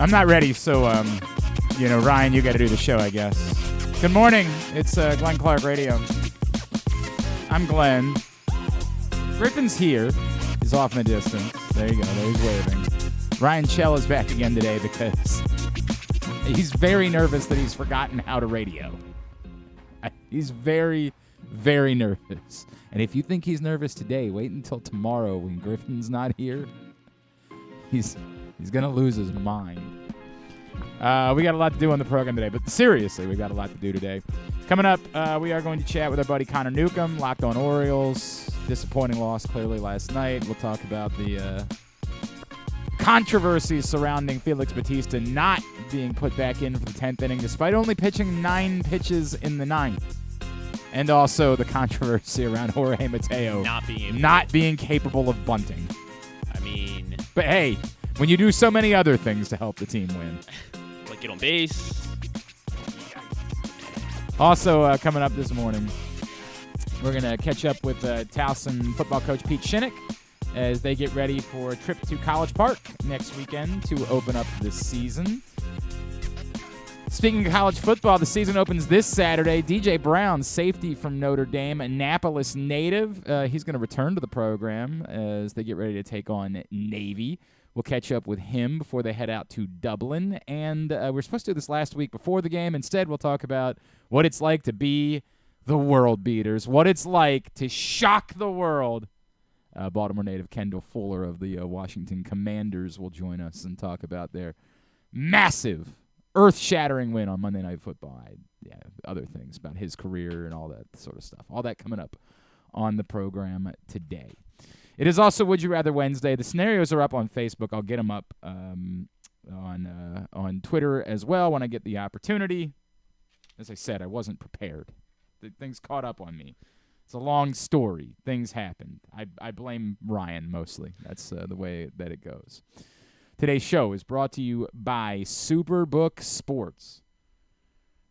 I'm not ready, so, Ryan, you got to do the show, I guess. Good morning. It's Glenn Clark Radio. I'm Glenn. Griffin's here. He's off in the distance. There you go. There he's waving. Ryan Chell is back again today because he's very nervous that he's forgotten how to radio. He's very, very nervous. And if you think he's nervous today, wait until tomorrow when Griffin's not here. He's going to lose his mind. We got a lot to do on the program today, but seriously, we got a lot to do today. Coming up, we are going to chat with our buddy Connor Newcomb, Locked On Orioles. Disappointing loss clearly last night. We'll talk about the controversy surrounding Felix Bautista not being put back in for the 10th inning despite only pitching 9 pitches in the 9th. And also the controversy around Jorge Mateo not being capable of bunting. But hey, when you do so many other things to help the team win. Like get on base. Also, coming up this morning, we're going to catch up with Towson Football coach Pete Shinnick as they get ready for a trip to College Park next weekend to open up the season. Speaking of college football, the season opens this Saturday. DJ Brown, safety from Notre Dame, Annapolis native. He's going to return to the program as they get ready to take on Navy. We'll catch up with him before they head out to Dublin. And we're supposed to do this last week before the game. Instead, we'll talk about what it's like to be the world beaters, what it's like to shock the world. Baltimore native Kendall Fuller of the Washington Commanders will join us and talk about their massive, earth-shattering win on Monday Night Football. Other things about his career and all that sort of stuff. All that coming up on the program today. It is also Would You Rather Wednesday. The scenarios are up on Facebook. I'll get them up on Twitter as well when I get the opportunity. As I said, I wasn't prepared. Things caught up on me. It's a long story. Things happened. I blame Ryan mostly. That's the way that it goes. Today's show is brought to you by Superbook Sports.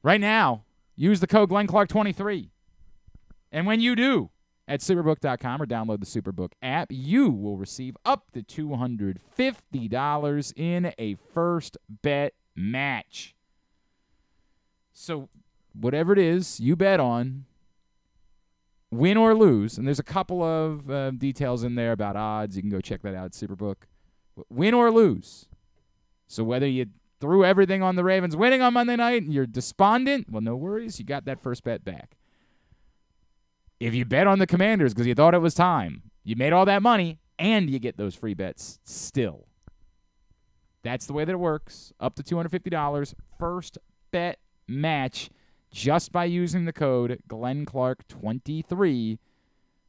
Right now, use the code GlennClark23. And when you do, at Superbook.com or download the Superbook app, you will receive up to $250 in a first bet match. So whatever it is you bet on, win or lose, and there's a couple of details in there about odds. You can go check that out at Superbook. Win or lose. So whether you threw everything on the Ravens winning on Monday night and you're despondent, well, no worries. You got that first bet back. If you bet on the Commanders because you thought it was time, you made all that money, and you get those free bets still. That's the way that it works. Up to $250. First bet match just by using the code GlennClark23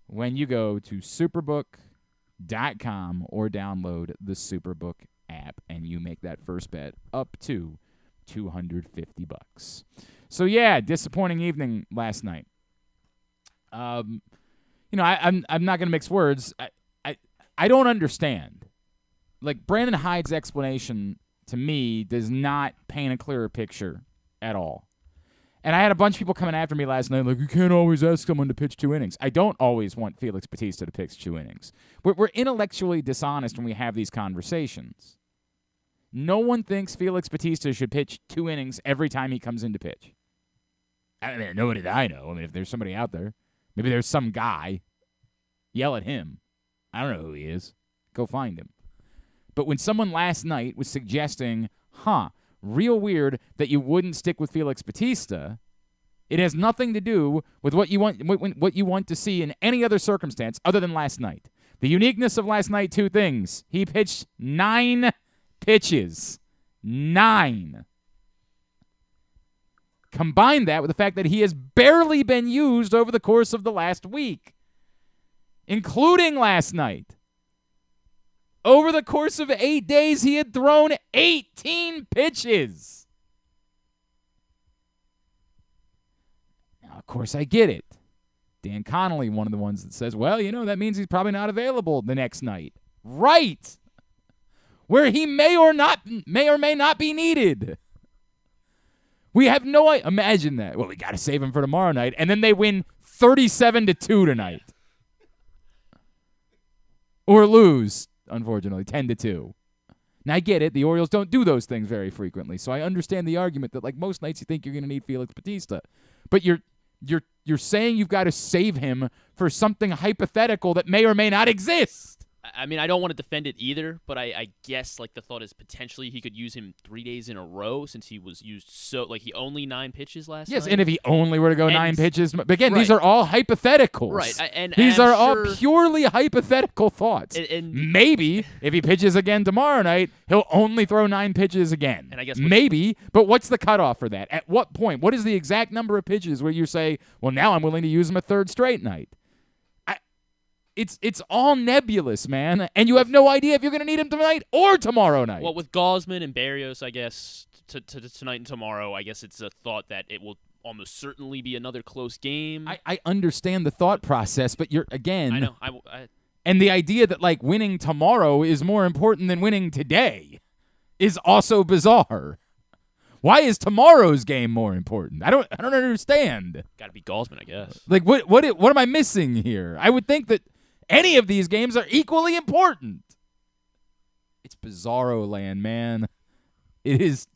when you go to Superbook.com or download the Superbook app, and you make that first bet up to $250. So yeah, disappointing evening last night. I'm not going to mix words. I don't understand. Like, Brandon Hyde's explanation to me does not paint a clearer picture at all. And I had a bunch of people coming after me last night, like, you can't always ask someone to pitch 2 innings. I don't always want Felix Bautista to pitch 2 innings. We're intellectually dishonest when we have these conversations. No one thinks Felix Bautista should pitch 2 innings every time he comes in to pitch. I mean, nobody that I know. I mean, if there's somebody out there, maybe there's some guy. Yell at him. I don't know who he is. Go find him. But when someone last night was suggesting, real weird that you wouldn't stick with Felix Bautista, it has nothing to do with what you want to see in any other circumstance other than last night. The uniqueness of last night, 2 things. He pitched 9 pitches. 9. Combine that with the fact that he has barely been used over the course of the last week, including last night. Over the course of 8 days, he had thrown 18 pitches. Now, of course, I get it. Dan Connolly, one of the ones that says, well, that means he's probably not available the next night. Right. Where he may or may not be needed. We have no idea. Imagine that. Well, we got to save him for tomorrow night. And then they win 37-2 tonight. Or lose, unfortunately, 10-2. Now, I get it. The Orioles don't do those things very frequently, so I understand the argument that, like, most nights you think you're going to need Felix Bautista. But you're saying you've got to save him for something hypothetical that may or may not exist. I mean, I don't want to defend it either, but I guess like the thought is potentially he could use him 3 days in a row since he was used so like he only 9 pitches last night. Yes, and if he only were to go 9 pitches, but again, right. These are all hypotheticals. Right, these are all purely hypothetical thoughts. And maybe if he pitches again tomorrow night, he'll only throw 9 pitches again. And I guess maybe, but what's the cutoff for that? At what point? What is the exact number of pitches where you say, well, now I'm willing to use him a third straight night? It's all nebulous, man, and you have no idea if you're going to need him tonight or tomorrow night. Well, with Gausman and Berrios, I guess, to tonight and tomorrow, I guess it's a thought that it will almost certainly be another close game. I understand the thought process, but you're, again... I know. And the idea that, like, winning tomorrow is more important than winning today is also bizarre. Why is tomorrow's game more important? I don't understand. Got to be Gausman, I guess. Like, what am I missing here? I would think that any of these games are equally important. It's bizarro land, man. It is.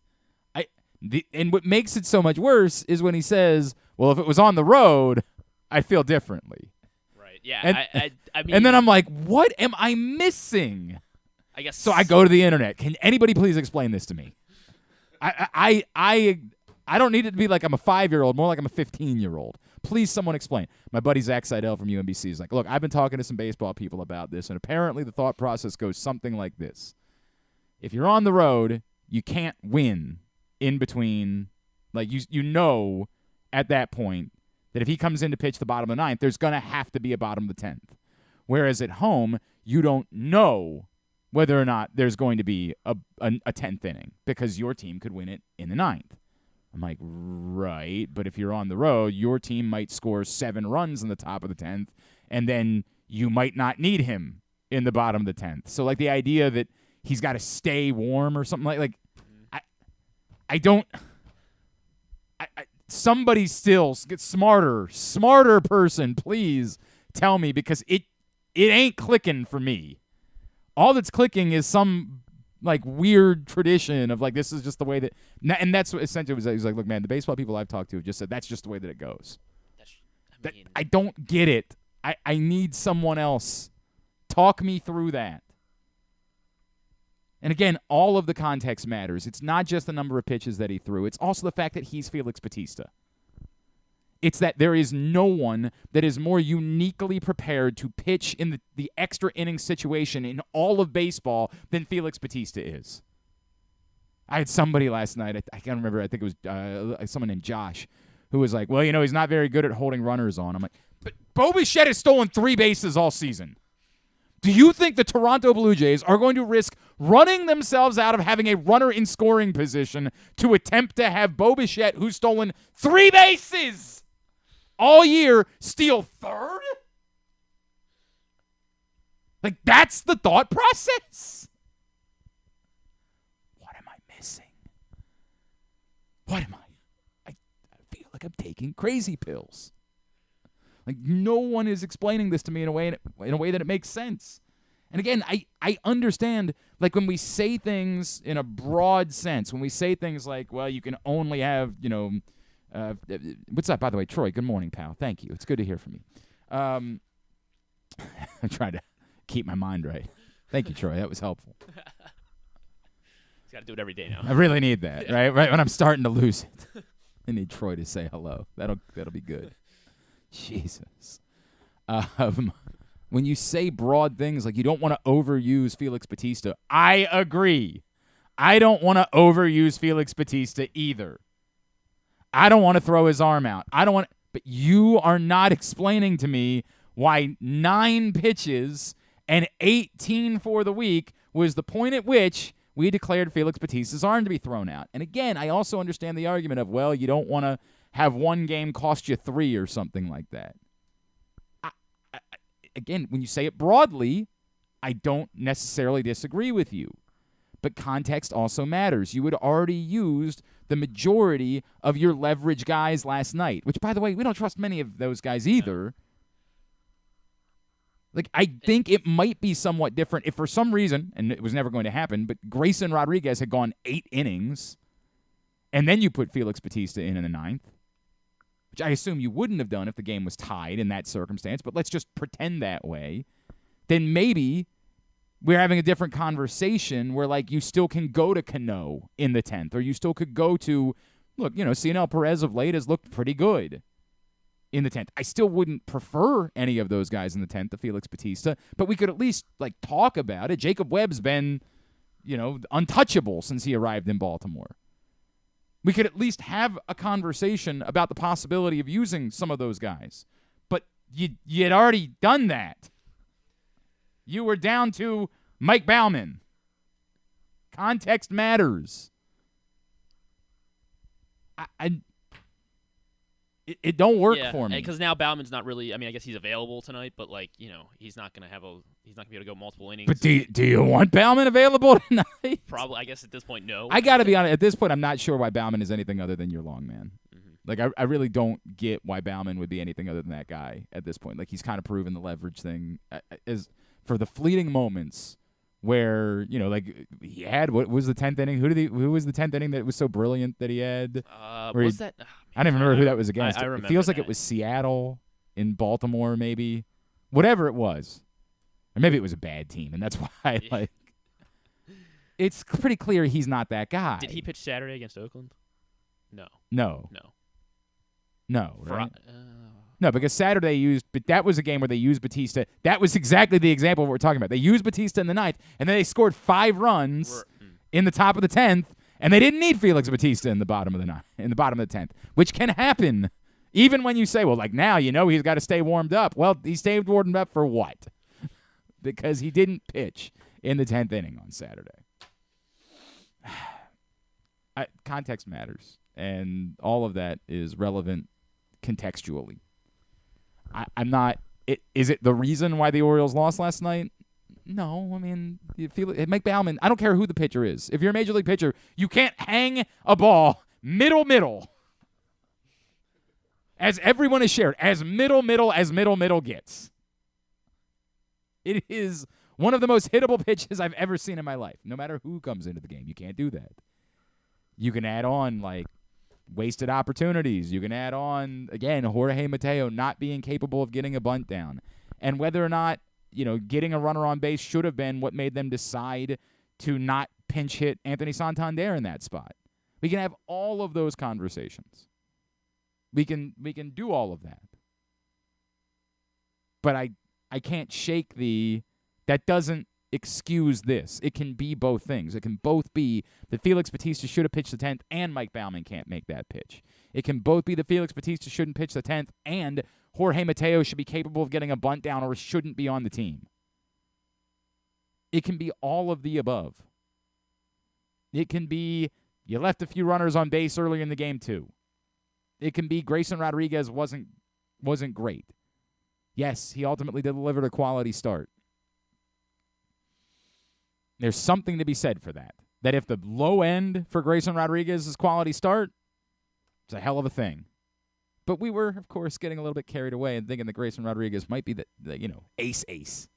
And what makes it so much worse is when he says, well, if it was on the road, I'd feel differently. Right, yeah. And, I mean, and then I'm like, what am I missing? I guess. So I go to the internet. Can anybody please explain this to me? I don't need it to be like I'm a 5-year-old, more like I'm a 15-year-old. Please, someone explain. My buddy Zach Seidel from UMBC is like, look, I've been talking to some baseball people about this, and apparently the thought process goes something like this. If you're on the road, you can't win in between. Like, you know at that point that if he comes in to pitch the bottom of the 9th, there's going to have to be a bottom of the 10th. Whereas at home, you don't know whether or not there's going to be a 10th inning because your team could win it in the 9th. I'm like, right, but if you're on the road, your team might score 7 runs in the top of the 10th, and then you might not need him in the bottom of the 10th. So, like, the idea that he's got to stay warm or something like I don't – somebody still get smarter person, please tell me, because it ain't clicking for me. All that's clicking is some – like weird tradition of like this is just the way that, and that's what essentially was. He was like, look, man, the baseball people I've talked to have just said that's just the way that it goes. I don't get it. I need someone else. Talk me through that. And again, all of the context matters. It's not just the number of pitches that he threw. It's also the fact that he's Felix Bautista. It's that there is no one that is more uniquely prepared to pitch in the extra inning situation in all of baseball than Felix Bautista is. I had somebody last night, I can't remember, I think it was someone named Josh, who was like, well, he's not very good at holding runners on. I'm like, but Bo Bichette has stolen 3 bases all season. Do you think the Toronto Blue Jays are going to risk running themselves out of having a runner in scoring position to attempt to have Bo Bichette, who's stolen 3 bases all year, steal 3rd? Like, that's the thought process? What am I missing? What am I feel like I'm taking crazy pills. Like, no one is explaining this to me in a way that it makes sense. And again, I understand, like, when we say things in a broad sense, when we say things like, well, you can only have, what's up, by the way, Troy? Good morning, pal. Thank you. It's good to hear from you. I'm trying to keep my mind right. Thank you, Troy. That was helpful. He's got to do it every day now. I really need that, right? Right when I'm starting to lose it. I need Troy to say hello. That'll be good. Jesus. When you say broad things like you don't want to overuse Felix Bautista, I agree. I don't want to overuse Felix Bautista either. I don't want to throw his arm out. But you are not explaining to me why 9 pitches and 18 for the week was the point at which we declared Felix Bautista's arm to be thrown out. And again, I also understand the argument of, well, you don't want to have one game cost you 3 or something like that. Again, when you say it broadly, I don't necessarily disagree with you. But context also matters. You had already used the majority of your leverage guys last night, which, by the way, we don't trust many of those guys either. Like, I think it might be somewhat different if for some reason, and it was never going to happen, but Grayson Rodriguez had gone 8 innings, and then you put Felix Bautista in the 9th, which I assume you wouldn't have done if the game was tied in that circumstance, but let's just pretend that way, then maybe we're having a different conversation where, like, you still can go to Cano in the 10th, or you still could go to, look, Cionel Perez of late has looked pretty good in the 10th. I still wouldn't prefer any of those guys in the 10th to Felix Bautista, but we could at least, like, talk about it. Jacob Webb's been, untouchable since he arrived in Baltimore. We could at least have a conversation about the possibility of using some of those guys. But you had already done that. You were down to Mike Baumann. Context matters. It don't work for me. Because now Baumann's not really. I mean, I guess he's available tonight, but he's not gonna be able to go multiple innings. But do you want Baumann available tonight? Probably. I guess at this point, no. I got to be honest. At this point, I'm not sure why Baumann is anything other than your long man. Mm-hmm. Like, I really don't get why Baumann would be anything other than that guy at this point. Like, he's kind of proven the leverage thing is for the fleeting moments where, like, he had, what was the 10th inning? Who was the 10th inning that was so brilliant that he had? That? I don't even remember who that was against. I remember it feels like that. it was Seattle in Baltimore, maybe. Whatever it was. Or maybe it was a bad team, and that's why, like, it's pretty clear he's not that guy. Did he pitch Saturday against Oakland? No. No, right? No, because Saturday but that was a game where they used Bautista. That was exactly the example of what we're talking about. They used Bautista in the 9th, and then they scored 5 runs in the top of the 10th, and they didn't need Felix Bautista in the bottom of the 9th, in the bottom of the 10th, which can happen even when you say, well, like, now he's got to stay warmed up. Well, he stayed warmed up for what? Because he didn't pitch in the 10th inning on Saturday. Context matters, and all of that is relevant contextually. I'm not. Is it the reason why the Orioles lost last night? No. I mean, you feel it. Mike Baumann, I don't care who the pitcher is. If you're a major league pitcher, you can't hang a ball middle. As everyone is shared, as middle gets. It is one of the most hittable pitches I've ever seen in my life. No matter who comes into the game, you can't do that. You can add on, like, wasted opportunities. You can add on, again, Jorge Mateo not being capable of getting a bunt down. And whether or not, getting a runner on base should have been what made them decide to not pinch hit Anthony Santander in that spot. We can have all of those conversations. We can do all of that. But I can't shake that doesn't excuse this. It can be both things. It can both be that Felix Bautista should have pitched the 10th and Mike Baumann can't make that pitch. It can both be that Felix Bautista shouldn't pitch the 10th and Jorge Mateo should be capable of getting a bunt down or shouldn't be on the team. It can be all of the above. It can be you left a few runners on base earlier in the game too. It can be Grayson Rodriguez wasn't great. Yes, he ultimately delivered a quality start. There's something to be said for that. That if the low end for Grayson Rodriguez's quality start, it's a hell of a thing. But we were, of course, getting a little bit carried away and thinking that Grayson Rodriguez might be the ace.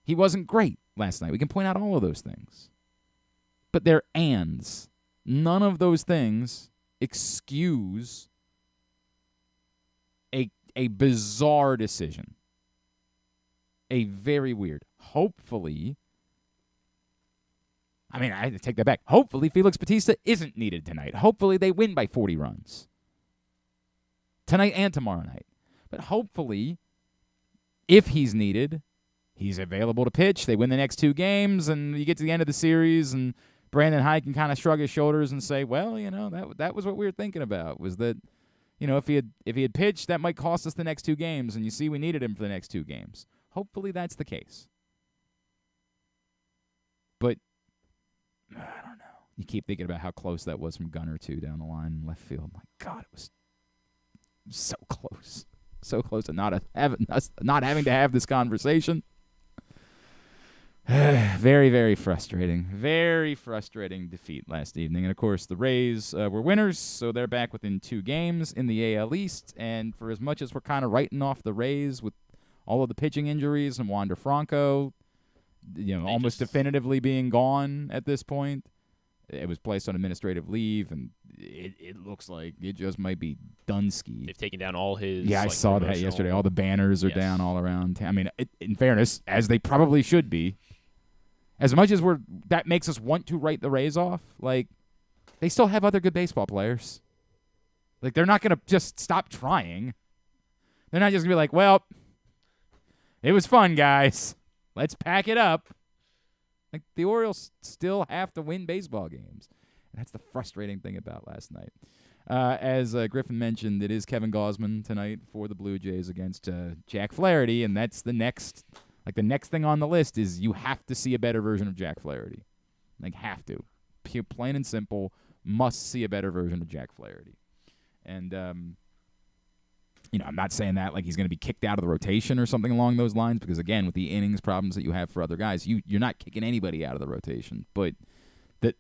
He wasn't great last night. We can point out all of those things. But they're ands. None of those things excuse a bizarre decision. A very weird. Hopefully, I take that back. Hopefully, Felix Bautista isn't needed tonight. Hopefully, they win by 40 runs. Tonight and tomorrow night. But hopefully, if he's needed, he's available to pitch. They win the next 2 games, and you get to the end of the series, and Brandon Hyde can kind of shrug his shoulders and say, well, that was what we were thinking about, was that, if he had pitched, that might cost us the next 2 games, and you see we needed him for the next 2 games. Hopefully, that's the case. But I don't know. You keep thinking about how close that was from Gunnar, too, down the line in left field. My God, it was so close. So close to not having to have this conversation. Very, very frustrating. Very frustrating defeat last evening. And, of course, the Rays were winners, so they're back within 2 games in the AL East. And for as much as we're kind of writing off the Rays with all of the pitching injuries and Wander Franco, almost definitively being gone at this point. It was placed on administrative leave, and it looks like it just might be Dunsky. They've taken down all his. Yeah, I saw that yesterday. All the banners are down all around town. I mean, in fairness, as they probably should be. As much as that makes us want to write the Rays off, like, they still have other good baseball players. Like, they're not going to just stop trying. They're not just going to be like, well, it was fun, guys. Let's pack it up. Like, the Orioles still have to win baseball games. And that's the frustrating thing about last night. As Griffin mentioned, it is Kevin Gausman tonight for the Blue Jays against Jack Flaherty, and that's the next thing on the list is you have to see a better version of Jack Flaherty. Like, have to. Plain and simple, must see a better version of Jack Flaherty. And, I'm not saying that like he's going to be kicked out of the rotation or something along those lines because, again, with the innings problems that you have for other guys, you're not kicking anybody out of the rotation. But the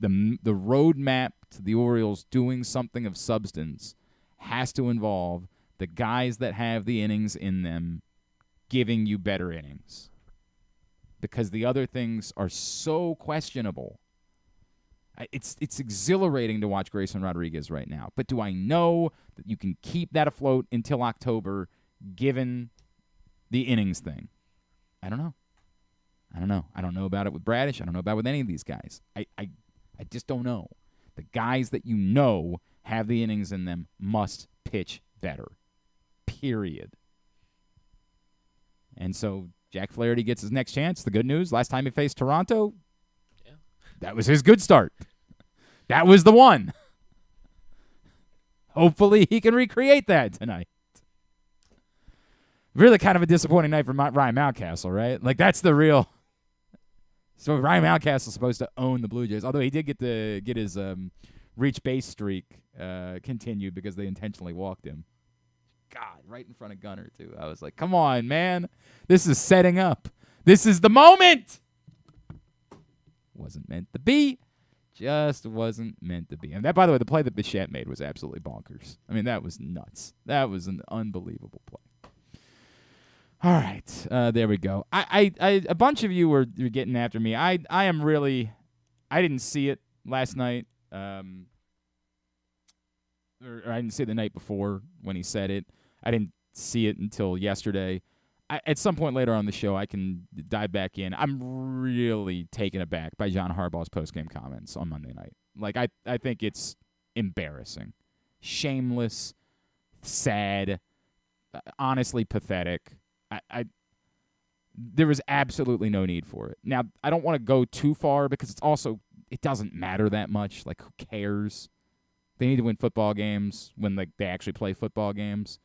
roadmap to the Orioles doing something of substance has to involve the guys that have the innings in them giving you better innings. Because the other things are so questionable. It's exhilarating to watch Grayson Rodriguez right now. But do I know that you can keep that afloat until October given the innings thing? I don't know. I don't know about it with Bradish. I don't know about it with any of these guys. I just don't know. The guys that have the innings in them must pitch better. Period. And so Jack Flaherty gets his next chance. The good news, last time he faced Toronto, that was his good start. That was the one. Hopefully he can recreate that tonight. Really kind of a disappointing night for Ryan Mountcastle, right? Like, that's the real. So Ryan Mountcastle's supposed to own the Blue Jays, although he did get his reach base streak continued because they intentionally walked him. God, right in front of Gunnar, too. I was like, come on, man. This is setting up. This is the moment. Wasn't meant to be. Just wasn't meant to be. And that, by the way, the play that Bichette made was absolutely bonkers. I mean, that was nuts. That was an unbelievable play. All right, there we go. A bunch of you were getting after me. I didn't see it last night. Or I didn't see it the night before when he said it. I didn't see it until yesterday. At some point later on the show, I can dive back in. I'm really taken aback by John Harbaugh's postgame comments on Monday night. Like, I think it's embarrassing, shameless, sad, honestly pathetic. There was absolutely no need for it. Now, I don't want to go too far because it doesn't matter that much. Like, who cares? They need to win football games when they actually play football games.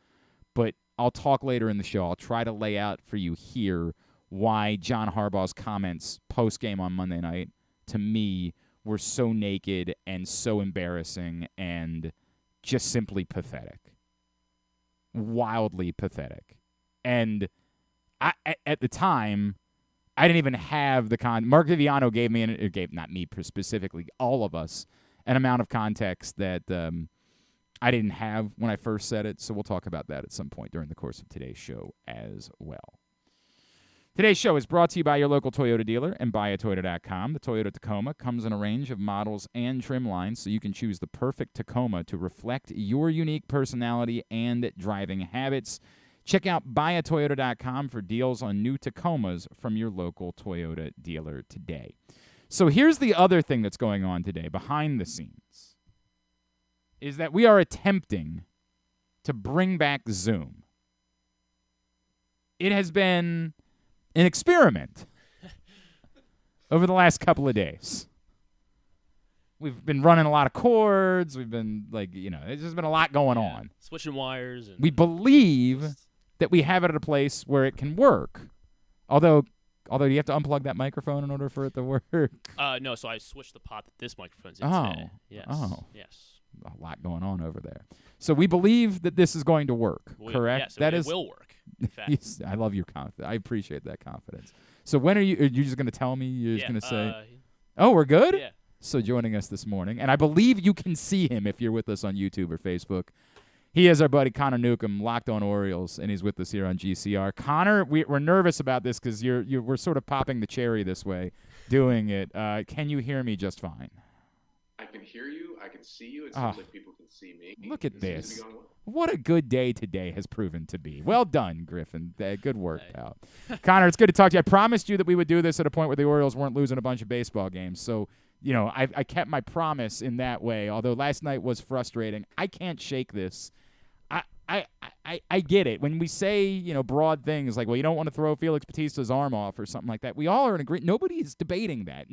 But I'll talk later in the show. I'll try to lay out for you here why John Harbaugh's comments post-game on Monday night, to me, were so naked and so embarrassing and just simply pathetic. Wildly pathetic. And at the time, I didn't even have the Mark Viviano gave me, not me specifically, all of us, an amount of context that I didn't have when I first said it, so we'll talk about that at some point during the course of today's show as well. Today's show is brought to you by your local Toyota dealer and buyatoyota.com. The Toyota Tacoma comes in a range of models and trim lines, so you can choose the perfect Tacoma to reflect your unique personality and driving habits. Check out buyatoyota.com for deals on new Tacomas from your local Toyota dealer today. So here's the other thing that's going on today behind the scenes, is that we are attempting to bring back Zoom. It has been an experiment over the last couple of days. We've been running a lot of cords. We've been, there's just been a lot going on. Switching wires. We believe that we have it at a place where it can work. Although you have to unplug that microphone in order for it to work. No, so I switched the pot that this microphone's in today. Yes. Oh. Yes. A lot going on over there. So we believe that this is going to work, correct? Yes, it will work. In fact. Yes, I love your confidence. I appreciate that confidence. So when are you just going to tell me? You're just going to say, oh, we're good? Yeah. So joining us this morning, and I believe you can see him if you're with us on YouTube or Facebook. He is our buddy Connor Newcomb, Locked On Orioles, and he's with us here on GCR. Connor, we're nervous about this because we're sort of popping the cherry this way, doing it. Can you hear me just fine? I can hear you. I can see you. It seems like people can see me. Look at this. Seems to be going well. What a good day today has proven to be. Well done, Griffin. Good work, pal. Connor, it's good to talk to you. I promised you that we would do this at a point where the Orioles weren't losing a bunch of baseball games. So, I kept my promise in that way, although last night was frustrating. I can't shake this. I get it. When we say, broad things like, well, you don't want to throw Felix Bautista's arm off or something like that, we all are in agreement. Nobody's debating that.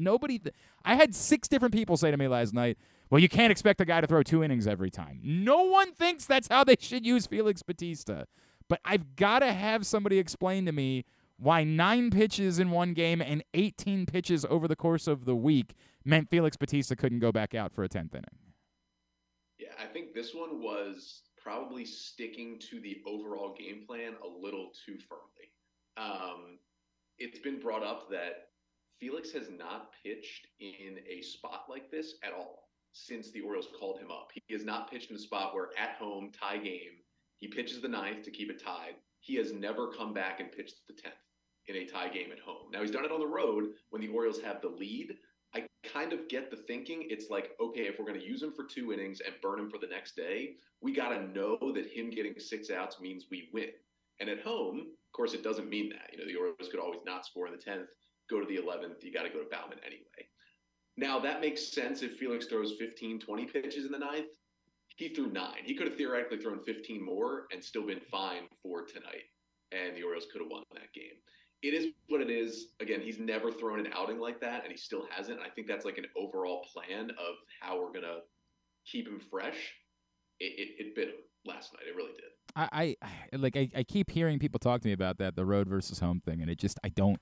I had 6 different people say to me last night, well, you can't expect a guy to throw 2 innings every time. No one thinks that's how they should use Felix Bautista. But I've got to have somebody explain to me why 9 pitches in one game and 18 pitches over the course of the week meant Felix Bautista couldn't go back out for a 10th inning. Yeah, I think this one was probably sticking to the overall game plan a little too firmly. It's been brought up that Felix has not pitched in a spot like this at all since the Orioles called him up. He has not pitched in a spot where at home, tie game, he pitches the 9th to keep it tied. He has never come back and pitched the 10th in a tie game at home. Now, he's done it on the road when the Orioles have the lead. I kind of get the thinking. It's like, okay, if we're going to use him for 2 innings and burn him for the next day, we got to know that him getting 6 outs means we win. And at home, of course, it doesn't mean that. The Orioles could always not score in the 10th, go to the 11th. You got to go to Bauman anyway. Now, that makes sense if Felix throws 15, 20 pitches in the 9th. He threw 9. He could have theoretically thrown 15 more and still been fine for tonight. And the Orioles could have won that game. It is what it is. Again, he's never thrown an outing like that, and he still hasn't. I think that's like an overall plan of how we're going to keep him fresh. It bit him last night. It really did. I keep hearing people talk to me about that, the road versus home thing, and I don't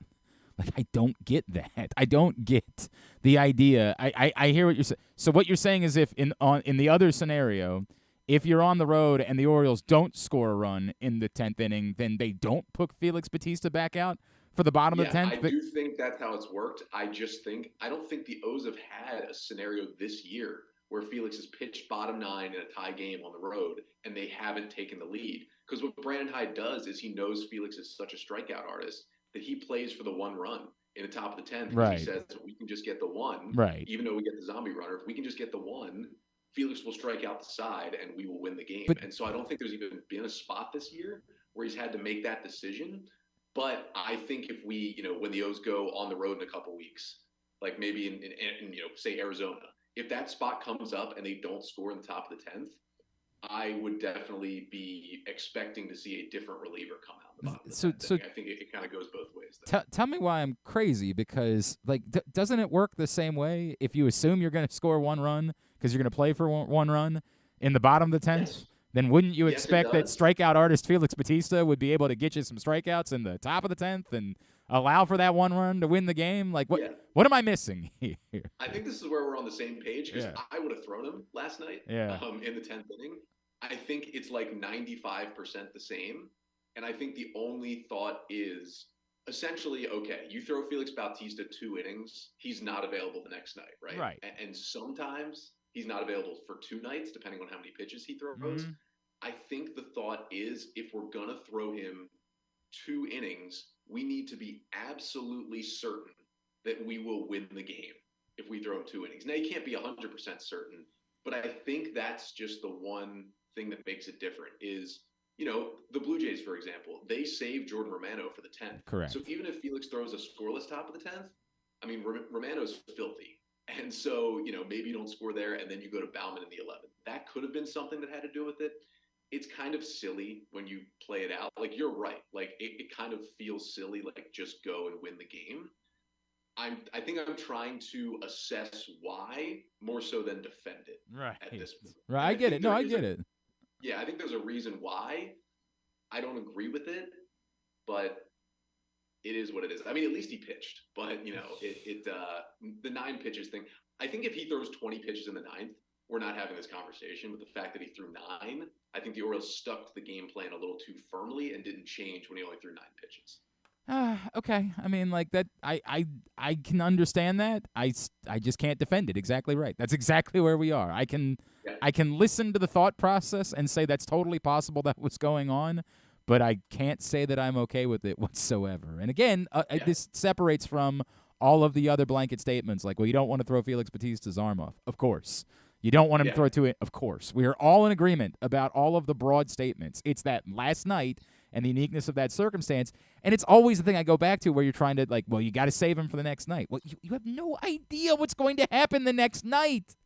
get that. I don't get the idea. I hear what you're saying. So what you're saying is if in the other scenario, if you're on the road and the Orioles don't score a run in the 10th inning, then they don't put Felix Bautista back out for the bottom of the 10th? I do think that's how it's worked. I don't think the O's have had a scenario this year where Felix has pitched bottom 9 in a tie game on the road and they haven't taken the lead. Because what Brandon Hyde does is he knows Felix is such a strikeout artist that he plays for the 1 run in the top of the 10th. Right. He says, we can just get the 1. Right. Even though we get the zombie runner, if we can just get the 1, Felix will strike out the side and we will win the game. And so I don't think there's even been a spot this year where he's had to make that decision. But I think if we, when the O's go on the road in a couple weeks, like maybe in say Arizona, if that spot comes up and they don't score in the top of the 10th, I would definitely be expecting to see a different reliever come out. The bottom of the 10th. I think it kind of goes both ways. Tell me why I'm crazy, because doesn't it work the same way if you assume you're going to score 1 run because you're going to play for 1 run in the bottom of the 10th? Yes. Then wouldn't you expect that strikeout artist Felix Bautista would be able to get you some strikeouts in the top of the 10th and allow for that 1 run to win the game? Like, what am I missing here? I think this is where we're on the same page, because I would have thrown him last night in the 10th inning. I think it's like 95% the same. And I think the only thought is essentially, okay, you throw Felix Bautista 2 innings, he's not available the next night, right? Right. And sometimes he's not available for 2 nights, depending on how many pitches he throws. Mm-hmm. I think the thought is if we're going to throw him 2 innings, we need to be absolutely certain that we will win the game if we throw him 2 innings. Now, you can't be 100% certain, but I think that's just the one thing that makes it different is, the Blue Jays, for example, they saved Jordan Romano for the 10th. Correct. So even if Felix throws a scoreless top of the 10th, I mean, Romano's filthy. And so, maybe you don't score there and then you go to Bauman in the 11th. That could have been something that had to do with it. It's kind of silly when you play it out. Like, you're right. Like, it kind of feels silly, like, just go and win the game. I think I'm trying to assess why more so than defend it. Right. At this point. Right. I get it. No, I get it. Yeah, I think there's a reason why. I don't agree with it, but it is what it is. I mean, at least he pitched, but the 9 pitches thing. I think if he throws 20 pitches in the 9th, we're not having this conversation. But the fact that he threw 9, I think the Orioles stuck to the game plan a little too firmly and didn't change when he only threw 9 pitches. Okay. I mean, like that. I can understand that. I just can't defend it. Exactly right. That's exactly where we are. Yeah. I can listen to the thought process and say that's totally possible that was going on, but I can't say that I'm okay with it whatsoever. And again, this separates from all of the other blanket statements, like, well, you don't want to throw Felix Bautista's arm off. Of course. You don't want him to throw to it. Of course. We are all in agreement about all of the broad statements. It's that last night and the uniqueness of that circumstance. And it's always the thing I go back to where you're trying to, like, well, you got to save him for the next night. Well, you have no idea what's going to happen the next night.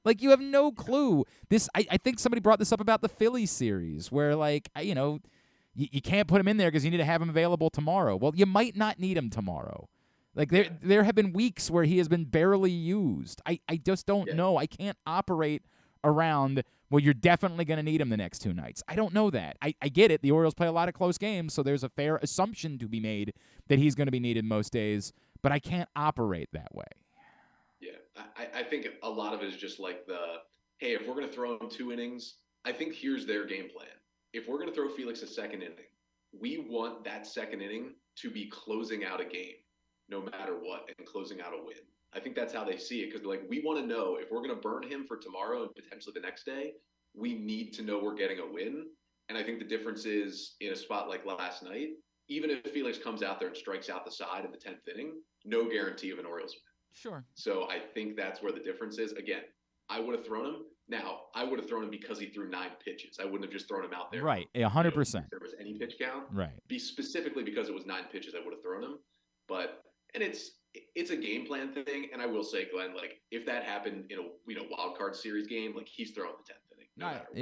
Like, you have no clue. I think somebody brought this up about the Phillies series where, like, you can't put him in there because you need to have him available tomorrow. Well, you might not need him tomorrow. Like, there have been weeks where he has been barely used. I just don't know. I can't operate around, well, you're definitely going to need him the next 2 nights. I don't know that. I get it. The Orioles play a lot of close games, so there's a fair assumption to be made that he's going to be needed most days, but I can't operate that way. Yeah, I think a lot of it is just like hey, if we're going to throw him 2 innings, I think here's their game plan. If we're going to throw Felix a second inning, we want that second inning to be closing out a game, no matter what, and closing out a win. I think that's how they see it, because like, we want to know if we're going to burn him for tomorrow and potentially the next day, we need to know we're getting a win. And I think the difference is, in a spot like last night, even if Felix comes out there and strikes out the side in the 10th inning, no guarantee of an Orioles win. Sure. So I think that's where the difference is. Again, I would have thrown him. Now, I would have thrown him because he threw 9 pitches. I wouldn't have just thrown him out there. Right, 100%. If there was any pitch count. Right. Specifically because it was 9 pitches, I would have thrown him. And it's a game plan thing. And I will say, Glenn, like, if that happened in a wild card series game, like, he's throwing the 10th inning.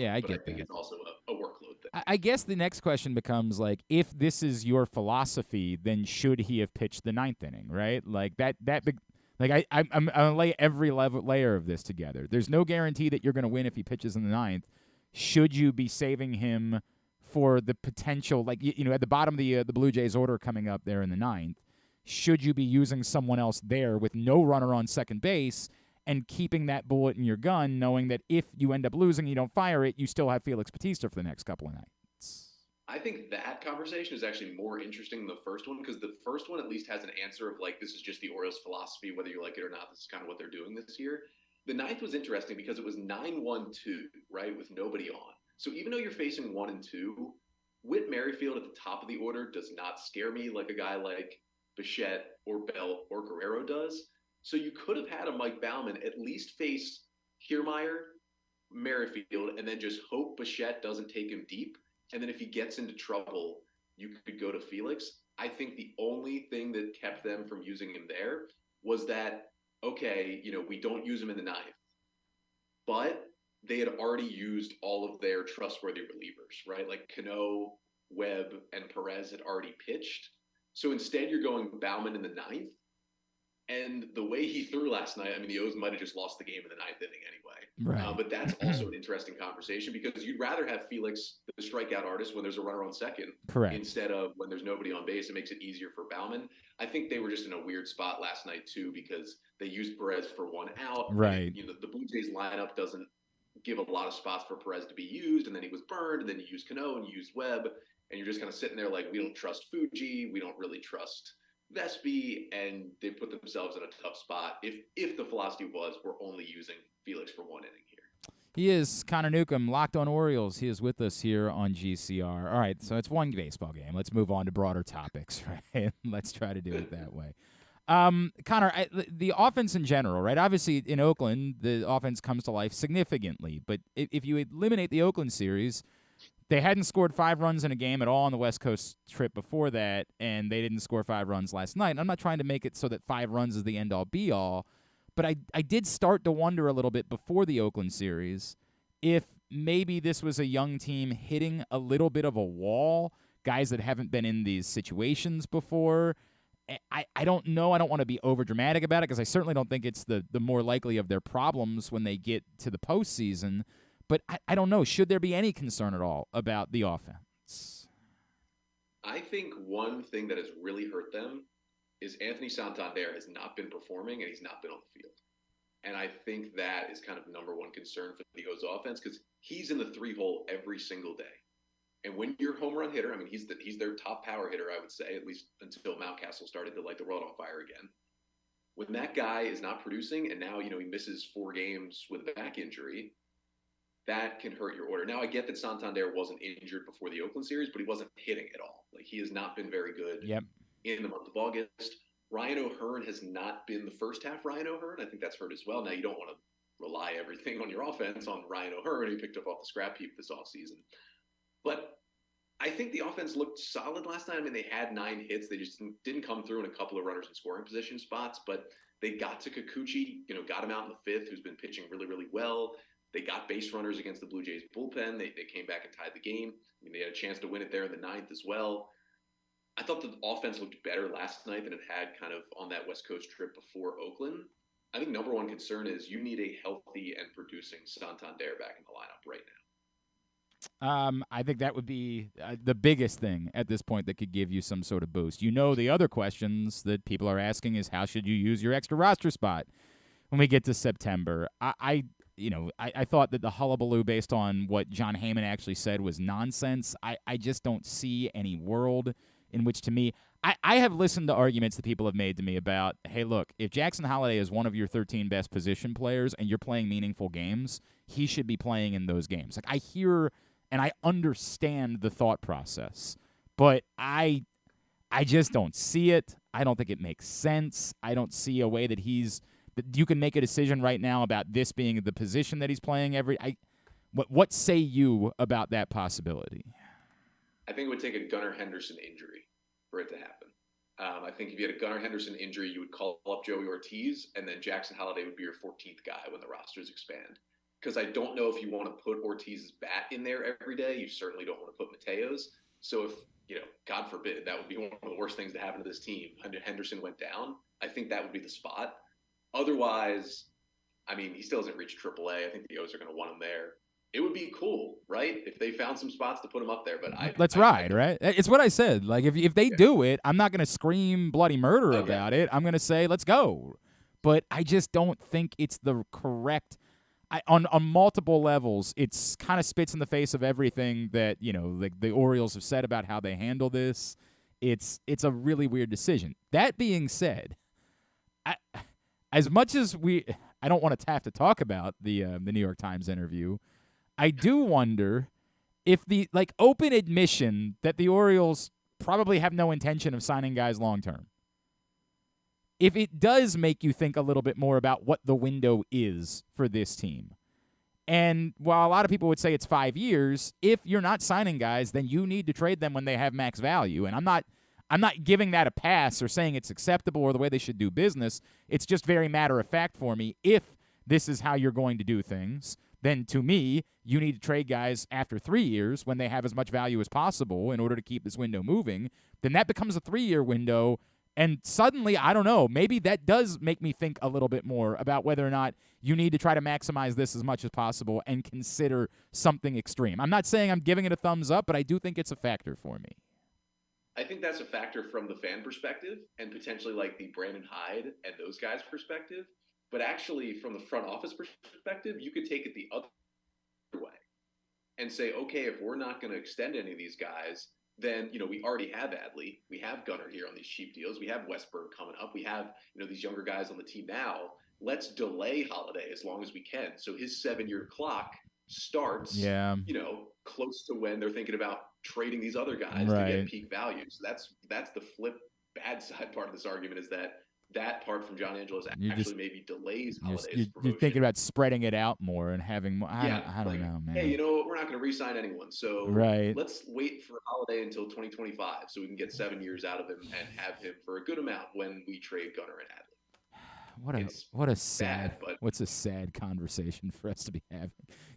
I get that. I think it's also a workload thing. I guess the next question becomes, like, if this is your philosophy, then should he have pitched the 9th inning, right? Like, like, I'm going to lay every layer of this together. There's no guarantee that you're going to win if he pitches in the 9th. Should you be saving him for the potential, like, at the bottom of the Blue Jays order coming up there in the 9th, should you be using someone else there with no runner on second base and keeping that bullet in your gun, knowing that if you end up losing, you don't fire it, you still have Felix Bautista for the next couple of nights? I think that conversation is actually more interesting than the first one, because the first one at least has an answer of, like, this is just the Orioles' philosophy, whether you like it or not. This is kind of what they're doing this year. The 9th was interesting because it was 9-1-2, right, with nobody on. So even though you're facing 1 and 2, Whit Merrifield at the top of the order does not scare me like a guy like Bichette or Belt or Guerrero does. So you could have had a Mike Baumann at least face Kiermaier, Merrifield, and then just hope Bichette doesn't take him deep. And then if he gets into trouble, you could go to Felix. I think the only thing that kept them from using him there was that, okay, we don't use him in the 9th. But they had already used all of their trustworthy relievers, right? Like Cano, Webb, and Perez had already pitched. So instead, you're going Baumann in the 9th. And the way he threw last night, I mean, the O's might have just lost the game in the 9th inning anyway. Right. But that's also an interesting conversation, because you'd rather have Felix, the strikeout artist, when there's a runner on second. Correct. Instead of when there's nobody on base. It makes it easier for Baumann. I think they were just in a weird spot last night, too, because they used Perez for 1 out. Right. And, the Blue Jays lineup doesn't give a lot of spots for Perez to be used. And then he was burned. And then you use Cano and you use Webb. And you're just kind of sitting there like, we don't trust Fuji. We don't really trust Vespi, and they put themselves in a tough spot if the philosophy was we're only using Felix for 1 inning here. He is Connor Newcomb, Locked On Orioles. He is with us here on GCR. All right, so it's one baseball game. Let's move on to broader topics, right? Let's try to do it that way. Connor, the offense in general, right? Obviously, in Oakland, the offense comes to life significantly, but if you eliminate the Oakland series, they hadn't scored 5 runs in a game at all on the West Coast trip before that, and they didn't score 5 runs last night. And I'm not trying to make it so that 5 runs is the end-all, be-all, but I did start to wonder a little bit before the Oakland series if maybe this was a young team hitting a little bit of a wall, guys that haven't been in these situations before. I don't know. I don't want to be overdramatic about it, because I certainly don't think it's the more likely of their problems when they get to the postseason. But I don't know. Should there be any concern at all about the offense? I think one thing that has really hurt them is Anthony Santander has not been performing, and he's not been on the field. And I think that is kind of number one concern for the O's offense, because he's in the 3 hole every single day. And when you're home run hitter, I mean, he's their top power hitter, I would say, at least until Mountcastle started to light the world on fire again. When that guy is not producing and now, he misses 4 games with a back injury, that can hurt your order. Now, I get that Santander wasn't injured before the Oakland series, but he wasn't hitting at all. Like, he has not been very good in the month of August. Ryan O'Hearn has not been the first half Ryan O'Hearn. I think that's hurt as well. Now, you don't want to rely everything on your offense on Ryan O'Hearn, who picked up off the scrap heap this offseason. But I think the offense looked solid last night. I mean, they had 9 hits. They just didn't come through in a couple of runners in scoring position spots, but they got to Kikuchi, got him out in the 5th, who's been pitching really, really well. They got base runners against the Blue Jays bullpen. They came back and tied the game. I mean, they had a chance to win it there in the 9th as well. I thought the offense looked better last night than it had kind of on that West Coast trip before Oakland. I think number one concern is you need a healthy and producing Santander back in the lineup right now. I think that would be the biggest thing at this point that could give you some sort of boost. The other questions that people are asking is how should you use your extra roster spot when we get to September? I thought that the hullabaloo based on what John Heyman actually said was nonsense. I just don't see any world in which, to me, I have listened to arguments that people have made to me about, hey, look, if Jackson Holliday is one of your 13 best position players and you're playing meaningful games, he should be playing in those games. Like, I hear and I understand the thought process, but I just don't see it. I don't think it makes sense. I don't see a way that you can make a decision right now about this being the position that he's playing what say you about that possibility? I think it would take a Gunnar Henderson injury for it to happen. I think if you had a Gunnar Henderson injury, you would call up Joey Ortiz, and then Jackson Holliday would be your 14th guy when the rosters expand. Because I don't know if you want to put Ortiz's bat in there every day. You certainly don't want to put Mateo's. So if, God forbid, that would be one of the worst things to happen to this team. Henderson went down. I think that would be the spot. Otherwise, I mean, he still hasn't reached AAA. I think the O's are going to want him there. It would be cool, right? If they found some spots to put him up there. But let's ride, right? It's what I said. Like, if they do it, I'm not going to scream bloody murder about it. I'm going to say, let's go. But I just don't think it's the correct – on multiple levels, it's kind of spits in the face of everything that, like the Orioles have said about how they handle this. It's a really weird decision. That being said, as much as I don't want to have to talk about the New York Times interview, I do wonder if the open admission that the Orioles probably have no intention of signing guys long term, if it does make you think a little bit more about what the window is for this team. And while a lot of people would say it's 5 years, if you're not signing guys, then you need to trade them when they have max value. And I'm not giving that a pass or saying it's acceptable or the way they should do business. It's just very matter of fact for me. If this is how you're going to do things, then to me, you need to trade guys after 3 years when they have as much value as possible in order to keep this window moving. Then that becomes a 3-year window. And suddenly, I don't know, maybe that does make me think a little bit more about whether or not you need to try to maximize this as much as possible and consider something extreme. I'm not saying I'm giving it a thumbs up, but I do think it's a factor for me. I think that's a factor from the fan perspective and potentially like the Brandon Hyde and those guys' perspective. But actually, from the front office perspective, you could take it the other way and say, okay, if we're not going to extend any of these guys, then, we already have Adley. We have Gunnar here on these cheap deals. We have Westberg coming up. We have, these younger guys on the team now. Let's delay Holiday as long as we can. So his 7-year clock starts, close to when they're thinking about trading these other guys to get peak value. So that's the flip bad side part of this argument is that part from John Angelo's maybe delays Holiday's promotion. You're thinking about spreading it out more and having more. I don't know, man. Hey, we're not going to re-sign anyone. So let's wait for Holiday until 2025 so we can get 7 years out of him and have him for a good amount when we trade Gunnar and Adley. What's a sad conversation for us to be having.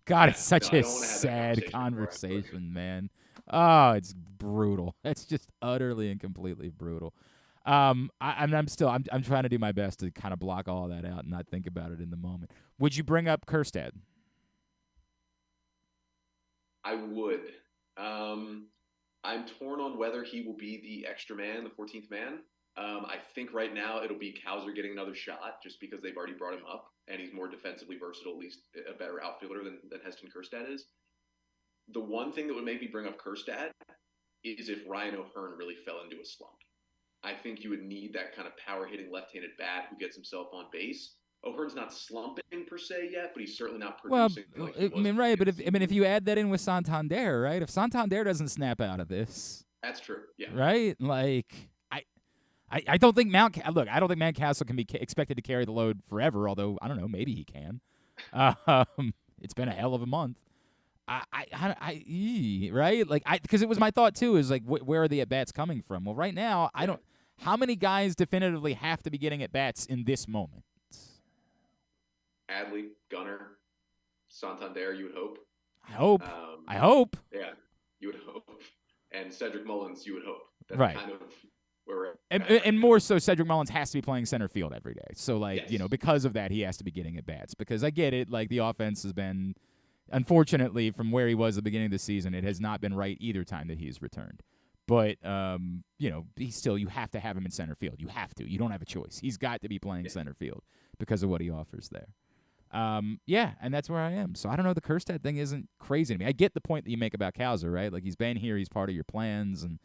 God, it's such a sad conversation, man. Oh, it's brutal. It's just utterly and completely brutal. I'm trying to do my best to kind of block all that out and not think about it in the moment. Would you bring up Kjerstad? I would. I'm torn on whether he will be the extra man, the 14th man. I think right now it'll be Cowser getting another shot just because they've already brought him up and he's more defensively versatile, at least a better outfielder than Heston Kjerstad is. the one thing that would make me bring up Kerstad is if Ryan O'Hearn really fell into a slump. I think you would need that kind of power-hitting left-handed bat who gets himself on base. O'Hearn's not slumping per se yet, but he's certainly not producing like he was. Right, but if you add that in with Santander, right? If Santander doesn't snap out of this, that's true. Yeah. Right? Like I don't think I don't think Mountcastle can be expected to carry the load forever. Although I don't know, maybe he can. It's been a hell of a month. Right? Like because it was my thought too. Is like where are the at bats coming from? Well, right now I don't. How many guys definitively have to be getting at bats in this moment? Adley, Gunnar, Santander, you would hope. I hope. Yeah, you would hope. And Cedric Mullins, you would hope. That's right. Kind of where we're at. And more so, Cedric Mullins has to be playing center field every day. So, like, yes. Because of that, he has to be getting at bats. Because I get it, like, the offense has been, unfortunately, from where he was at the beginning of the season, it has not been right either time that he's returned. But, he's still, you have to have him in center field. You have to. You don't have a choice. He's got to be playing center field because of what he offers there. And that's where I am. So I don't know. The Kerstad thing isn't crazy to me. I get the point that you make about Cowser, right? Like he's been here, he's part of your plans, and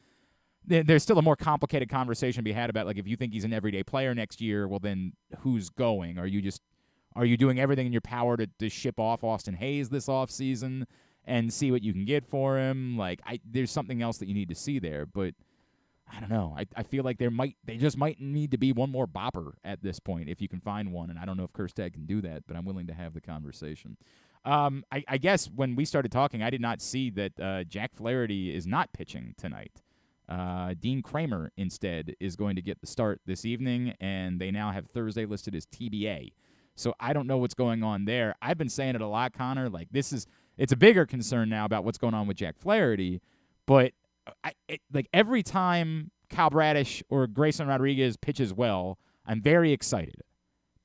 there's still a more complicated conversation to be had about like if you think he's an everyday player next year, well then who's going? Are you doing everything in your power to ship off Austin Hayes this offseason and see what you can get for him? Like there's something else that you need to see there, but I don't know. I feel like they just might need to be one more bopper at this point if you can find one, and I don't know if Kerstad can do that, but I'm willing to have the conversation. I guess when we started talking, I did not see that Jack Flaherty is not pitching tonight. Dean Kramer instead is going to get the start this evening, and they now have Thursday listed as TBA. So I don't know what's going on there. I've been saying it a lot, Connor. Like it's a bigger concern now about what's going on with Jack Flaherty, but every time Kyle Bradish or Grayson Rodriguez pitches well, I'm very excited.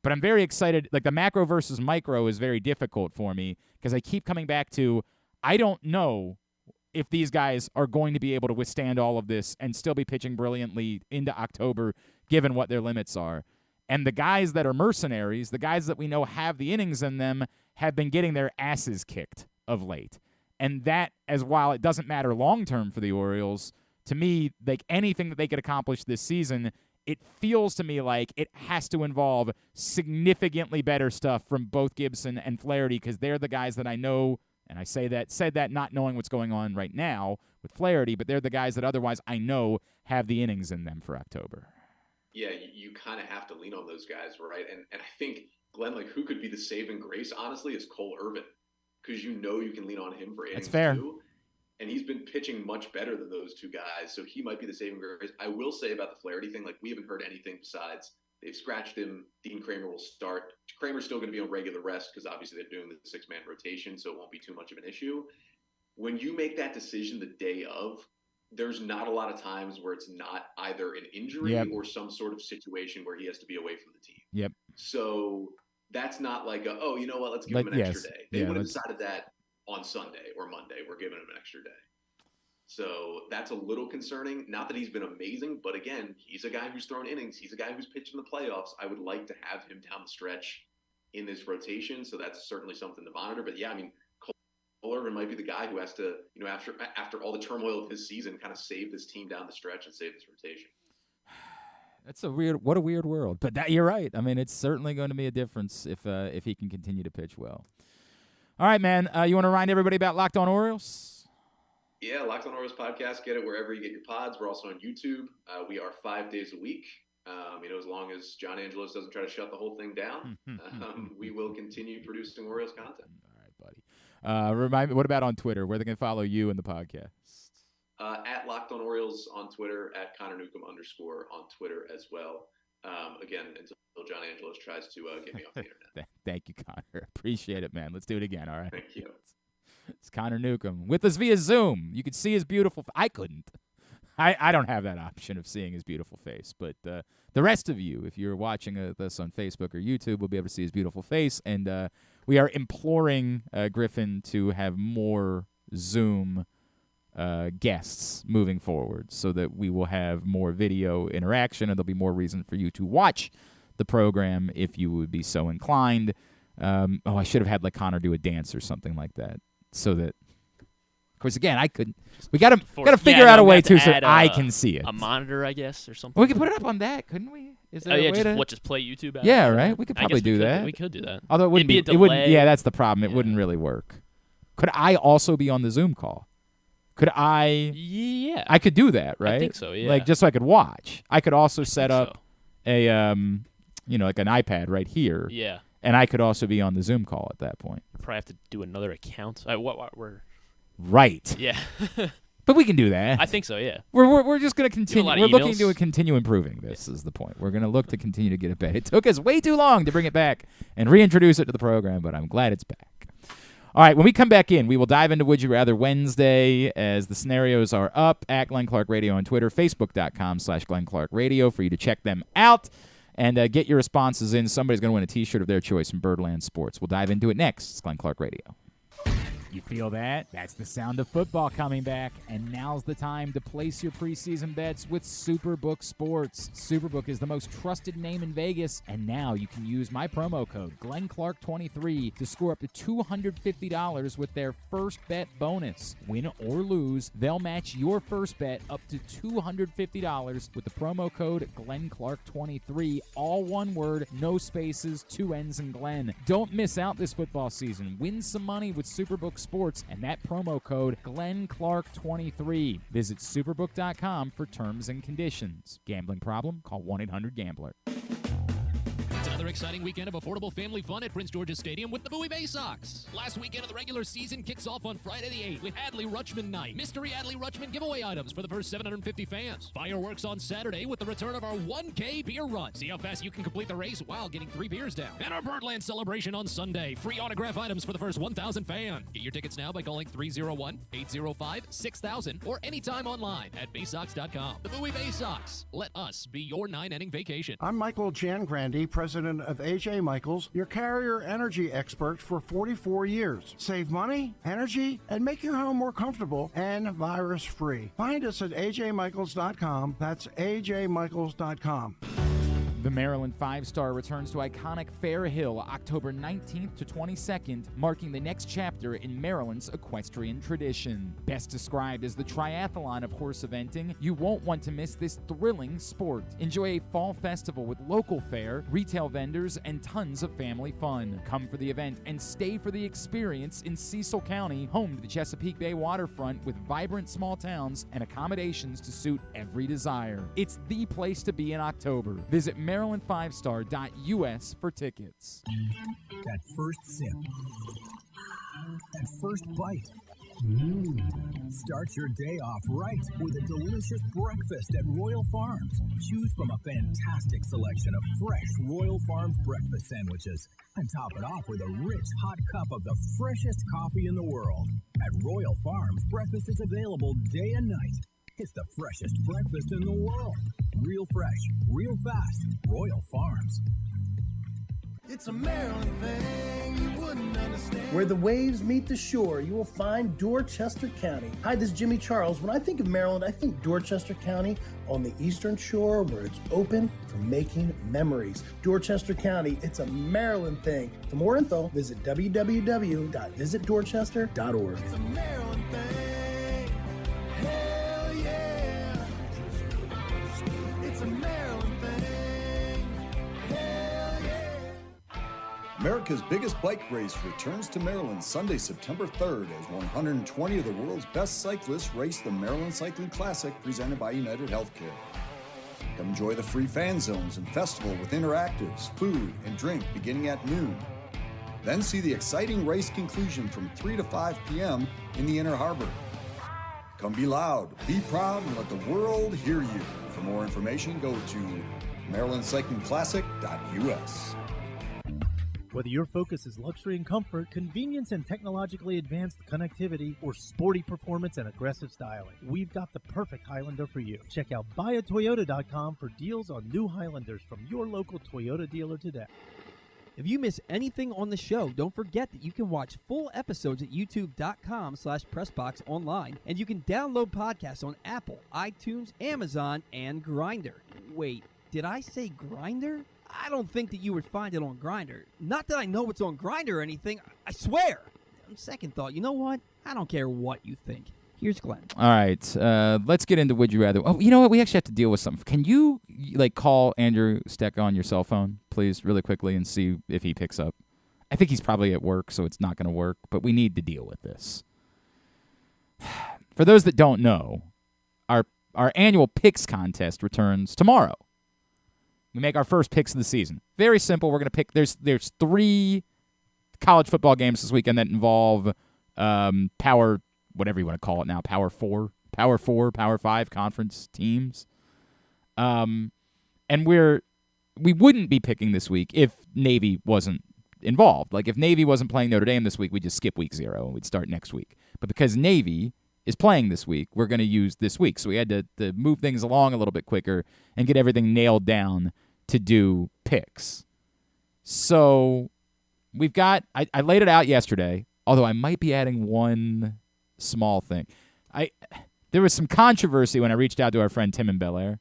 But I'm very excited. Like the macro versus micro is very difficult for me because I keep coming back to I don't know if these guys are going to be able to withstand all of this and still be pitching brilliantly into October given what their limits are. And the guys that are mercenaries, the guys that we know have the innings in them, have been getting their asses kicked of late. And that, as while it doesn't matter long-term for the Orioles, to me, like anything that they could accomplish this season, it feels to me like it has to involve significantly better stuff from both Gibson and Flaherty because they're the guys that I know, and I said that not knowing what's going on right now with Flaherty, but they're the guys that otherwise I know have the innings in them for October. Yeah, you kind of have to lean on those guys, right? And I think, Glenn, like who could be the saving grace, honestly, is Cole Irvin. Because you can lean on him for innings. That's fair. Too. And he's been pitching much better than those two guys, so he might be the saving grace. I will say about the Flaherty thing, like we haven't heard anything besides they've scratched him. Dean Kramer will start. Kramer's still going to be on regular rest because obviously they're doing the 6-man rotation, so it won't be too much of an issue. When you make that decision the day of, there's not a lot of times where it's not either an injury or some sort of situation where he has to be away from the team. Yep. So that's not like you know what, let's give him an extra day. They would have decided that on Sunday or Monday. We're giving him an extra day. So that's a little concerning. Not that he's been amazing, but again, he's a guy who's thrown innings. He's a guy who's pitched in the playoffs. I would like to have him down the stretch in this rotation. So that's certainly something to monitor. But yeah, I mean, Cole Irvin might be the guy who has to, after all the turmoil of his season, kind of save this team down the stretch and save this rotation. That's what a weird world. But you're right. I mean, it's certainly going to be a difference if he can continue to pitch well. All right, man. You want to remind everybody about Locked On Orioles? Yeah, Locked On Orioles podcast. Get it wherever you get your pods. We're also on YouTube. We are 5 days a week. As long as John Angelos doesn't try to shut the whole thing down, we will continue producing Orioles content. All right, buddy. Remind me, what about on Twitter? Where they can follow you and the podcast? At Locked On Orioles on Twitter, at Connor Newcomb _ on Twitter as well. Again, until John Angelos tries to get me off the internet. Thank you, Connor. Appreciate it, man. Let's do it again, all right? Thank you. It's Connor Newcomb with us via Zoom. You could see his beautiful I couldn't. I don't have that option of seeing his beautiful face, but the rest of you, if you're watching this on Facebook or YouTube, will be able to see his beautiful face, and we are imploring Griffin to have more Zoom guests moving forward so that we will have more video interaction and there'll be more reason for you to watch the program if you would be so inclined. I should have had like Connor do a dance or something like that so that Of course, again, I couldn't. We got to figure out a way so I can see it. A monitor, I guess, or something. We could put it up on that, couldn't we? Is there a way to just play YouTube out Yeah, right? We could probably do that. We could do that. Although it wouldn't be a delay. It wouldn't, yeah, that's the problem. It wouldn't really work. Could I also be on the Zoom call? Could I? Yeah. I could do that, right? I think so, yeah. Like, just so I could watch. I could also set up a, like an iPad right here. Yeah. And I could also be on the Zoom call at that point. Probably have to do another account. We're right. Yeah. But we can do that. I think so, yeah. We're just going to continue. We're looking to continue improving this is the point. We're going to look to continue to get it back. It took us way too long to bring it back and reintroduce it to the program, but I'm glad it's back. All right, when we come back in, we will dive into Would You Rather Wednesday as the scenarios are up at Glenn Clark Radio on Twitter, facebook.com/Glenn Clark Radio for you to check them out and get your responses in. Somebody's going to win a T-shirt of their choice from Birdland Sports. We'll dive into it next. It's Glenn Clark Radio. You feel that? That's the sound of football coming back, and now's the time to place your preseason bets with Superbook Sports. Superbook is the most trusted name in Vegas, and now you can use my promo code GlennClark23 to score up to $250 with their first bet bonus. Win or lose, they'll match your first bet up to $250 with the promo code GlennClark23. All one word, no spaces, 2 N's in Glenn. Don't miss out this football season. Win some money with Superbook Sports and that promo code GlennClark23. Visit superbook.com for terms and conditions. Gambling problem? Call 1-800-GAMBLER. It's another exciting weekend of affordable family fun at Prince George's Stadium with the Bowie Bay Sox. Last weekend of the regular season kicks off on Friday the 8th with Adley Rutschman Night. Mystery Adley Rutschman giveaway items for the first 750 fans. Fireworks on Saturday with the return of our 1K beer run. See how fast you can complete the race while getting 3 beers down. And our Birdland celebration on Sunday. Free autograph items for the first 1,000 fans. Get your tickets now by calling 301-805-6000 or anytime online at baysox.com. The Bowie Bay Sox. Let us be your 9-inning vacation. I'm Michael Jangrandy, president of AJ Michaels, your carrier energy expert for 44 years. Save money, energy, and make your home more comfortable and virus-free. Find us at ajmichaels.com. That's ajmichaels.com. The Maryland 5-Star returns to iconic Fair Hill October 19th to 22nd, marking the next chapter in Maryland's equestrian tradition. Best described as the triathlon of horse eventing, you won't want to miss this thrilling sport. Enjoy a fall festival with local fare, retail vendors, and tons of family fun. Come for the event and stay for the experience in Cecil County, home to the Chesapeake Bay waterfront with vibrant small towns and accommodations to suit every desire. It's the place to be in October. Visit Maryland5star.us for tickets. That first sip. That first bite. Start your day off right with a delicious breakfast at Royal Farms. Choose from a fantastic selection of fresh Royal Farms breakfast sandwiches and top it off with a rich hot cup of the freshest coffee in the world. At Royal Farms, breakfast is available day and night. It's the freshest breakfast in the world. Real fresh, real fast. Royal Farms. It's a Maryland thing you wouldn't understand. Where the waves meet the shore, you will find Dorchester County. Hi, this is Jimmy Charles. When I think of Maryland, I think Dorchester County on the eastern shore where it's open for making memories. Dorchester County, it's a Maryland thing. For more info, visit www.visitdorchester.org. It's a Maryland thing. Hell yeah. It's a Maryland thing. Hell yeah. America's biggest bike race returns to Maryland Sunday, September 3rd as 120 of the world's best cyclists race the Maryland Cycling Classic presented by United Healthcare. Come enjoy the free fan zones and festival with interactives, food, and drink beginning at noon. Then see the exciting race conclusion from 3 to 5 p.m. in the Inner Harbor. Come be loud, be proud, and let the world hear you. For more information, go to marylandcyclingclassic.us. Whether your focus is luxury and comfort, convenience and technologically advanced connectivity, or sporty performance and aggressive styling, we've got the perfect Highlander for you. Check out buyatoyota.com for deals on new Highlanders from your local Toyota dealer today. If you miss anything on the show, don't forget that you can watch full episodes at youtube.com/pressbox online, and you can download podcasts on Apple, iTunes, Amazon, and Grindr. Wait, did I say Grindr? I don't think that you would find it on Grindr. Not that I know it's on Grindr or anything, I swear. second thought, you know what? I don't care what you think. Here's Glenn. All right, let's get into Would You Rather. Oh, you know what? We actually have to deal with something. Can you call Andrew Steck on your cell phone, please, really quickly, and see if he picks up? I think he's probably at work, so it's not going to work, but we need to deal with this. For those that don't know, our annual picks contest returns tomorrow. We make our first picks of the season. Very simple. We're going to pick. There's 3 college football games this weekend that involve power, whatever you want to call it now, Power 4, Power 5 conference teams. And we wouldn't be picking this week if Navy wasn't involved. Like if Navy wasn't playing Notre Dame this week, we'd just skip week 0 and we'd start next week. But because Navy is playing this week, we're going to use this week. So we had to move things along a little bit quicker and get everything nailed down to do picks. So we've got, I laid it out yesterday, although I might be adding one small thing. There was some controversy when I reached out to our friend Tim in Bel Air.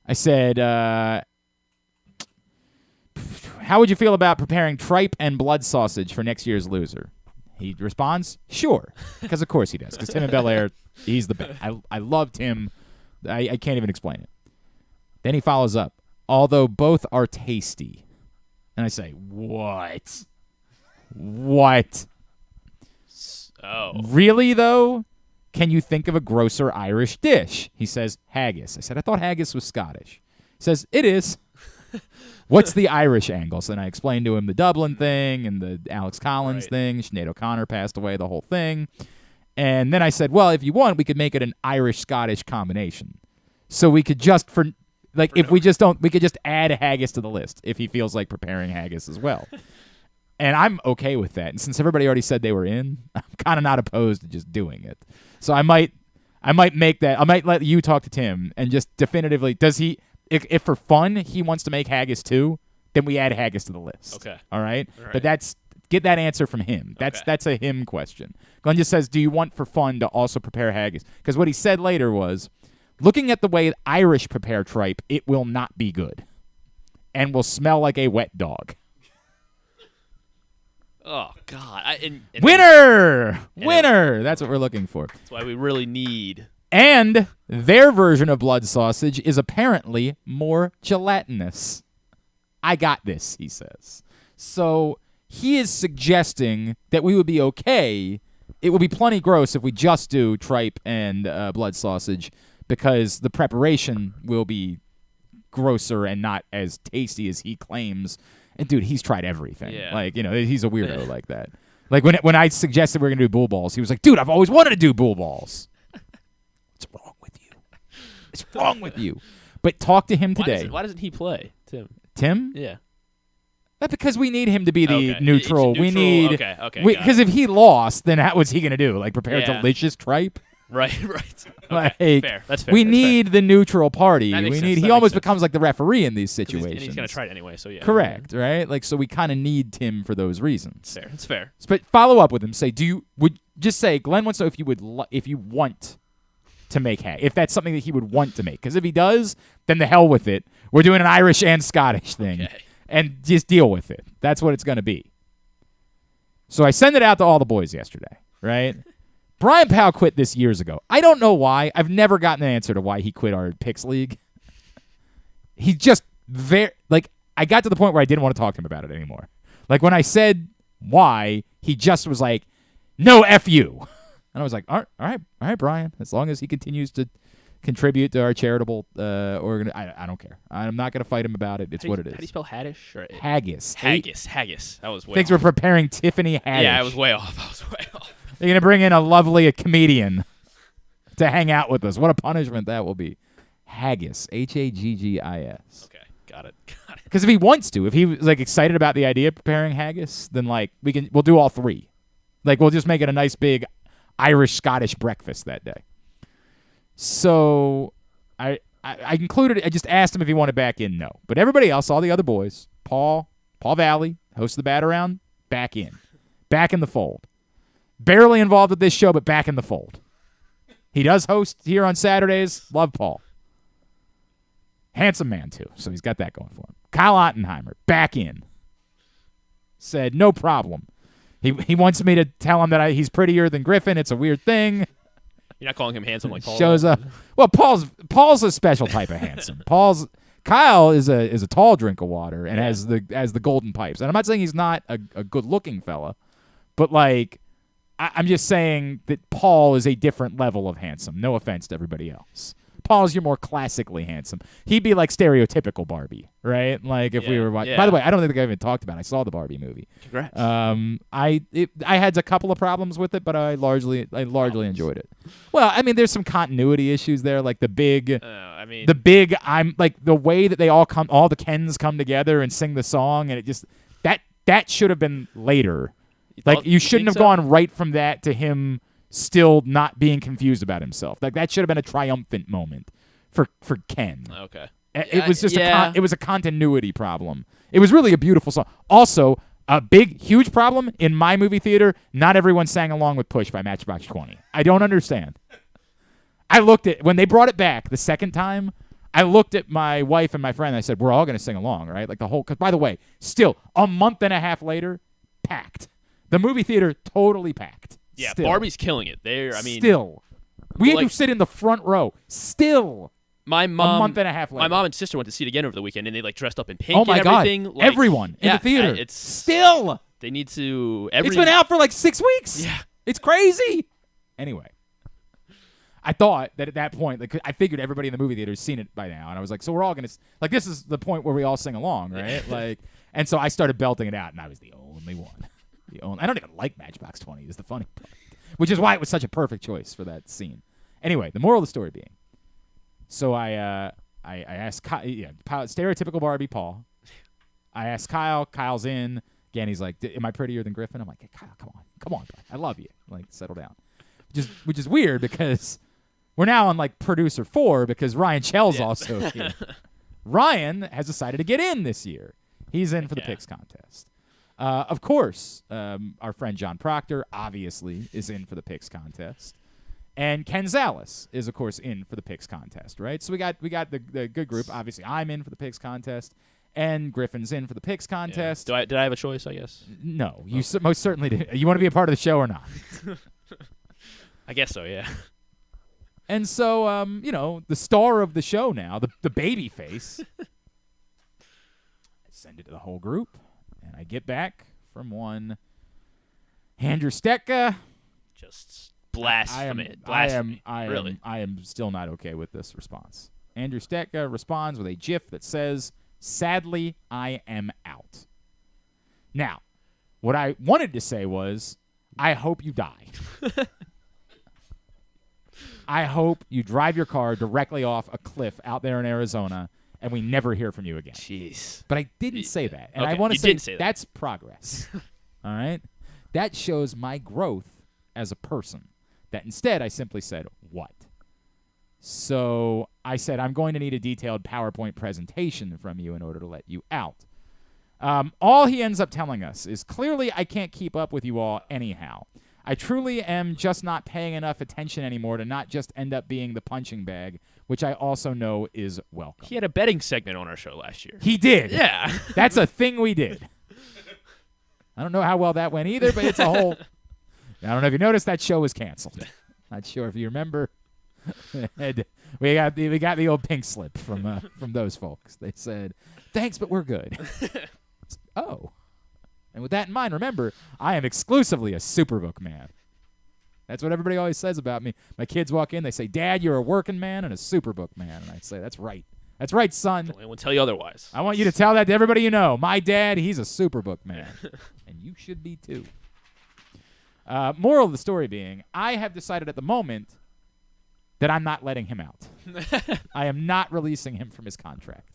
I said, how would you feel about preparing tripe and blood sausage for next year's loser? He responds, sure, because of course he does, because Tim in Bel Air, he's the best. I love Tim. I can't even explain it. Then he follows up, although both are tasty. And I say, what? What? Oh. Really, though? Can you think of a grosser Irish dish? He says, haggis. I said, I thought haggis was Scottish. He says, it is. What's the Irish angle? So then I explained to him the Dublin thing and the Alex Collins thing. Sinead O'Connor passed away, the whole thing. And then I said, well, if you want, we could make it an Irish-Scottish combination. So we could just, if we just don't, we could just add haggis to the list if he feels like preparing haggis as well. And I'm okay with that. And since everybody already said they were in, I'm kind of not opposed to just doing it. So I might make that. I might let you talk to Tim and just definitively, does he, if for fun he wants to make haggis too, then we add haggis to the list. Okay. All right? But get that answer from him. That's a him question. Glenn just says, do you want for fun to also prepare haggis? Because what he said later was, looking at the way Irish prepare tripe, it will not be good and will smell like a wet dog. Oh, God. Winner! That's what we're looking for. That's why we really need. And their version of blood sausage is apparently more gelatinous. I got this, he says. So he is suggesting that we would be okay. It would be plenty gross if we just do tripe and blood sausage because the preparation will be grosser and not as tasty as he claims. And, dude, he's tried everything. Yeah. Like, he's a weirdo like that. Like, when I suggested we were going to do bull balls, he was like, dude, I've always wanted to do bull balls. What's wrong with you? What's wrong with you? But talk to him today. Why doesn't he play, Tim? Tim? Yeah. Not because we need him to be the neutral. We need... Okay. Because if he lost, then what's he going to do? Like, prepare delicious tripe? Right. Okay, fair. That's fair. We need the neutral party. He almost sense. becomes like the referee in these situations. And he's going to try it anyway, so yeah. Correct, right? Like, so we kind of need Tim for those reasons. Fair. It's fair. But follow up with him. Say, just say, Glenn wants to know if you want to make haggis, if that's something that he would want to make. Because if he does, then the hell with it. We're doing an Irish and Scottish thing, and just deal with it. That's what it's going to be. So I sent it out to all the boys yesterday, right? Brian Powell quit this years ago. I don't know why. I've never gotten an answer to why he quit our picks league. He just I got to the point where I didn't want to talk to him about it anymore. Like when I said why, he just was like, "No, F you." And I was like, all right, Brian. As long as he continues to contribute to our charitable I don't care. I'm not going to fight him about it. It's what it is. How do you spell haddish? Or haggis. Haggis. That was way Thanks off. for preparing Tiffany Haddish. Yeah, I was way off. You're going to bring in a lovely comedian to hang out with us. What a punishment that will be. Haggis. Haggis. Okay, got it. Because if he wants to, if he was like excited about the idea of preparing haggis, then like we'll do all 3. Like we'll just make it a nice big Irish-Scottish breakfast that day. So I included it. I just asked him if he wanted back in. No. But everybody else, all the other boys, Paul Valley, host of the Bat Around, back in the fold. Barely involved with this show, but back in the fold. He does host here on Saturdays. Love Paul. Handsome man, too, so he's got that going for him. Kyle Ottenheimer, back in. Said, no problem. He wants me to tell him that he's prettier than Griffin. It's a weird thing. You're not calling him handsome like Paul. Shows up. Well, Paul's a special type of handsome. Kyle is a tall drink of water and has the golden pipes. And I'm not saying he's not a good looking fella, but like I'm just saying that Paul is a different level of handsome. No offense to everybody else. Paul's your more classically handsome. He'd be like stereotypical Barbie, right? Like if we were watching. By the way, I don't think I even talked about it. I saw the Barbie movie. Congrats. I had a couple of problems with it, but I largely enjoyed it. Well, I mean, there's some continuity issues there, like the big. I'm like the way that all the Kens come together and sing the song, and it just that should have been later. You shouldn't have gone right from that to him still not being confused about himself. Like that should have been a triumphant moment for Ken. Okay. It was just it was a continuity problem. It was really a beautiful song. Also, a huge problem in my movie theater, not everyone sang along with Push by Matchbox 20. I don't understand. I looked at when they brought it back the second time, I looked at my wife and my friend and I said, "We're all going to sing along, right?" Like the whole by the way, still a month and a half later, packed. The movie theater totally packed. Yeah, still. Barbie's killing it. We had to sit in the front row. Still, my mom, a month and a half later. My mom and sister went to see it again over the weekend, and they dressed up in pink. Oh my and everything. God! Everyone in the theater. It's still. They need to. It's been out for like 6 weeks. Yeah, it's crazy. Anyway, I thought that at that point, I figured everybody in the movie theater has seen it by now, and I was like, so we're all gonna this is the point where we all sing along, right? And so I started belting it out, and I was the only one. I don't even like Matchbox 20 is the funny part, which is why it was such a perfect choice for that scene. Anyway, the moral of the story being, so I asked stereotypical Barbie Paul. I asked Kyle. Kyle's in. Again, he's like, am I prettier than Griffin? I'm like, hey, Kyle, come on, bud. I love you. Like, settle down. Which is weird because we're now on like producer 4 because Ryan Chell's also here. Ryan has decided to get in this year. He's in for the picks contest. Of course, our friend John Proctor obviously is in for the picks contest, and Ken Zales is of course in for the picks contest, right? So we got the good group. Obviously, I'm in for the picks contest, and Griffin's in for the picks contest. Yeah. Did I have a choice? I guess. No, you most certainly did. You want to be a part of the show or not? I guess so. Yeah. And so, the star of the show now, the baby face. I send it to the whole group. And I get back from one Andrew Stetka. Just blasphemy. Really? I am still not okay with this response. Andrew Stetka responds with a GIF that says, "Sadly, I am out." Now, what I wanted to say was, I hope you die. I hope you drive your car directly off a cliff out there in Arizona and we never hear from you again. Jeez. But I didn't say that. And okay. I want to say that. That's progress. All right? That shows my growth as a person. That instead I simply said, what? So I said, I'm going to need a detailed PowerPoint presentation from you in order to let you out. All he ends up telling us is, clearly I can't keep up with you all anyhow. I truly am just not paying enough attention anymore to not just end up being the punching bag, which I also know is welcome. He had a betting segment on our show last year. He did. Yeah. That's a thing we did. I don't know how well that went either, but it's a whole... I don't know if you noticed, that show was canceled. Not sure if you remember. we got the old pink slip from those folks. They said, thanks, but we're good. Oh. And with that in mind, remember, I am exclusively a Superbook man. That's what everybody always says about me. My kids walk in, they say, Dad, you're a working man and a Superbook man. And I say, that's right. That's right, son. I won't tell you otherwise. I want you to tell that to everybody you know. My dad, he's a Superbook man. And you should be too. Moral of the story being, I have decided at the moment that I'm not letting him out. I am not releasing him from his contract.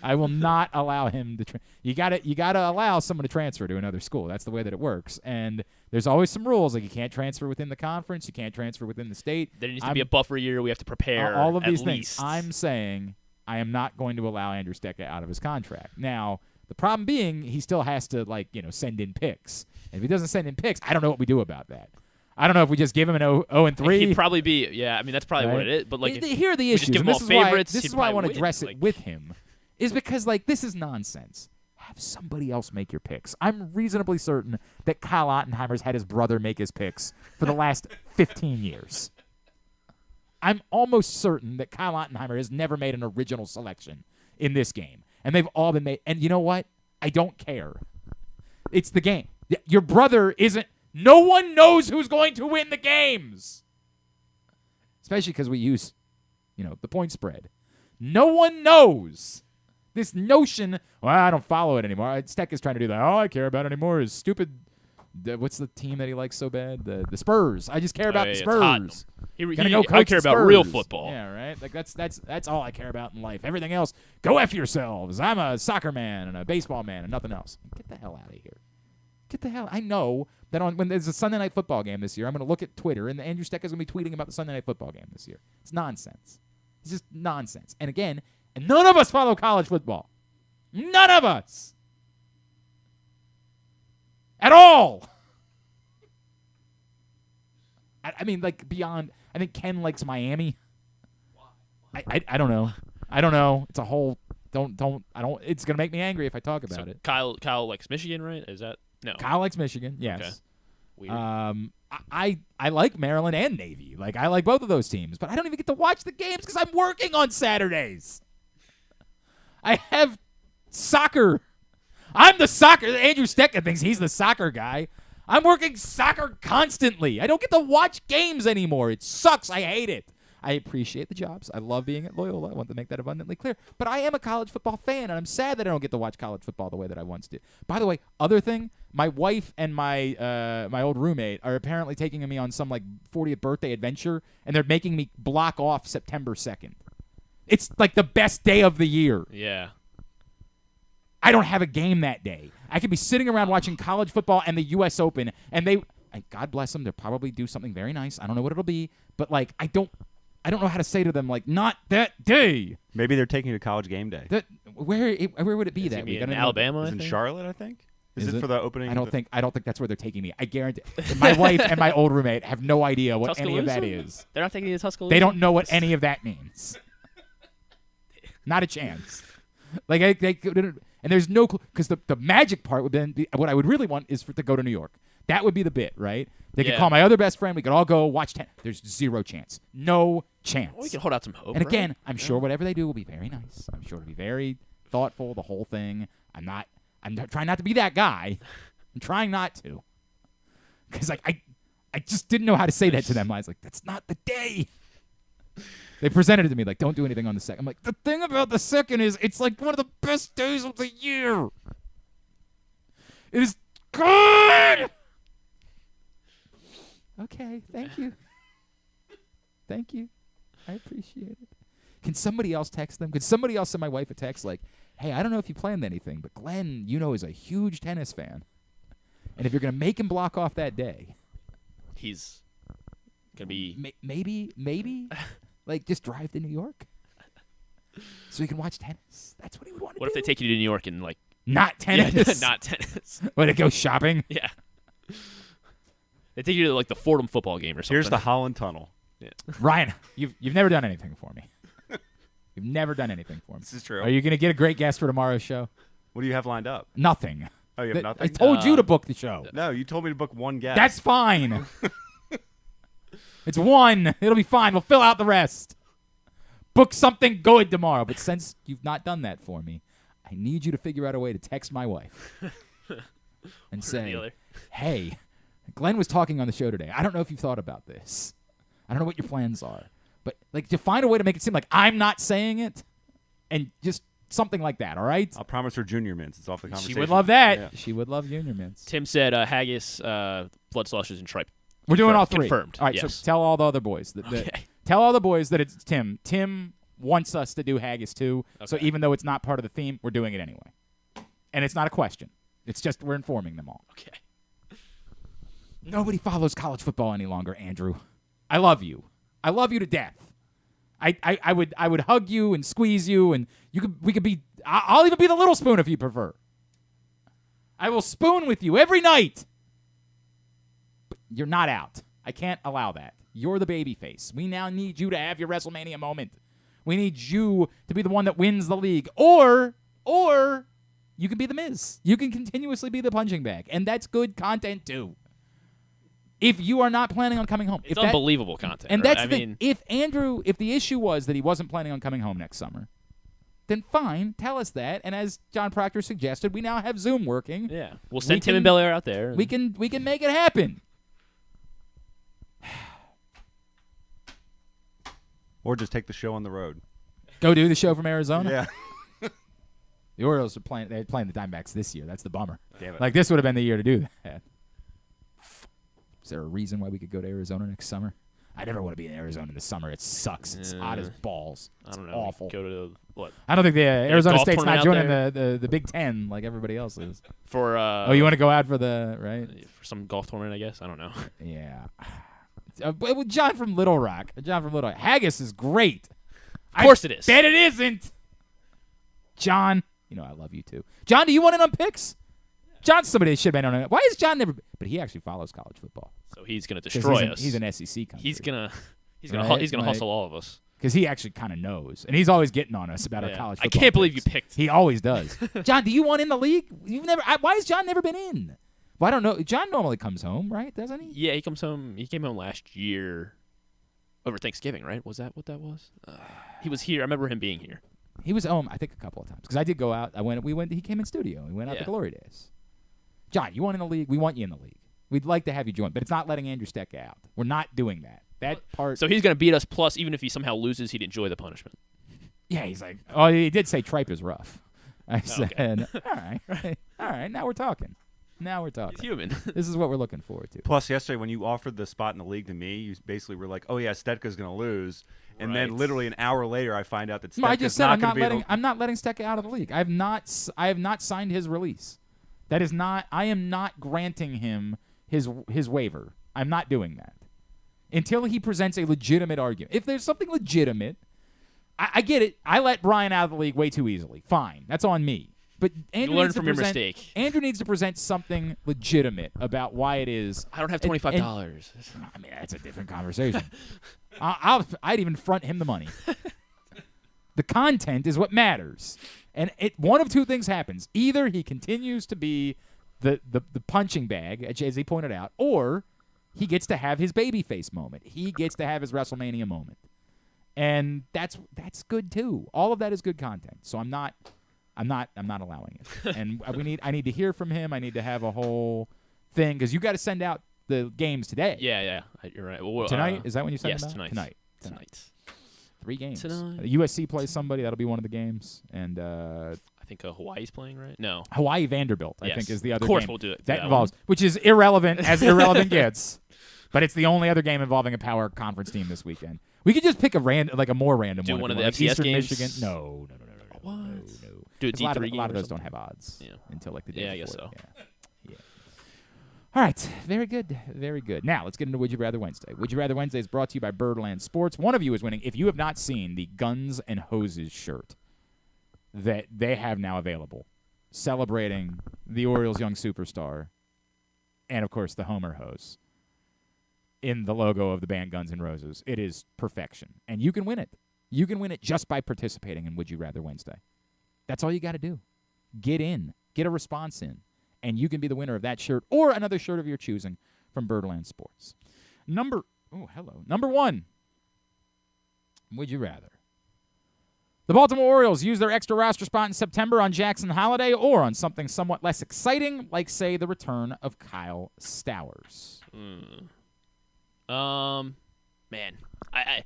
I will not allow him to. You gotta allow someone to transfer to another school. That's the way that it works. And there's always some rules, like you can't transfer within the conference, you can't transfer within the state. There needs to be a buffer year. We have to prepare. All of these at things. Least. I'm saying I am not going to allow Andrew Stetka out of his contract. Now the problem being, he still has to send in picks. And if he doesn't send in picks, I don't know what we do about that. I don't know if we just give him an 0-3. He'd probably be, that's probably right? what it is. But here are the issues. Just give him all favorites. This is why I want to address it with him. Is because this is nonsense. have somebody else make your picks. I'm reasonably certain that Kyle Ottenheimer's had his brother make his picks for the last 15 years. I'm almost certain that Kyle Ottenheimer has never made an original selection in this game. And they've all been made. And you know what? I don't care. It's the game. Your brother isn't. No one knows who's going to win the games. Especially because we use, the point spread. No one knows. This notion, well, I don't follow it anymore. Steck is trying to do that. All I care about anymore is stupid. What's the team that he likes so bad? The Spurs. I just care about the Spurs. I care about real football. Yeah, right. Like that's all I care about in life. Everything else, go F yourselves. I'm a soccer man and a baseball man and nothing else. Get the hell out of here. Get the hell. I know that when there's a Sunday night football game this year, I'm going to look at Twitter and Andrew Steck is going to be tweeting about the Sunday night football game this year. It's nonsense. It's just nonsense. And again, none of us follow college football. None of us. At all. I mean, like, beyond, I think Ken likes Miami. I don't know. I don't know. It's a whole, it's going to make me angry if I talk about it. Kyle likes Michigan, right? Is that, no. Kyle likes Michigan, yes. Okay. Weird. I like Maryland and Navy. Like, I like both of those teams, but I don't even get to watch the games because I'm working on Saturdays. I have soccer. I'm the soccer. Andrew Stecker thinks he's the soccer guy. I'm working soccer constantly. I don't get to watch games anymore. It sucks. I hate it. I appreciate the jobs. I love being at Loyola. I want to make that abundantly clear. But I am a college football fan, and I'm sad that I don't get to watch college football the way that I once did. By the way, other thing, my wife and my old roommate are apparently taking me on some, 40th birthday adventure, and they're making me block off September 2nd. It's, the best day of the year. Yeah. I don't have a game that day. I could be sitting around watching college football and the U.S. Open, and God bless them, they'll probably do something very nice. I don't know what it'll be, but, I don't know how to say to them, not that day. Maybe they're taking you to college game day. Where would it be that week? In Alabama, in Charlotte, I think. Is it for the opening? I don't think that's where they're taking me. I guarantee. My wife and my old roommate have no idea what any of that is. They're not taking you to Tuscaloosa? They don't know what any of that means. Not a chance. They couldn't. And there's no clue, because the magic part would be, what I would really want is to go to New York. That would be the bit, right? They could call my other best friend. We could all go watch 10. There's zero chance. No chance. Well, we can hold out some hope. And again, I'm sure whatever they do will be very nice. I'm sure it'll be very thoughtful, the whole thing. I'm trying not to be that guy. I'm trying not to. Because I just didn't know how to say that to them. I was like, that's not the day. They presented it to me don't do anything on the second. I'm like, the thing about the second is it's one of the best days of the year. It is good. Okay, thank you. Thank you. I appreciate it. Can somebody else text them? Could somebody else send my wife a text hey, I don't know if you planned anything, but Glenn, is a huge tennis fan. And if you're going to make him block off that day. He's going to be. Maybe. Just drive to New York so he can watch tennis. That's what he would want to do. What if they take you to New York and, not tennis? Yeah, not tennis. Would it go shopping? Yeah. They take you to, the Fordham football game or something. Here's the Holland Tunnel. Yeah. Ryan, you've never done anything for me. You've never done anything for me. This is true. Are you going to get a great guest for tomorrow's show? What do you have lined up? Nothing. Oh, you have nothing? I told you to book the show. No, you told me to book one guest. That's fine. It's one. It'll be fine. We'll fill out the rest. Book something good tomorrow. But since you've not done that for me, I need you to figure out a way to text my wife and say, hey, Glenn was talking on the show today. I don't know if you've thought about this. I don't know what your plans are. But, to find a way to make it seem like I'm not saying it and just something like that, all right? I'll promise her junior mints. It's off the conversation. She would love that. Yeah. She would love junior mints. Tim said haggis, blood slushes, and tripe. We're doing all three. Confirmed. All right, yes. so tell all the other boys. Tell all the boys that it's Tim. Tim wants us to do haggis too. Okay. So even though it's not part of the theme, we're doing it anyway. And it's not a question. It's just we're informing them all. Okay. Nobody follows college football any longer, Andrew. I love you. I love you to death. I would hug you and squeeze you, and we could be. I'll even be the little spoon if you prefer. I will spoon with you every night. But you're not out. I can't allow that. You're the baby face. We now need you to have your WrestleMania moment. We need you to be the one that wins the league, or You can be the Miz. You can continuously be the punching bag, and that's good content too. If you are not planning on coming home, it's unbelievable content. And right? that's if the issue was that he wasn't planning on coming home next summer, then fine, tell us that. And as John Proctor suggested, we now have Zoom working. Yeah, we'll send Tim and Belair out there. We can make it happen. Or just take the show on the road. Go do the show from Arizona. Yeah. The Orioles are playing. They're playing the Diamondbacks this year. That's the bummer. Damn it. Like this would have been the year to do that. Is there a reason why we could go to Arizona next summer? I never want to be in Arizona this summer. It sucks. It's hot as balls. It's I don't know. awful. Go to what? I don't think the Arizona golf State's not tournament joining the Big Ten like everybody else is. For you want to go out for the right? For some golf tournament, I guess. I don't know. Yeah. John from Little Rock. Haggis is great. Of course it is. Bet it isn't. John, I love you too. John, do you want in on picks? John's somebody that should have been on it. Why is John never? But he actually follows college football. So he's going to destroy us. He's an SEC country. He's gonna right? hustle all of us. Because he actually kind of knows, and he's always getting on us about our college football. I can't believe picks. you picked. He always does. John, do you want in the league? You've never. Why has John never been in? Well, I don't know. John normally comes home, right? Doesn't he? Yeah, he comes home. He came home last year over Thanksgiving, right? Was that what that was? He was here. I remember him being here. He was home, I think, a couple of times because I did go out. He came in studio. We went out to Glory Days. John, you want in the league? We want you in the league. We'd like to have you join, but it's not letting Andrew Steck out. We're not doing that. That part. So he's going to beat us. Plus, even if he somehow loses, he'd enjoy the punishment. Yeah, he's like, he did say tripe is rough. I said, all right. Now we're talking. He's human. This is what we're looking forward to. Plus, yesterday when you offered the spot in the league to me, you basically were like, "Oh yeah, Stetka's going to lose," and then literally an hour later, I find out that Stetka's I just said I'm not letting Stetka out of the league. I have not signed his release. That is not. I am not granting him his waiver. I'm not doing that until he presents a legitimate argument. If there's something legitimate, I get it. I let Brian out of the league way too easily. Fine, that's on me. But Andrew learn from your mistake. Andrew needs to present something legitimate about why it is. I don't have $25. I mean, that's a different conversation. I'd even front him the money. The content is what matters, and one of two things happens: either he continues to be the punching bag, as he pointed out, or he gets to have his babyface moment. He gets to have his WrestleMania moment, and that's good too. All of that is good content. So I'm not allowing it. And I need to hear from him. I need to have a whole thing because you got to send out the games today. Yeah, you're right. Well, tonight is that when you send them out? Tonight. 3 games. Tonight. USC plays somebody. That'll be one of the games. And I think Hawaii's playing, right? No. Hawaii Vanderbilt, I think, is the other game. Of course we'll do it. That involves, which is irrelevant as irrelevant gets. But it's the only other game involving a power conference team this weekend. We could just pick a more random do one. One of the like FCS Eastern games? Michigan. No. What? No. Do a D3 game. A lot of those don't have odds until like the day I guess before. so. Yeah. All right. Very good. Very good. Now, let's get into Would You Rather Wednesday. Would You Rather Wednesday is brought to you by Birdland Sports. One of you is winning. If you have not seen the Guns and Hoses shirt that they have now available, celebrating the Orioles' young superstar and, of course, the Homer hose in the logo of the band Guns N' Roses, it is perfection. And you can win it. You can win it just by participating in Would You Rather Wednesday. That's all you got to do. Get in. Get a response in. And you can be the winner of that shirt or another shirt of your choosing from Birdland Sports. Number 1. Would you rather the Baltimore Orioles use their extra roster spot in September on Jackson Holiday or on something somewhat less exciting, like, say, the return of Kyle Stowers? Man, I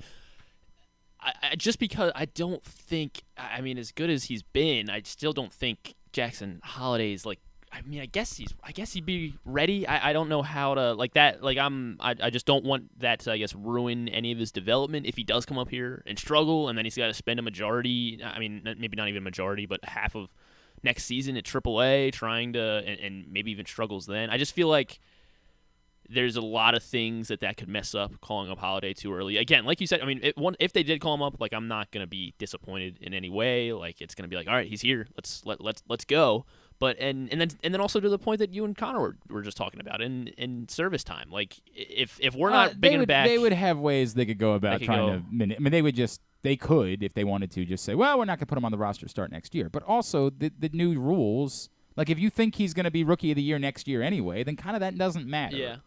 just because I don't think, I mean, as good as he's been, I still don't think Jackson Holiday is like, I mean, I guess he'd be ready. I don't know how to like that. Like I just don't want that to, I guess, ruin any of his development if he does come up here and struggle, and then he's got to spend a majority. I mean, maybe not even a majority, but half of next season at AAA trying to, and maybe even struggles then. I just feel like there's a lot of things that could mess up calling up Holiday too early. Again, like you said, I mean, if they did call him up, like, I'm not gonna be disappointed in any way. Like, it's gonna be like, all right, he's here. Let's go. But and then also to the point that you and Connor were just talking about in service time. Like, if we're not bringing him back, they would have ways they could go about trying to. I mean, they they could, if they wanted to, just say, well, we're not going to put him on the roster to start next year. But also the new rules, like if you think he's going to be Rookie of the Year next year anyway, then kind of that doesn't matter. Yeah.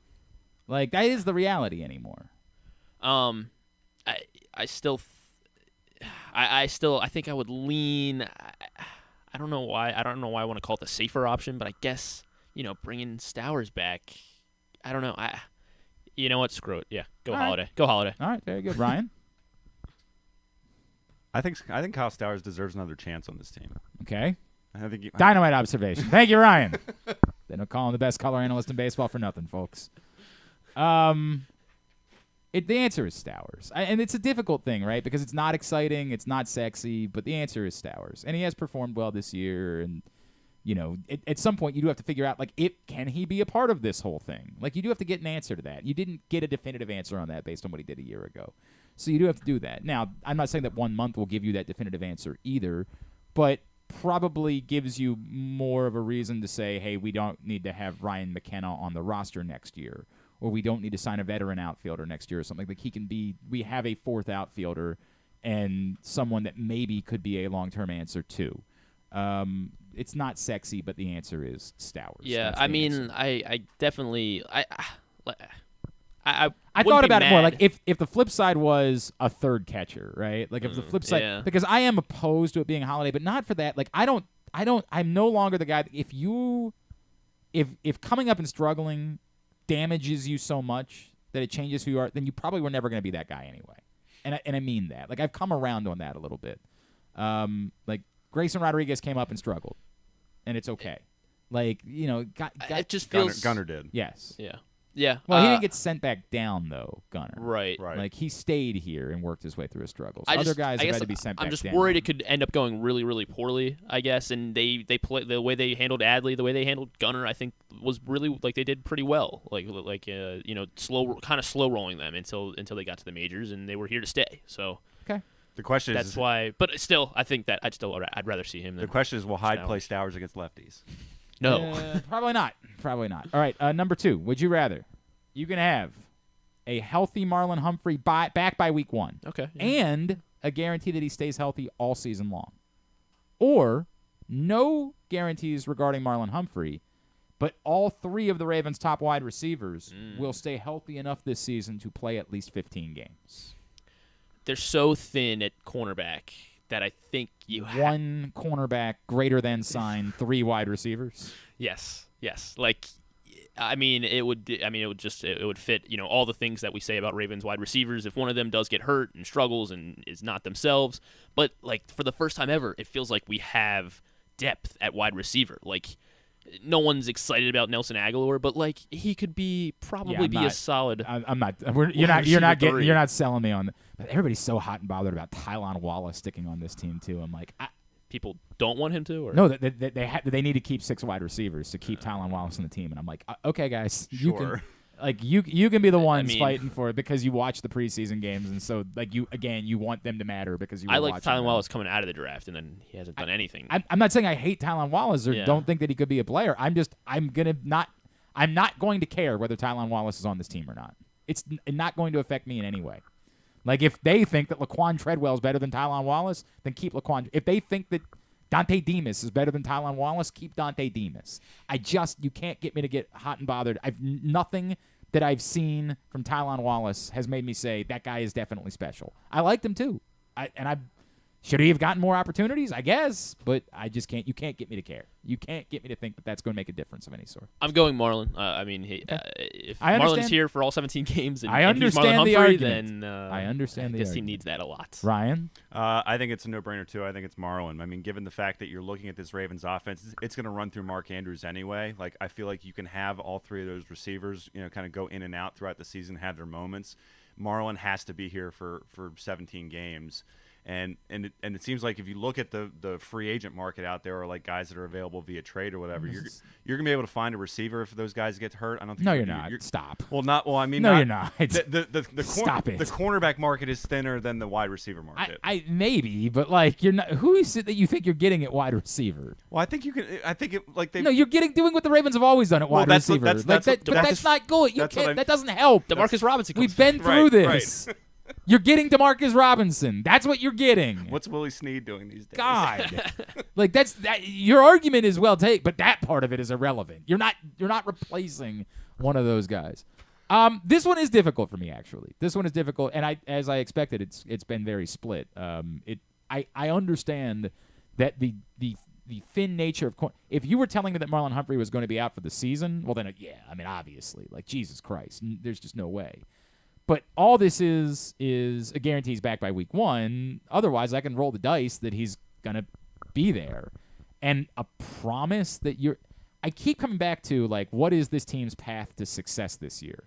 Like that is the reality anymore. I still think I would lean. I don't know why. I want to call it the safer option, but I guess bringing Stowers back. I don't know. You know what? Screw it. Yeah, go Holiday. Right. Go Holiday. All right, very good, Ryan. I think Kyle Stowers deserves another chance on this team. Okay. I think Dynamite observation. Thank you, Ryan. They don't call him the best color analyst in baseball for nothing, folks. The answer is Stowers. And it's a difficult thing, right? Because it's not exciting, it's not sexy, but the answer is Stowers. And he has performed well this year. And, at some point you do have to figure out, like, can he be a part of this whole thing? Like, you do have to get an answer to that. You didn't get a definitive answer on that based on what he did a year ago. So you do have to do that. Now, I'm not saying that 1 month will give you that definitive answer either, but probably gives you more of a reason to say, hey, we don't need to have Ryan McKenna on the roster next year, or we don't need to sign a veteran outfielder next year or something. Like we have a fourth outfielder and someone that maybe could be a long-term answer too. It's not sexy, but the answer is Stowers. Yeah, I mean, I definitely I thought about it more like if the flip side was a third catcher, right? Like if the flip side, because I am opposed to it being Holiday, but not for that. Like I'm no longer the guy. If coming up and struggling damages you so much that it changes who you are, then you probably were never going to be that guy anyway. And I mean that. Like I've come around on that a little bit. Like Grayson Rodriguez came up and struggled, and it's okay. Like it just feels Gunnar did. Yes. Yeah. Yeah. Well, he didn't get sent back down though, Gunnar. Right. Like he stayed here and worked his way through his struggles. Other guys have had to be sent back down. I'm just worried it could end up going really, really poorly, I guess. And they play the way they handled Adley, the way they handled Gunnar, I think was really like they did pretty well. Slow rolling them until they got to the majors, and they were here to stay. So okay. The question is, that's why. But still, I think that I'd rather see him. The question is, will Hyde play Stowers against lefties? No, probably not. Probably not. All right, number 2. Would you rather? You can have a healthy Marlon Humphrey back by week 1. Okay. Yeah. And a guarantee that he stays healthy all season long. Or no guarantees regarding Marlon Humphrey, but all 3 of the Ravens' top wide receivers will stay healthy enough this season to play at least 15 games. They're so thin at cornerback that I think you have 1 cornerback greater than sign 3 wide receivers. Yes. Like, I mean, it would fit, all the things that we say about Ravens wide receivers. If one of them does get hurt and struggles and is not themselves, but like for the first time ever, it feels like we have depth at wide receiver. Like, no one's excited about Nelson Aguilar, but like he could be a solid. I'm not. You're not selling me on. Everybody's so hot and bothered about Tylan Wallace sticking on this team too. I'm like, people don't want him to, or no, they need to keep 6 wide receivers to keep Tylan Wallace on the team, and I'm like, okay, guys, sure. You can be the ones fighting for it because you watch the preseason games, and so like you want them to matter because you. I like Tylan Wallace coming out of the draft, and then he hasn't done anything. I'm not saying I hate Tylan Wallace or don't think that he could be a player. I'm not going to care whether Tylan Wallace is on this team or not. It's not going to affect me in any way. Like if they think that Laquan Treadwell is better than Tylan Wallace, then keep Laquan. If they think that Dante Demas is better than Tylan Wallace, keep Dante Demas. You can't get me to get hot and bothered. Nothing that I've seen from Tylan Wallace has made me say that guy is definitely special. I liked him too. Should he have gotten more opportunities? I guess, but I just can't. You can't get me to care. You can't get me to think that that's going to make a difference of any sort. I'm going Marlon. If Marlon's here for all 17 games and, I understand and he's Marlon the Humphrey, argument. then I understand this the team needs that a lot. Ryan? I think it's a no-brainer too. I think it's Marlon. I mean, given the fact that you're looking at this Ravens offense, it's going to run through Mark Andrews anyway. Like, I feel like you can have all 3 of those receivers, kind of go in and out throughout the season, have their moments. Marlon has to be here for 17 games. And it seems like if you look at the free agent market out there, or like guys that are available via trade or whatever, you're gonna be able to find a receiver if those guys get hurt. I don't think. No, you're not. Stop. Well, not. Well, I mean, no, you're not. Stop it. The cornerback market is thinner than the wide receiver market. I maybe, but like you're not. Who is it that you think you're getting at wide receiver? Well, I think you can. I think it like they. No, you're doing what the Ravens have always done at wide receiver. That's not good. You can't. That doesn't help. DeMarcus Robinson. We've been through this. Right. You're getting DeMarcus Robinson. That's what you're getting. What's Willie Snead doing these days? God. Like your argument is well taken, but that part of it is irrelevant. You're not replacing one of those guys. This one is difficult for me, actually. This one is difficult, and as I expected, it's been very split. I understand that the thin nature of if you were telling me that Marlon Humphrey was going to be out for the season, well then obviously, like Jesus Christ, there's just no way. But all this is a guarantee he's back by week 1. Otherwise, I can roll the dice that he's gonna be there, and a promise that I keep coming back to, like, what is this team's path to success this year?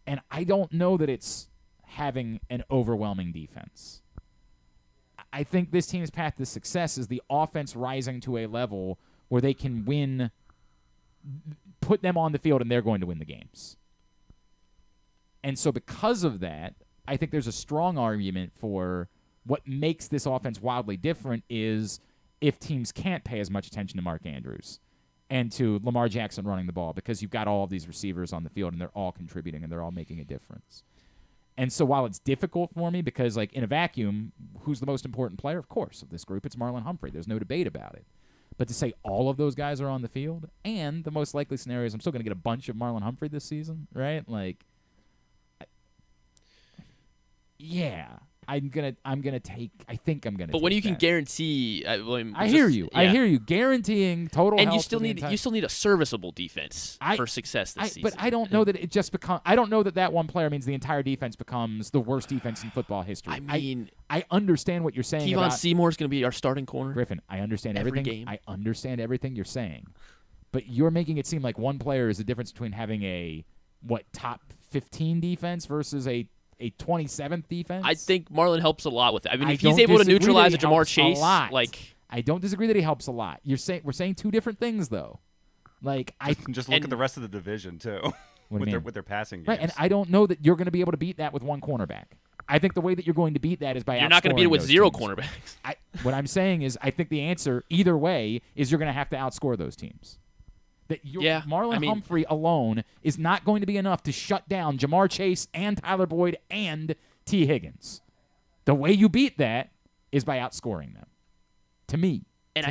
And I don't know that it's having an overwhelming defense. I think this team's path to success is the offense rising to a level where they can win, put them on the field, and they're going to win the games. And so because of that, I think there's a strong argument for what makes this offense wildly different is if teams can't pay as much attention to Mark Andrews and to Lamar Jackson running the ball, because you've got all of these receivers on the field and they're all contributing and they're all making a difference. And so while it's difficult for me, because like in a vacuum, who's the most important player? Of course, of this group, it's Marlon Humphrey. There's no debate about it. But to say all of those guys are on the field, and the most likely scenario is I'm still going to get a bunch of Marlon Humphrey this season, right? Like, yeah, I'm gonna take. I think I'm gonna. But when you can guarantee, I hear you. Yeah. I hear you. Guaranteeing total. And health you still need a serviceable defense for success this season. But I don't know that it just becomes. I don't know that one player means the entire defense becomes the worst defense in football history. I mean, I understand what you're saying. Kevon Seymour's going to be our starting corner. Griffin, I understand every everything. game. I understand everything you're saying, but you're making it seem like one player is the difference between having a top 15 defense versus a 27th defense. I think Marlon helps a lot with it. I mean, if he's able to neutralize a Jamar Chase, I don't disagree that he helps a lot. We're saying two different things though. Like just look at the rest of the division too, with their passing games. Right, and I don't know that you're going to be able to beat that with one cornerback. I think the way that you're going to beat that is by you're not going to beat it with zero cornerbacks. What I'm saying is, I think the answer either way is you're going to have to outscore those teams. Marlon Humphrey alone is not going to be enough to shut down Jamar Chase and Tyler Boyd and T. Higgins. The way you beat that is by outscoring them. To me. And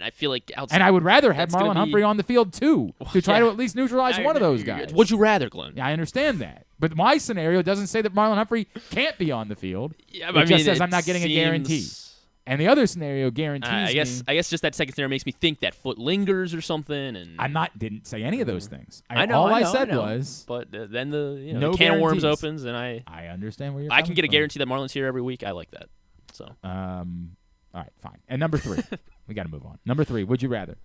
I feel like and I would rather have Marlon Humphrey on the field too to try to at least neutralize one of those guys. Would you rather, Glenn? Yeah, I understand that. But my scenario doesn't say that Marlon Humphrey can't be on the field. Yeah, it just says I'm not getting a guarantee. And the other scenario guarantees I guess just that second scenario makes me think that foot lingers or something. And didn't say any of those things. All I said was. But then the no the can of worms guarantees. opens, and I understand where you're. I can get a guarantee that Marlon's here every week. I like that. So. All right, fine. And number 3, we got to move on. Number 3, would you rather?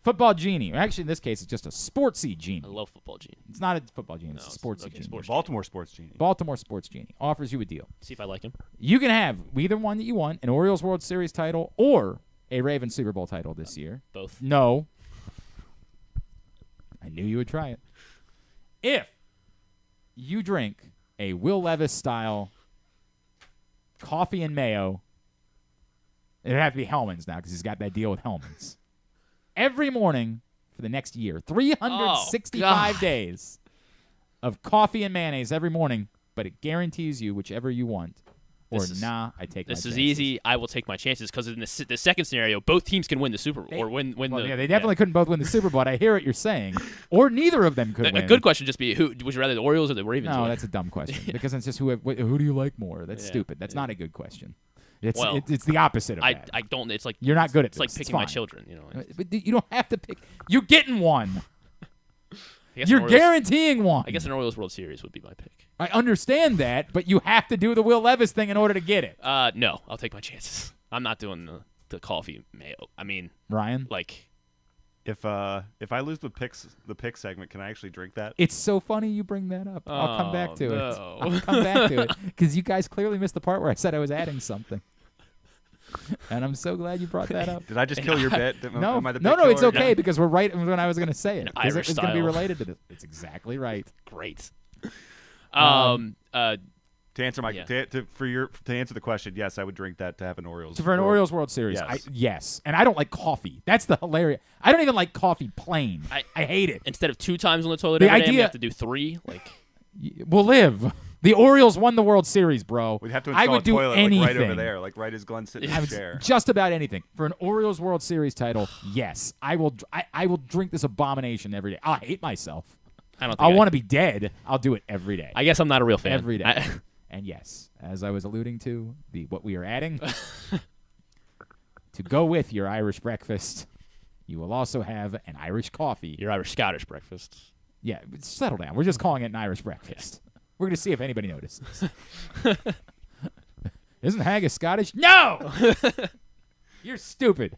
Football genie. Actually, in this case, it's just a sportsy genie. I love football genie. It's not a football genie. It's a sportsy genie. Baltimore sports genie. Baltimore sports genie offers you a deal. See if I like him. You can have either one that you want, an Orioles World Series title or a Ravens Super Bowl title this year. Both. No. I knew you would try it. If you drink a Will Levis-style coffee and mayo, it would have to be Hellman's now because he's got that deal with Hellman's. Every morning for the next year, 365 days of coffee and mayonnaise every morning, but it guarantees you whichever you want. I take my chances. This is easy. I will take my chances because in the second scenario, both teams can win the Super Bowl. They definitely couldn't both win the Super Bowl. I hear what you're saying. Or neither of them could win. A good question would just be, would you rather the Orioles or the Ravens? No, that's a dumb question because it's just who do you like more? That's stupid. That's not a good question. It's the opposite of that. I don't. It's like you're not good at this. It's like picking my children. But you don't have to pick. You're getting one. You're guaranteeing one. I guess an Orioles World Series would be my pick. I understand that, but you have to do the Will Levis thing in order to get it. No, I'll take my chances. I'm not doing the coffee mayo. I mean, Ryan, if I lose the pick segment, can I actually drink that? It's so funny you bring that up. I'll come back to it. I'll come back to it because you guys clearly missed the part where I said I was adding something. And I'm so glad you brought that up. Did I just kill your bit? No, Am I the no, bit it's killer? okay because we're right when I was going to say it. Because it's going to be style. related to this. It's exactly right. Great. To answer to answer the question, yes, I would drink that to have an Orioles. For an Orioles World Series, yes. And I don't like coffee. That's the hilarious. I don't even like coffee plain. I hate it. Instead of 2 times on the toilet every day, you have to do 3. will live. The Orioles won the World Series, bro. We'd have to I install would a do toilet anything. like right over there, like right as Glenn's sitting in his chair. Just about anything. For an Orioles World Series title, yes. I will drink this abomination every day. I'll hate myself. I want to be dead. I'll do it every day. I guess I'm not a real fan. Every day. And yes, as I was alluding to, what we are adding, to go with your Irish breakfast, you will also have an Irish coffee. Your Irish-Scottish breakfast. Yeah, settle down. We're just calling it an Irish breakfast. We're going to see if anybody notices. Isn't haggis Scottish? No! You're stupid.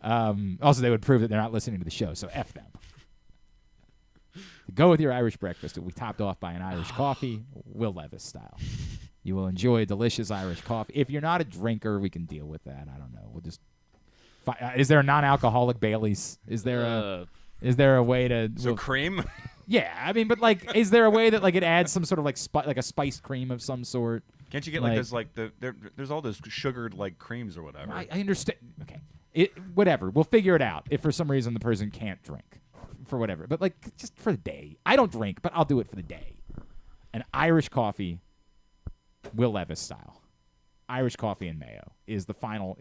Also, they would prove that they're not listening to the show, so F them. Go with your Irish breakfast. It will be topped off by an Irish coffee, Will Levis style. You will enjoy a delicious Irish coffee. If you're not a drinker, we can deal with that. I don't know. We'll just. Is there a non-alcoholic Bailey's? Is there a way to? Cream. Yeah, I mean, but is there a way that it adds some sort of like a spiced cream of some sort? Can't you get there's all those sugared creams or whatever? I understand. Okay, whatever. We'll figure it out. If for some reason the person can't drink, for whatever, but just for the day. I don't drink, but I'll do it for the day. An Irish coffee, Will Levis style. Irish coffee and mayo is the final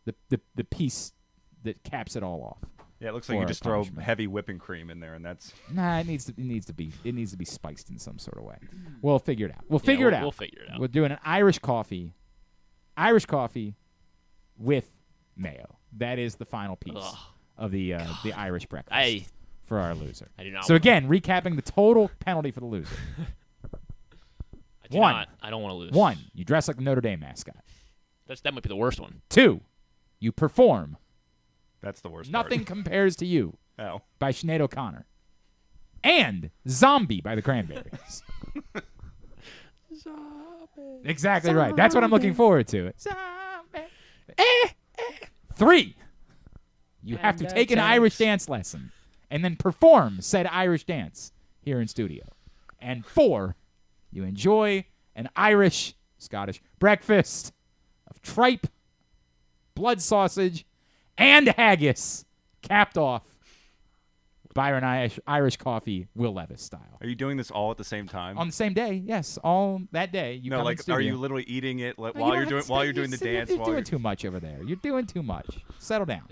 the piece that caps it all off. Yeah, it looks like you just throw heavy whipping cream in there, and that's. Nah, it needs to be spiced in some sort of way. We'll figure it out. We'll figure it out. We're doing an Irish coffee with mayo. That is the final piece of the Irish breakfast for our loser. I do not. So again, recapping the total penalty for the loser. I don't want to lose. 1, you dress like the Notre Dame mascot. That might be the worst one. 2, you perform. That's the worst. Nothing Compares to You by Sinead O'Connor. And Zombie by the Cranberries. Exactly right. That's what I'm looking forward to. 3, you have to take an Irish dance lesson and then perform said Irish dance here in studio. And 4, you enjoy an Irish, Scottish breakfast of tripe, blood sausage, and haggis, capped off by an Irish coffee, Will Levis style. Are you doing this all at the same time? On the same day, yes. All that day. You come in studio. Are you literally eating it while you're doing the dance? You're doing too much over there. You're doing too much. Settle down.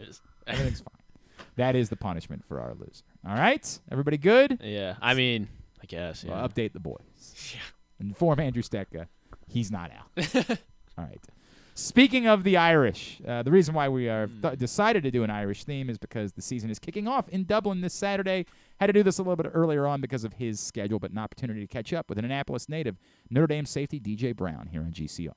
Everything's fine. That is the punishment for our loser. All right? Everybody good? Yeah. I mean, I guess. Yeah. Well, update the boys. Inform Andrew Stecca. He's not out. All right. Speaking of the Irish, the reason why we decided to do an Irish theme is because the season is kicking off in Dublin this Saturday. Had to do this a little bit earlier on because of his schedule, but an opportunity to catch up with an Annapolis native, Notre Dame safety DJ Brown here on GCR.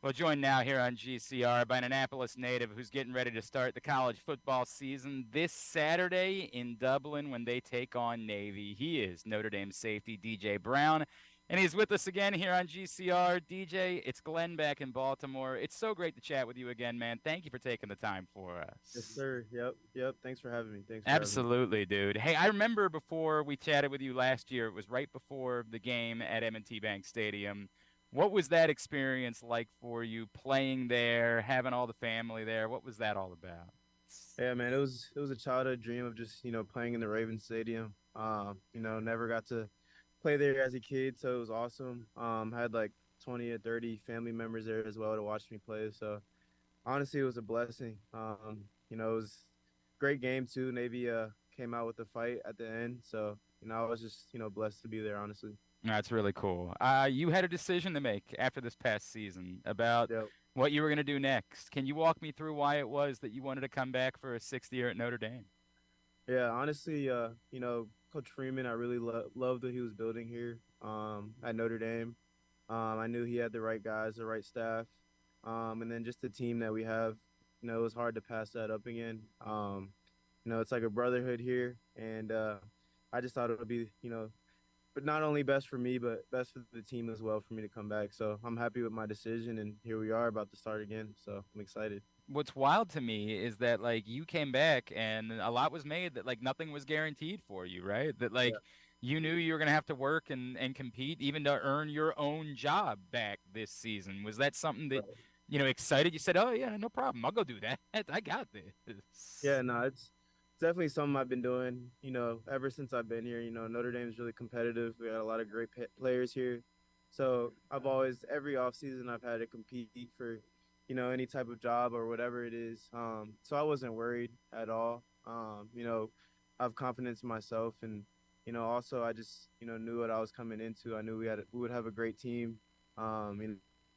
Well, joined now here on GCR by an Annapolis native who's getting ready to start the college football season this Saturday in Dublin when they take on Navy. He is Notre Dame safety DJ Brown. And he's with us again here on GCR. DJ, it's Glenn back in Baltimore. It's so great to chat with you again, man. Thank you for taking the time for us. Yes, sir. Yep. Thanks for having me. Absolutely, dude. Hey, I remember before we chatted with you last year, it was right before the game at M&T Bank Stadium. What was that experience like for you, playing there, having all the family there? What was that all about? Yeah, man, it was a childhood dream of just, playing in the Ravens Stadium. Never got to play there as a kid, so it was awesome. Had like 20 or 30 family members there as well to watch me play. So honestly, it was a blessing. It was a great game too. Navy came out with a fight at the end. So, I was just, blessed to be there, honestly. That's really cool. You had a decision to make after this past season about what you were going to do next. Can you walk me through why it was that you wanted to come back for a 6th year at Notre Dame? Yeah, honestly, Coach Freeman, I really loved what he was building here at Notre Dame. I knew he had the right guys, the right staff, and then just the team that we have. It was hard to pass that up again. It's like a brotherhood here, and I just thought it would be, but not only best for me, but best for the team as well for me to come back. So I'm happy with my decision, and here we are about to start again. So I'm excited. What's wild to me is that, you came back and a lot was made that, nothing was guaranteed for you, right? That, you knew you were going to have to work and compete even to earn your own job back this season. Was that something that, excited? You said, oh, yeah, no problem. I'll go do that. I got this. Yeah, no, it's definitely something I've been doing, ever since I've been here. Notre Dame is really competitive. We got a lot of great players here. So I've always, every offseason, I've had to compete for, any type of job or whatever it is. So I wasn't worried at all. I have confidence in myself. And, also I just, knew what I was coming into. I knew we would have a great team.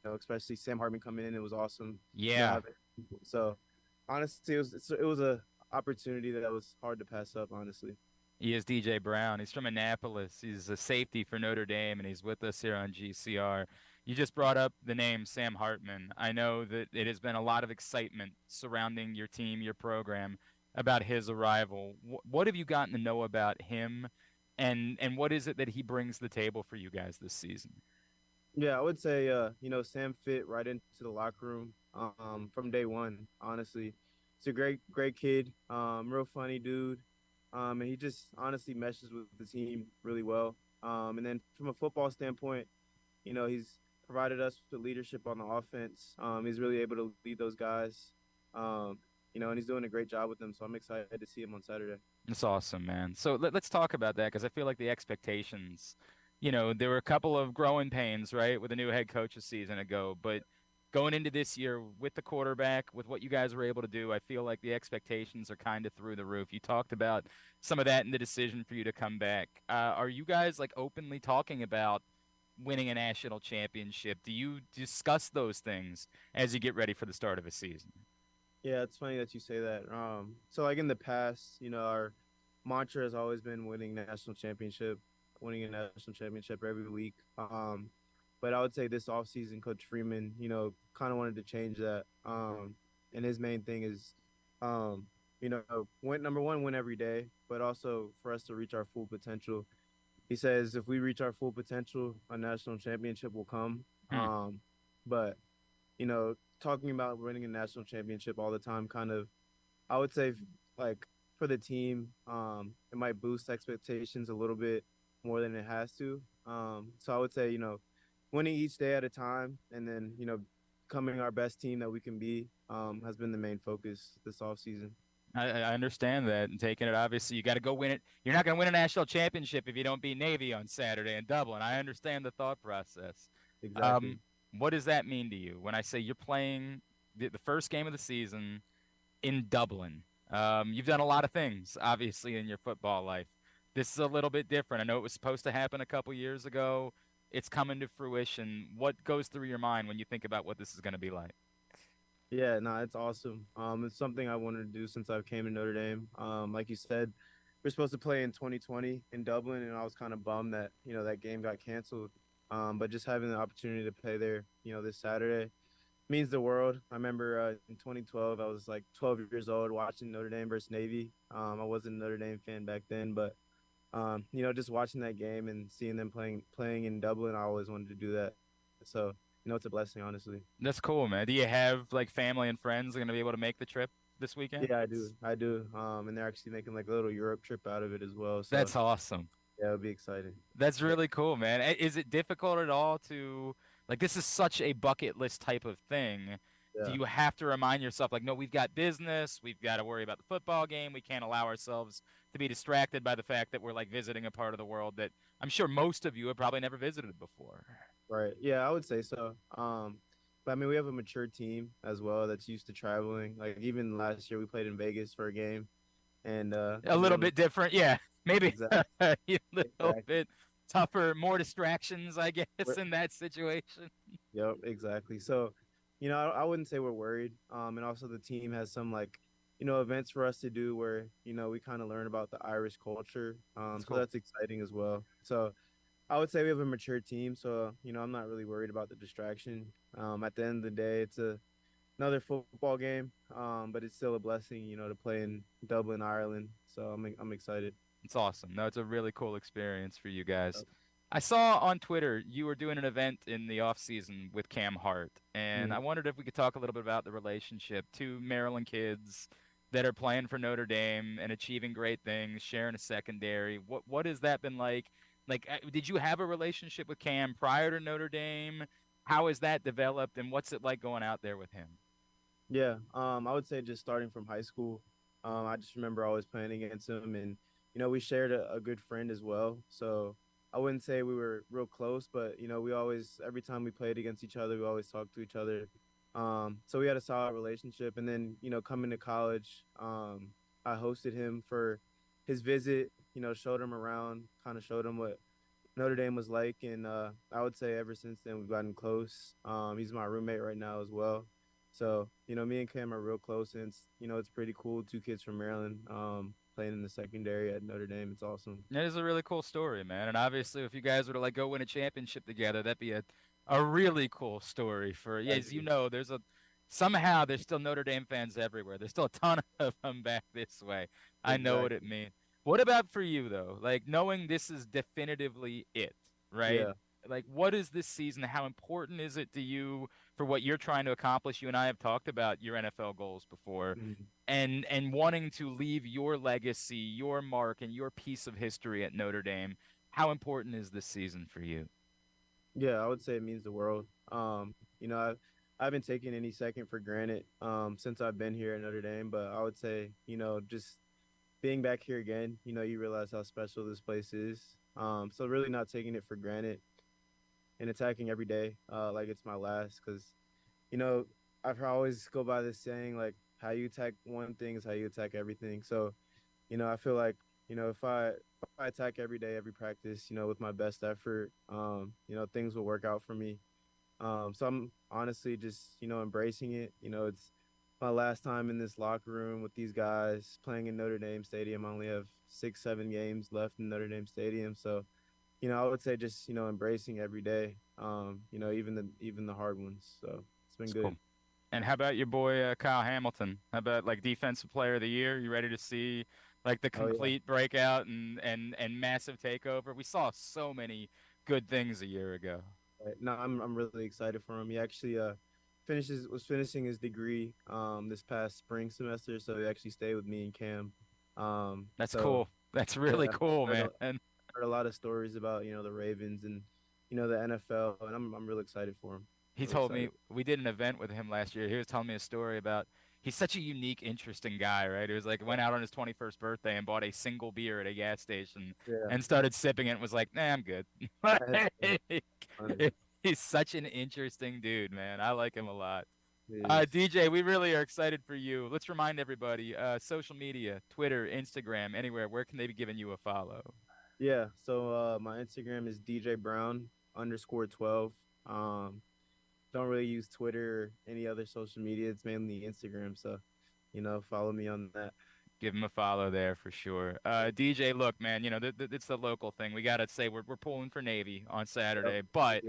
Especially Sam Hartman coming in. It was awesome. Yeah. So honestly, it was a opportunity that was hard to pass up, honestly. He is DJ Brown. He's from Annapolis. He's a safety for Notre Dame, and he's with us here on GCR. You just brought up the name Sam Hartman. I know that it has been a lot of excitement surrounding your team, your program, about his arrival. What have you gotten to know about him, and what is it that he brings to the table for you guys this season? Yeah, I would say, Sam fit right into the locker room from day one, honestly. He's a great kid, real funny dude. And he just honestly meshes with the team really well. And then from a football standpoint, he's provided us with leadership on the offense. He's really able to lead those guys, and he's doing a great job with them. So I'm excited to see him on Saturday. That's awesome, man. So let's talk about that, because I feel like the expectations, there were a couple of growing pains, right, with a new head coach a season ago. But going into this year with the quarterback, with what you guys were able to do, I feel like the expectations are kind of through the roof. You talked about some of that in the decision for you to come back. Are you guys openly talking about winning a national championship? Do you discuss those things as you get ready for the start of a season? Yeah, it's funny that you say that. So in the past, our mantra has always been winning a national championship every week. But I would say this offseason, Coach Freeman, kind of wanted to change that. And his main thing is, number one, win every day, but also for us to reach our full potential. He says if we reach our full potential, a national championship will come. But, talking about winning a national championship all the time I would say, for the team, it might boost expectations a little bit more than it has to. So I would say, winning each day at a time, and then, becoming our best team that we can be, has been the main focus this offseason. I understand that, and taking it, obviously, you got to go win it. You're not going to win a national championship if you don't beat Navy on Saturday in Dublin. I understand the thought process. Exactly. What does that mean to you when I say you're playing the first game of the season in Dublin? You've done a lot of things, obviously, in your football life. This is a little bit different. I know it was supposed to happen a couple years ago. It's coming to fruition. What goes through your mind when you think about what this is going to be like? Yeah, no, it's awesome. It's something I wanted to do since I came to Notre Dame. Like you said, we're supposed to play in 2020 in Dublin, and I was kind of bummed that, that game got canceled. But just having the opportunity to play there, this Saturday means the world. I remember in 2012, I was 12 years old watching Notre Dame versus Navy. I wasn't a Notre Dame fan back then, but just watching that game and seeing them playing in Dublin, I always wanted to do that. So, it's a blessing, honestly. That's cool, man. Do you have family and friends going to be able to make the trip this weekend? Yeah, I do. And they're actually making a little Europe trip out of it as well. So that's awesome. Yeah, it'll be exciting. That's really cool, man. Is it difficult at all to this is such a bucket list type of thing? Yeah. Do you have to remind yourself no, we've got business, we've got to worry about the football game, we can't allow ourselves to be distracted by the fact that we're visiting a part of the world that I'm sure most of you have probably never visited before? Right. Yeah, I would say so. But I mean, we have a mature team as well that's used to traveling. Even last year we played in Vegas for a game, and a little bit different. Yeah, maybe exactly. a little bit tougher, more distractions, I guess, in that situation. Yep, exactly. So, I wouldn't say we're worried. And also the team has some events for us to do where, we kind of learn about the Irish culture. So that's exciting as well. So I would say we have a mature team. So, I'm not really worried about the distraction. At the end of the day, it's another football game, but it's still a blessing, to play in Dublin, Ireland. So I'm excited. It's awesome. No, it's a really cool experience for you guys. I saw on Twitter you were doing an event in the off season with Cam Hart, and I wondered if we could talk a little bit about the relationship. Two Maryland kids that are playing for Notre Dame and achieving great things, sharing a secondary. What has that been like? Did you have a relationship with Cam prior to Notre Dame? How has that developed, and what's it like going out there with him? Yeah, I would say just starting from high school, I just remember always playing against him, and we shared a good friend as well. So I wouldn't say we were real close, but we always, every time we played against each other, we always talked to each other. So we had a solid relationship. And then coming to college, I hosted him for his visit. Showed him around, kind of showed him what Notre Dame was like, and I would say ever since then we've gotten close. He's my roommate right now as well. So, me and Cam are real close, and it's pretty cool. 2 kids from Maryland playing in the secondary at Notre Dame. It's awesome. That is a really cool story, man. And obviously, if you guys were to go win a championship together, that'd be a really cool story for. Yeah, as you know, somehow there's still Notre Dame fans everywhere. There's still a ton of them back this way. I know what it means. What about for you though? Knowing this is definitively it, right? Yeah. What is this season? How important is it to you for what you're trying to accomplish? You and I have talked about your NFL goals before, and wanting to leave your legacy, your mark, and your piece of history at Notre Dame. How important is this season for you? Yeah, I would say it means the world. I haven't taken any second for granted since I've been here at Notre Dame, but I would say, just being back here again, you realize how special this place is. So really not taking it for granted and attacking every day like it's my last, because, I've always go by this saying, how you attack one thing is how you attack everything. So, I feel like, if I attack every day, every practice, with my best effort, things will work out for me. So I'm honestly just, embracing it. It's my last time in this locker room with these guys playing in Notre Dame Stadium. I only have 6-7 games left in Notre Dame Stadium. So, I would say just, embracing every day, even the hard ones. So it's been good. Cool. And how about your boy, Kyle Hamilton? How about defensive player of the year? You ready to see the complete breakout and massive takeover? We saw so many good things a year ago. No, I'm really excited for him. He actually was finishing his degree this past spring semester, so he actually stayed with me and Cam. That's cool. That's really cool, man. Heard a lot of stories about the Ravens and the NFL, and I'm really excited for him. He told me, we did an event with him last year. He was telling me a story about, he's such a unique, interesting guy, right? It was went out on his 21st birthday and bought a single beer at a gas station and started sipping it and was like, nah, I'm good. He's such an interesting dude, man. I like him a lot. DJ, we really are excited for you. Let's remind everybody, social media, Twitter, Instagram, anywhere, where can they be giving you a follow? Yeah, so my Instagram is DJBrown_12. Don't really use Twitter or any other social media. It's mainly Instagram, so, follow me on that. Give him a follow there for sure. DJ, look, man, it's the local thing. We got to say we're pulling for Navy on Saturday, but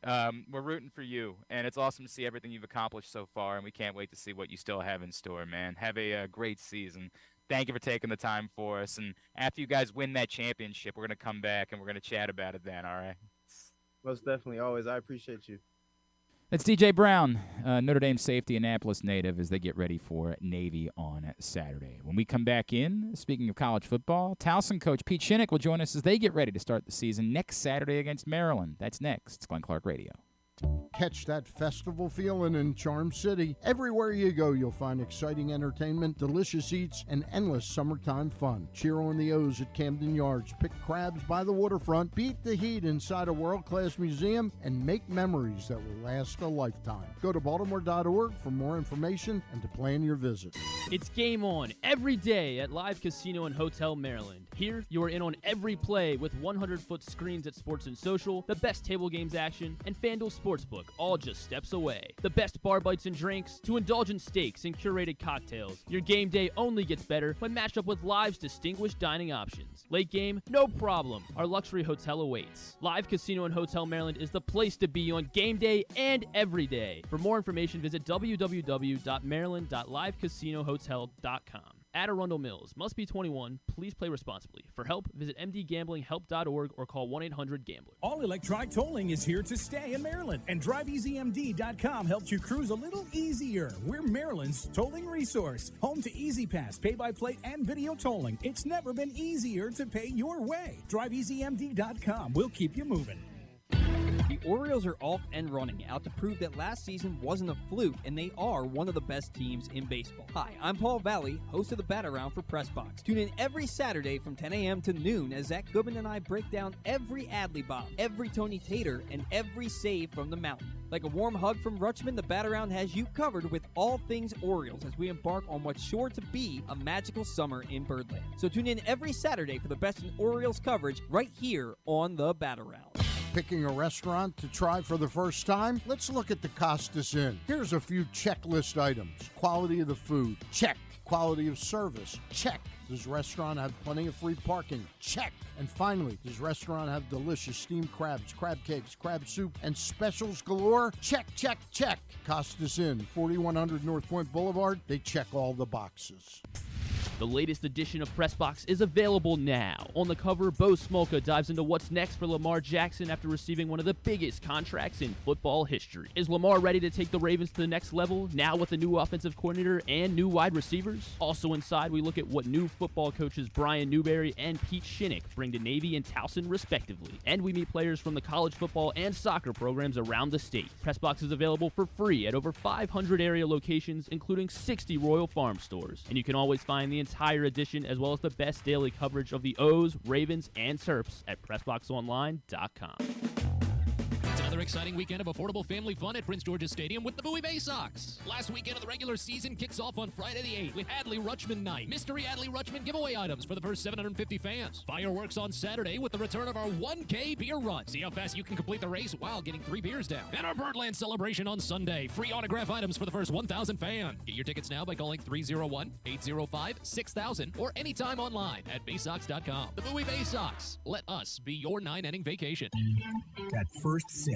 we're rooting for you, and it's awesome to see everything you've accomplished so far, and we can't wait to see what you still have in store, man. Have a great season. Thank you for taking the time for us, and after you guys win that championship, we're going to come back, and we're going to chat about it then, all right? Most definitely, always. I appreciate you. That's DJ Brown, Notre Dame safety, Annapolis native, as they get ready for Navy on Saturday. When we come back in, speaking of college football, Towson coach Pete Shinnick will join us as they get ready to start the season next Saturday against Maryland. That's next. It's Glenn Clark Radio. Catch that festival feeling in Charm City. Everywhere you go, you'll find exciting entertainment, delicious eats, and endless summertime fun. Cheer on the O's at Camden Yards, pick crabs by the waterfront, beat the heat inside a world-class museum, and make memories that will last a lifetime. Go to baltimore.org for more information and to plan your visit. It's game on every day at Live Casino and Hotel Maryland. Here, you are in on every play with 100-foot screens at Sports and Social, the best table games action, and FanDuel Sportsbook, all just steps away. The best bar bites and drinks to indulgent steaks and curated cocktails. Your game day only gets better when matched up with Live's distinguished dining options. Late game? No problem. Our luxury hotel awaits. Live Casino and Hotel Maryland is the place to be on game day and every day. For more information, visit www.maryland.livecasinohotel.com. At Arundel Mills. Must be 21. Please play responsibly. For help, visit mdgamblinghelp.org or call 1-800-GAMBLER. All electronic tolling is here to stay in Maryland, and DriveEasyMD.com helps you cruise a little easier. We're Maryland's tolling resource. Home to EasyPass, pay-by-plate, and video tolling. It's never been easier to pay your way. DriveEasyMD.com will keep you moving. The Orioles are off and running, out to prove that last season wasn't a fluke, and they are one of the best teams in baseball. Hi, I'm Paul Valley, host of the Bat Around for PressBox. Tune in every Saturday from 10 a.m. to noon as Zach Goodman and I break down every Adley bomb, every Tony Tater, and every save from the mountain. Like a warm hug from Rutschman, the Bat Around has you covered with all things Orioles as we embark on what's sure to be a magical summer in Birdland. So tune in every Saturday for the best in Orioles coverage right here on the Bat Around. Picking a restaurant to try for the first time? Let's look at the Costas Inn. Here's a few checklist items. Quality of the food? Check. Quality of service? Check. Does restaurant have plenty of free parking? Check. And finally, does restaurant have delicious steamed crabs, crab cakes, crab soup, and specials galore? Check, check, check. Costas Inn, 4100 North Point Boulevard. They check all the boxes. The latest edition of PressBox is available now. On the cover, Bo Smolka dives into what's next for Lamar Jackson after receiving one of the biggest contracts in football history. Is Lamar ready to take the Ravens to the next level, now with a new offensive coordinator and new wide receivers? Also inside, we look at what new football coaches Brian Newberry and Pete Shinnick bring to Navy and Towson respectively. And we meet players from the college football and soccer programs around the state. PressBox is available for free at over 500 area locations, including 60 Royal Farm stores. And you can always find the entire edition as well as the best daily coverage of the O's, Ravens, and Terps at PressBoxOnline.com. It's another exciting weekend of affordable family fun at Prince George's Stadium with the Bowie Bay Sox. Last weekend of the regular season kicks off on Friday the 8th with Adley Rutschman Night. Mystery Adley Rutschman giveaway items for the first 750 fans. Fireworks on Saturday with the return of our 1K beer run. See how fast you can complete the race while getting 3 beers down. And our Birdland celebration on Sunday. Free autograph items for the first 1,000 fans. Get your tickets now by calling 301-805-6000 or anytime online at baysox.com. The Bowie Bay Sox. Let us be your 9-inning vacation. That first sip.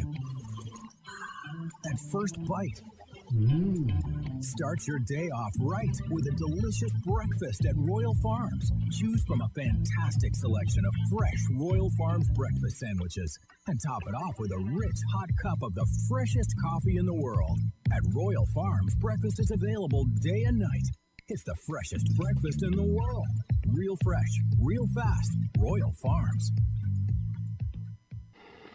That first bite. Start your day off right with a delicious breakfast at Royal Farms. Choose from a fantastic selection of fresh Royal Farms breakfast sandwiches and top it off with a rich hot cup of the freshest coffee in the world. At Royal Farms, breakfast is available day and night. It's the freshest breakfast in the world. Real fresh, real fast. Royal Farms.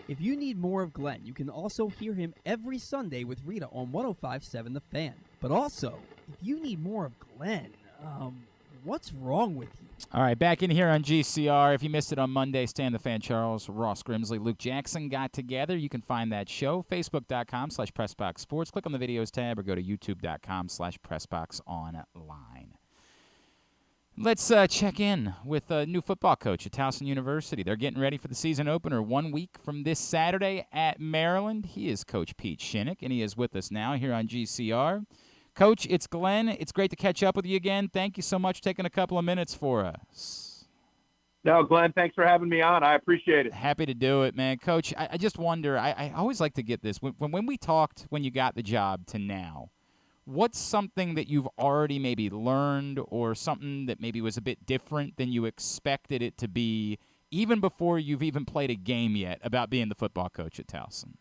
If you need more of Glenn, you can also hear him every Sunday with Rita on 105.7 The Fan. But also, if you need more of Glenn, what's wrong with you? All right, back in here on GCR. If you missed it on Monday, Stan the Fan, Charles, Ross Grimsley, Luke Jackson got together. You can find that show, facebook.com/PressBoxSports. Click on the videos tab or go to youtube.com/PressBoxOnline. Let's check in with a new football coach at Towson University. They're getting ready for the season opener 1 week from this Saturday at Maryland. He is Coach Pete Shinnick, and he is with us now here on GCR. Coach, it's Glenn. It's great to catch up with you again. Thank you so much for taking a couple of minutes for us. No, Glenn, thanks for having me on. I appreciate it. Happy to do it, man. Coach, I just wonder, I always like to get this. When we talked when you got the job to now, what's something that you've already maybe learned or something that maybe was a bit different than you expected it to be even before you've even played a game yet about being the football coach at Towson?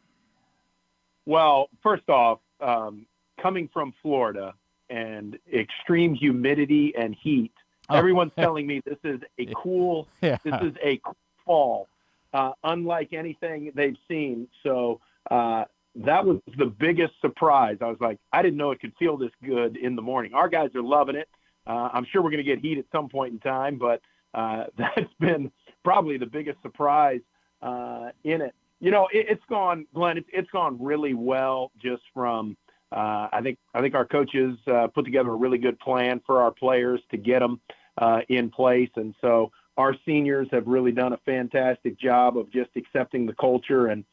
Well, first off, coming from Florida and extreme humidity and heat, everyone's telling me this is a cool this is a cool fall, unlike anything they've seen. So that was the biggest surprise. I was like, I didn't know it could feel this good in the morning. Our guys are loving it. I'm sure we're going to get heat at some point in time, but that's been probably the biggest surprise in it. You know, it's gone, Glenn, it's gone really well just from I think our coaches put together a really good plan for our players to get them in place. And so our seniors have really done a fantastic job of just accepting the culture and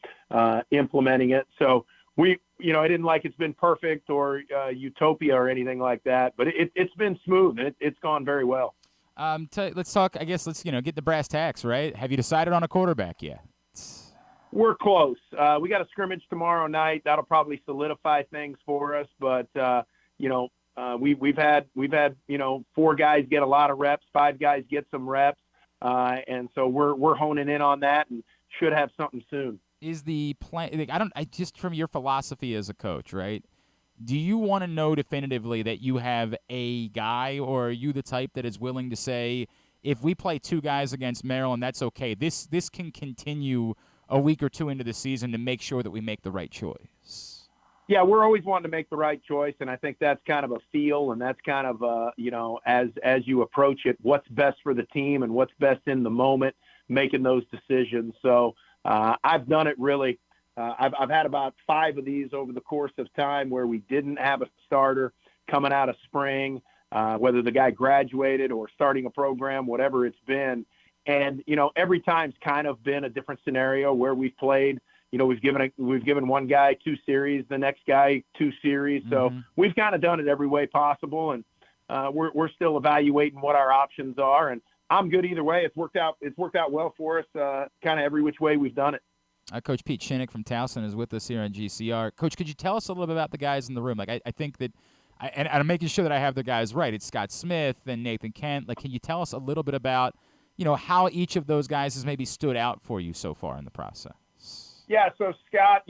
implementing it. So I didn't like it's been perfect or utopia or anything like that, but it's been smooth and it's gone very well. Let's talk, I guess, let's get the brass tacks, right? Have you decided on a quarterback yet? We're close. We got a scrimmage tomorrow night. That'll probably solidify things for us, but we've had 4 guys get a lot of reps, 5 guys get some reps. And so we're honing in on that and should have something soon. Is the plan? Just from your philosophy as a coach, right? Do you want to know definitively that you have a guy, or are you the type that is willing to say, if we play 2 guys against Maryland, that's okay. This can continue a week or two into the season to make sure that we make the right choice? Yeah, we're always wanting to make the right choice, and I think that's kind of a feel, and that's kind of as you approach it, what's best for the team and what's best in the moment, making those decisions. So I've done it really. I've had about 5 of these over the course of time where we didn't have a starter coming out of spring, whether the guy graduated or starting a program, whatever it's been. And, every time's kind of been a different scenario where we've played. We've given one guy 2 series, the next guy 2 series. So we've kind of done it every way possible, and we're still evaluating what our options are. And I'm good either way. It's worked out well for us, kind of every which way we've done it. Coach Pete Shinnick from Towson is with us here on GCR. Coach, could you tell us a little bit about the guys in the room? Like, I think that, and I'm making sure that I have the guys right. It's Scott Smith and Nathan Kent. Like, can you tell us a little bit about, how each of those guys has maybe stood out for you so far in the process? Yeah, so Scott,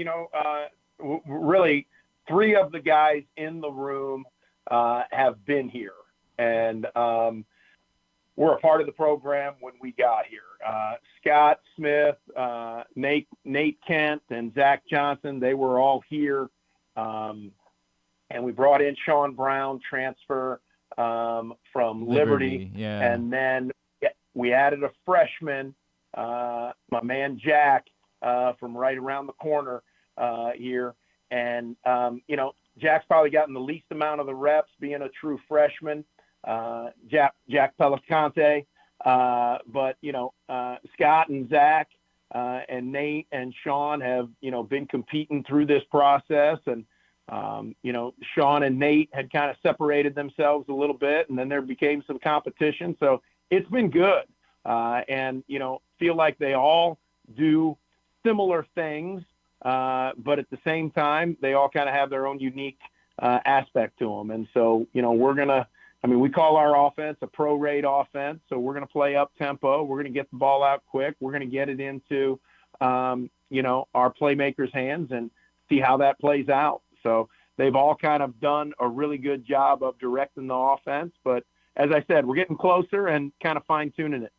really 3 of the guys in the room have been here, and we're a part of the program when we got here. Scott Smith, Nate Kent, and Zach Johnson, they were all here. And we brought in Sean Brown, transfer from Liberty. Yeah. And then we added a freshman, my man Jack, from right around the corner here. And, Jack's probably gotten the least amount of the reps being a true freshman. Jack Pelicante, but Scott and Zach and Nate and Sean have been competing through this process, and Sean and Nate had kind of separated themselves a little bit, and then there became some competition. So it's been good, and feel like they all do similar things, but at the same time they all kind of have their own unique aspect to them, and so we call our offense a pro-rate offense, so we're going to play up-tempo. We're going to get the ball out quick. We're going to get it into, our playmakers' hands and see how that plays out. So they've all kind of done a really good job of directing the offense. But as I said, we're getting closer and kind of fine-tuning it.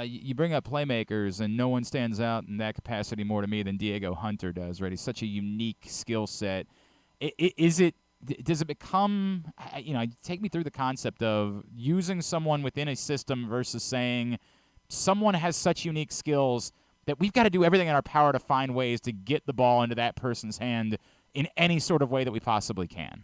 You bring up playmakers, and no one stands out in that capacity more to me than Diego Hunter does, right? He's such a unique skill set. Does it become, take me through the concept of using someone within a system versus saying someone has such unique skills that we've got to do everything in our power to find ways to get the ball into that person's hand in any sort of way that we possibly can?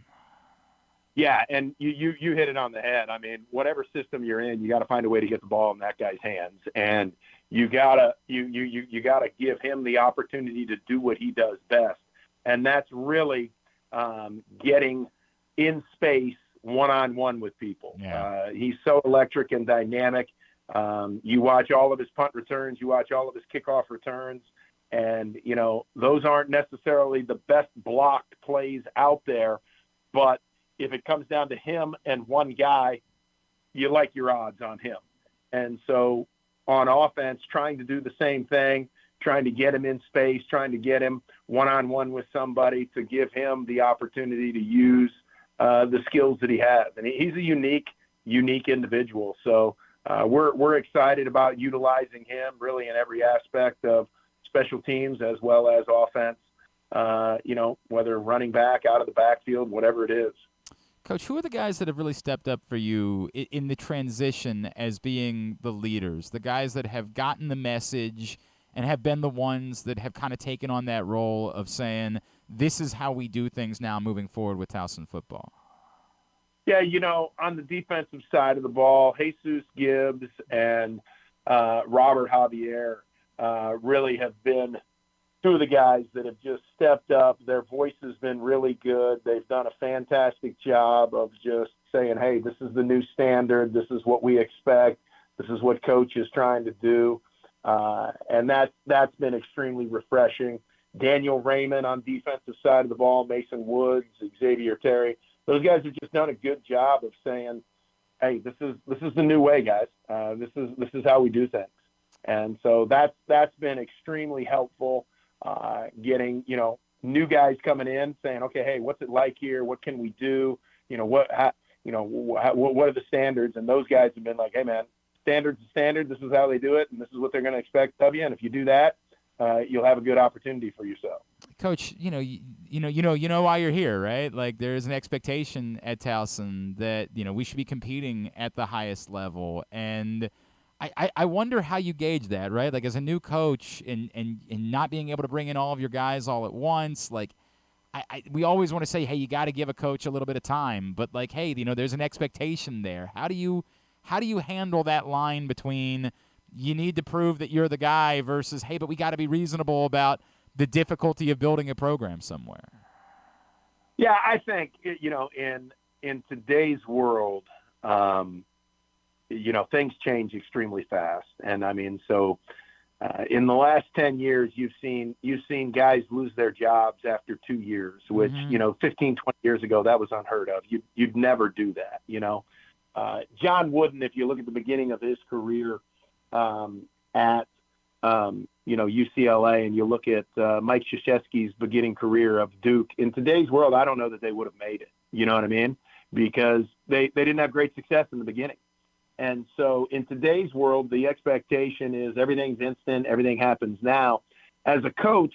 Yeah, and you hit it on the head. I mean, whatever system you're in, you got to find a way to get the ball in that guy's hands, and you gotta give him the opportunity to do what he does best, and that's really getting in space one-on-one with people. Yeah. He's so electric and dynamic. You watch all of his punt returns, you watch all of his kickoff returns, and those aren't necessarily the best blocked plays out there, but if it comes down to him and one guy, you like your odds on him. And so on offense, trying to do the same thing, trying to get him in space, trying to get him one-on-one with somebody to give him the opportunity to use the skills that he has. And he's a unique individual. So we're excited about utilizing him really in every aspect of special teams as well as offense, whether running back, out of the backfield, whatever it is. Coach, who are the guys that have really stepped up for you in the transition as being the leaders, the guys that have gotten the message and have been the ones that have kind of taken on that role of saying, this is how we do things now moving forward with Towson football? Yeah, on the defensive side of the ball, Jesus Gibbs and Robert Javier really have been two of the guys that have just stepped up. Their voice has been really good. They've done a fantastic job of just saying, hey, this is the new standard. This is what we expect. This is what coach is trying to do. And that's been extremely refreshing. Daniel Raymond on defensive side of the ball, Mason Woods, Xavier Terry. Those guys have just done a good job of saying, hey, this is the new way, guys. This is how we do things. And so that's been extremely helpful. Getting, new guys coming in saying, okay, hey, what's it like here? What can we do? What are the standards? And those guys have been like, hey man, standard's the standard. This is how they do it. And this is what they're going to expect of you. And if you do that, you'll have a good opportunity for yourself. Coach, you know why you're here, right? Like, there's an expectation at Towson that, we should be competing at the highest level. And I wonder how you gauge that, right? Like, as a new coach and not being able to bring in all of your guys all at once, like, we always want to say, hey, you got to give a coach a little bit of time. But, like, hey, there's an expectation there. How do you handle that line between you need to prove that you're the guy versus, hey, but we got to be reasonable about the difficulty of building a program somewhere? Yeah, I think, in today's world, things change extremely fast. And I mean, so in the last 10 years, you've seen guys lose their jobs after 2 years, which, 15, 20 years ago, that was unheard of. You'd never do that. John Wooden, if you look at the beginning of his career at UCLA, and you look at Mike Krzyzewski's beginning career of Duke, in today's world, I don't know that they would have made it. You know what I mean? Because they didn't have great success in the beginning. And so in today's world, the expectation is everything's instant, everything happens now. As a coach,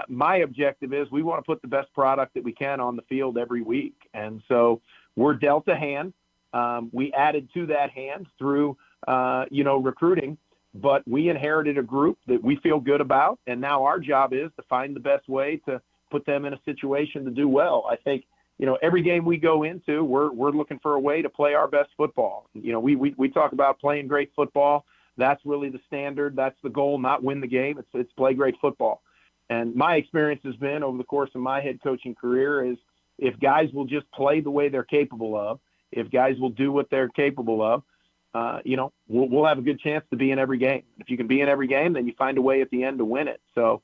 my objective is we want to put the best product that we can on the field every week. And so we're dealt a hand. We added to that hand through, recruiting, but we inherited a group that we feel good about. And now our job is to find the best way to put them in a situation to do well. I think, every game we go into, we're looking for a way to play our best football. We talk about playing great football. That's really the standard. That's the goal, not win the game. It's play great football. And my experience has been over the course of my head coaching career is if guys will just play the way they're capable of, if guys will do what they're capable of, we'll have a good chance to be in every game. If you can be in every game, then you find a way at the end to win it. So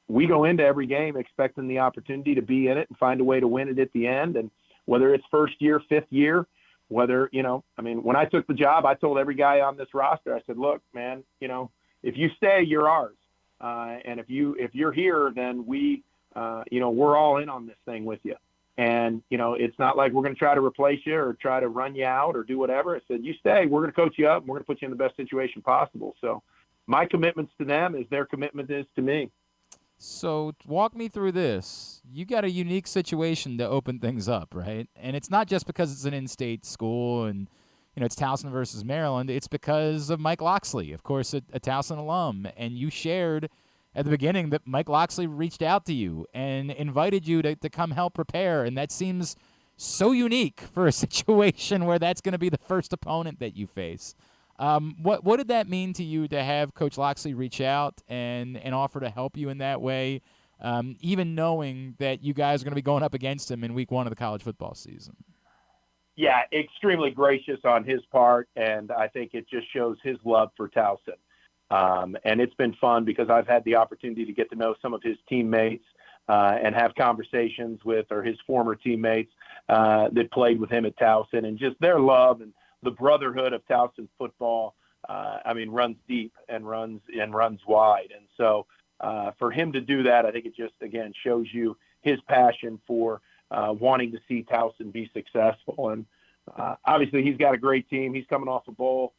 we go into every game expecting the opportunity to be in it and find a way to win it at the end. And whether it's first year, fifth year, whether, when I took the job, I told every guy on this roster, I said, look, man, if you stay, you're ours. And if you're here, then we're all in on this thing with you. And, it's not like we're going to try to replace you or try to run you out or do whatever. I said, you stay, we're going to coach you up and we're going to put you in the best situation possible. So my commitments to them is their commitment is to me. So walk me through this. You got a unique situation to open things up, right? And it's not just because it's an in-state school and, it's Towson versus Maryland. It's because of Mike Locksley, of course, a Towson alum. And you shared at the beginning that Mike Locksley reached out to you and invited you to come help prepare. And that seems so unique for a situation where that's going to be the first opponent that you face. What did that mean to you to have Coach Locksley reach out and offer to help you in that way, even knowing that you guys are going to be going up against him in week 1 of the college football season? Yeah, extremely gracious on his part, and I think it just shows his love for Towson. And it's been fun because I've had the opportunity to get to know some of his teammates and have conversations with his former teammates that played with him at Towson, and just their love and the brotherhood of Towson football, runs deep and runs wide. And so for him to do that, I think it just, again, shows you his passion for wanting to see Towson be successful. And obviously he's got a great team. He's coming off a bowl